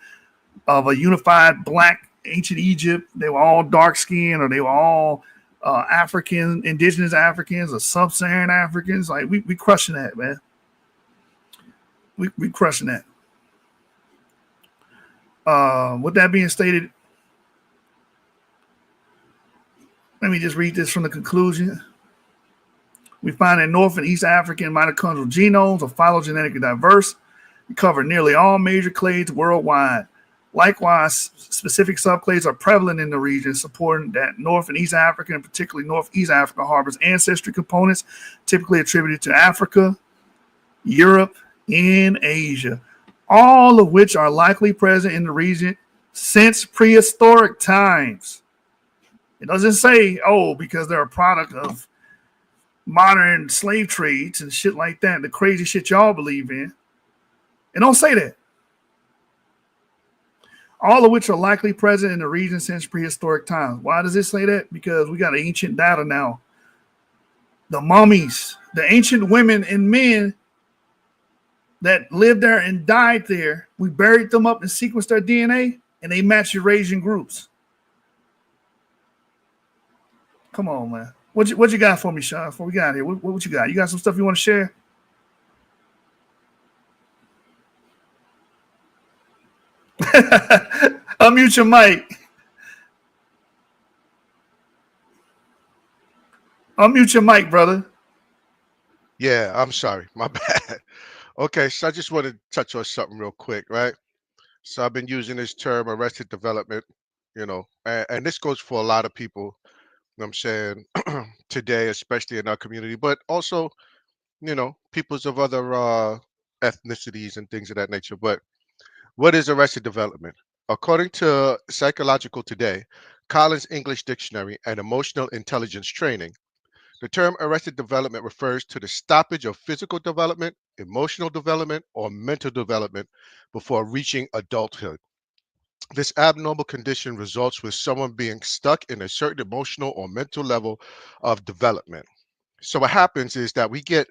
of a unified black ancient Egypt. They were all dark skinned, or they were all African, indigenous Africans, or sub-Saharan Africans. Like we crushing that, man. We crushing that. With that being stated, let me just read this from the conclusion. We find that North and East African mitochondrial genomes are phylogenetically diverse. We cover nearly all major clades worldwide. Likewise, specific subclades are prevalent in the region, supporting that North and East Africa, and particularly Northeast Africa, harbors ancestry components typically attributed to Africa, Europe, and Asia, all of which are likely present in the region since prehistoric times. It doesn't say, oh, because they're a product of modern slave trades and shit like that, the crazy shit y'all believe in. It don't say that. All of which are likely present in the region since prehistoric times. Why does it say that? Because we got ancient data now. The mummies, the ancient women and men that lived there and died there, we buried them up and sequenced their DNA, and they match Eurasian groups. Come on, man. What you got for me, Sean? Before we got here, what you got? You got some stuff you want to share? Unmute your mic. Unmute your mic, brother. Yeah, I'm sorry. My bad. Okay, so I just want to touch on something real quick, right? So I've been using this term arrested development, and this goes for a lot of people, you know what I'm saying, today, especially in our community, but also, peoples of other ethnicities and things of that nature. But what is arrested development? According to Psychological Today, Collins English Dictionary, and Emotional Intelligence Training, the term arrested development refers to the stoppage of physical development, emotional development, or mental development before reaching adulthood. This abnormal condition results with someone being stuck in a certain emotional or mental level of development. So what happens is that we get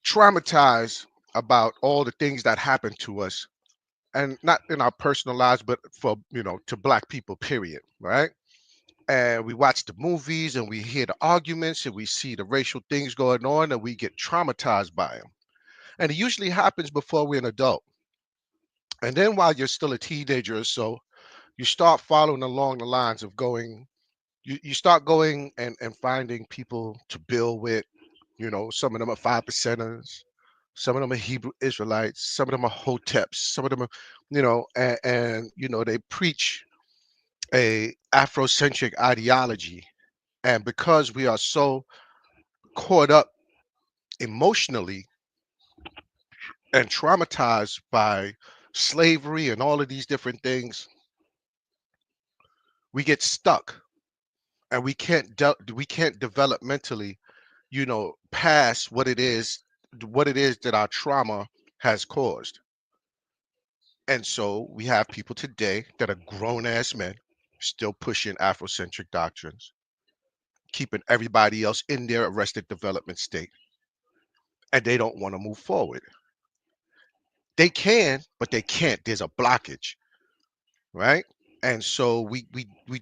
traumatized about all the things that happen to us, and not in our personal lives, but for, to black people, period, right? And we watch the movies and we hear the arguments and we see the racial things going on and we get traumatized by them. And it usually happens before we're an adult. And then while you're still a teenager or so, you start following along the lines of you start going and finding people to build with. Some of them are 5%ers, some of them are Hebrew Israelites, some of them are Hoteps, some of them are, they preach a Afrocentric ideology. And because we are so caught up emotionally and traumatized by slavery and all of these different things, we get stuck, and we can't develop mentally, past what it is that our trauma has caused. And so we have people today that are grown ass men still pushing Afrocentric doctrines, keeping everybody else in their arrested development state, and they don't want to move forward. They can, but they can't. There's a blockage, right? And so we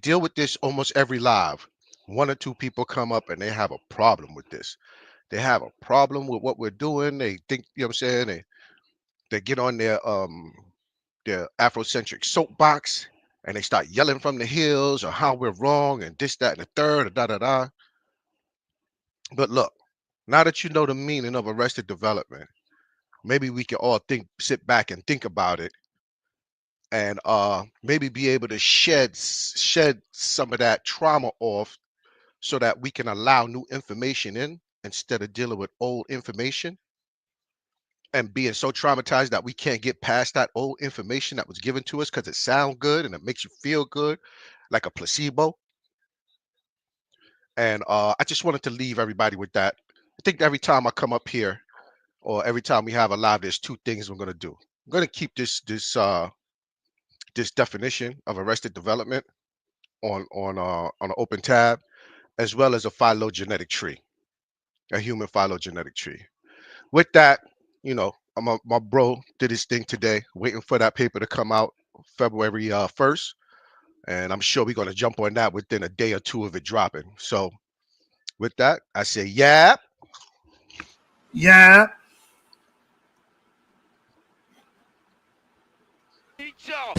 deal with this almost every live. One or two people come up and they have a problem with this. They have a problem with what we're doing. They think, you know what I'm saying? They get on their Afrocentric soapbox and they start yelling from the hills or how we're wrong and this, that, and the third, or da da da. But look, now that you know the meaning of arrested development, maybe we can all sit back and think about it, and maybe be able to shed some of that trauma off so that we can allow new information in instead of dealing with old information and being so traumatized that we can't get past that old information that was given to us because it sounds good and it makes you feel good, like a placebo. And I just wanted to leave everybody with that. I think every time I come up here or every time we have a live, there's two things we're going to do. I'm going to keep this definition of arrested development on an open tab, as well as a phylogenetic tree, a human phylogenetic tree. With that, you know, my bro did his thing today, waiting for that paper to come out February 1st. And I'm sure we're going to jump on that within a day or two of it dropping. So with that, I say, yeah. Yeah. Yeah.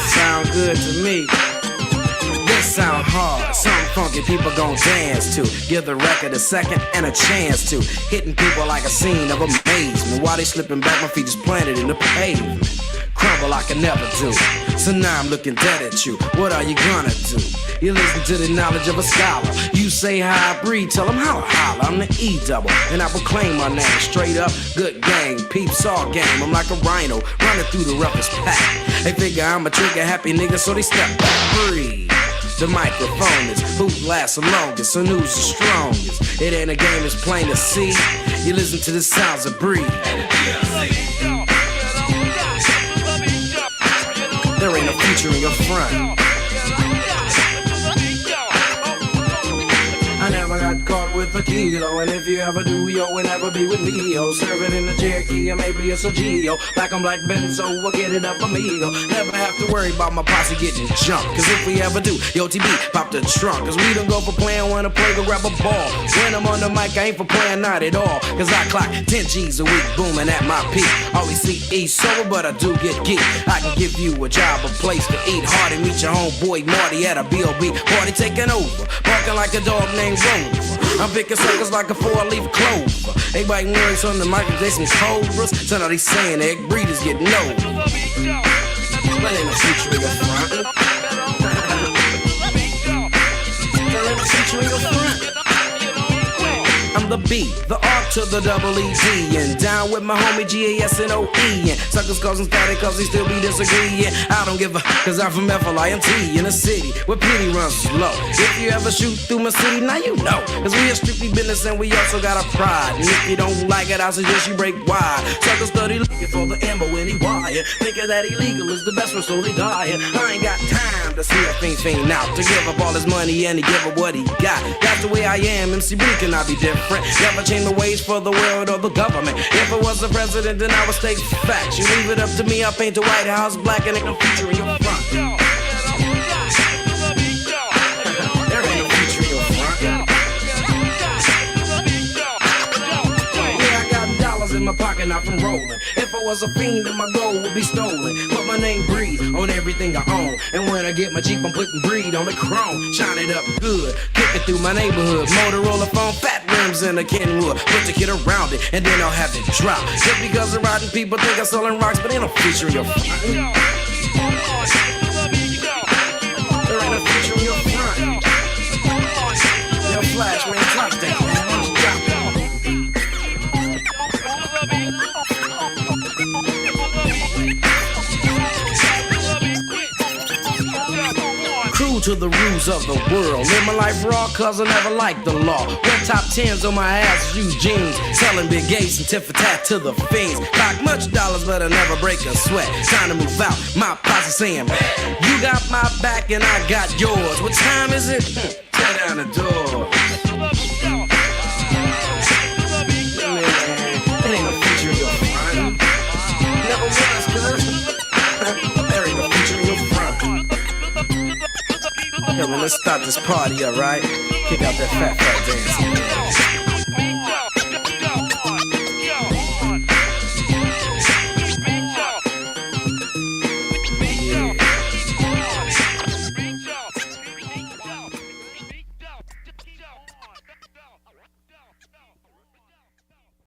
Sound good to me. This sound hard, something funky people gon' dance to. Give the record a second and a chance to. Hitting people like a scene of amazement. While they slipping back, my feet just planted in the pavement. Crumble like I never do. So now I'm looking dead at you. What are you gonna do? You listen to the knowledge of a scholar. You say how I breathe, tell them holla holla. I'm the E-double, and I proclaim my name. Straight up, good gang, peeps all game. I'm like a rhino, running through the roughest pack. They figure I'm a trigger happy nigga, so they step back. Breathe. The microphone is who lasts the longest, so news is strongest. It ain't a game, it's plain to see. You listen to the sounds of breathe. There ain't no future in your front. I never got caught with a kilo, and if you ever do, yo, will never be with me, yo. Serve it in the Cherokee, or maybe it's a Geo. Black on black Benzo, we'll get it up amigo. Never have to worry about my posse getting jumped, cause if we ever do, yo, TB, pop the trunk. Cause we don't go for playing, wanna play, go grab a ball. When I'm on the mic, I ain't for playing, not at all. Cause I clock 10 G's a week, booming at my peak. Always see E sober, but I do get geek. I can give you a job, a place to eat. Hard and meet your homeboy Marty at a B.O.B. party taking over. Barking like a dog named Rover. I'm picking suckers like a 4-leaf clover. They biting words on the mic, they some cobras. So now they saying egg breeders getting over. But ain't no future in your front. There ain't no future in your front. I'm the B, the R to the double E-D, and down with my homie G-A-S-N-O-E, and suckers causing static cause they still be disagreeing. I don't give a, cause I'm from F-L-I-N-T in a city where pity runs slow. If you ever shoot through my city, now you know, cause we are strictly business and we also got a pride. And if you don't like it, I suggest you break wide. Suckers study looking for the ammo in the wire, thinking that illegal is the best for slowly dying. I ain't got time to see a fiend out, to give up all his money and to give up what he got. That's the way I am, MC B cannot be different. Never change the ways for the world or the government. If I was the president, then I would state facts. You leave it up to me, I paint the White House black and ain't no future in your front. There ain't no future in your front. Yeah, I got dollars in my pocket, not from rolling. If I was a fiend, then my gold would be stolen. Put my name breed on everything I own. And when I get my Jeep, I'm putting breed on the chrome. Shine it up good, kick it through my neighborhood. Motorola phone, fat rims and a Kenwood. Put the kid around it, and then I'll have it drop. Just because the rotten people think I'm selling rocks, but ain't no future in your front. There ain't no future in your front. Yo, Flash, man, drop that, man. To the rules of the world. Live my life raw cause I never liked the law. Wear top 10s on my ass, use jeans. Selling big gates and tit for tat to the fiends. Clock much dollars but I never break a sweat. Time to move out, my posse saying, you got my back and I got yours. What time is it? Tear down the door. Man, it ain't no future in your front. Never was, cuz. There ain't no future in your front. Yo, man, let's start this party, alright? Kick out that fat dance.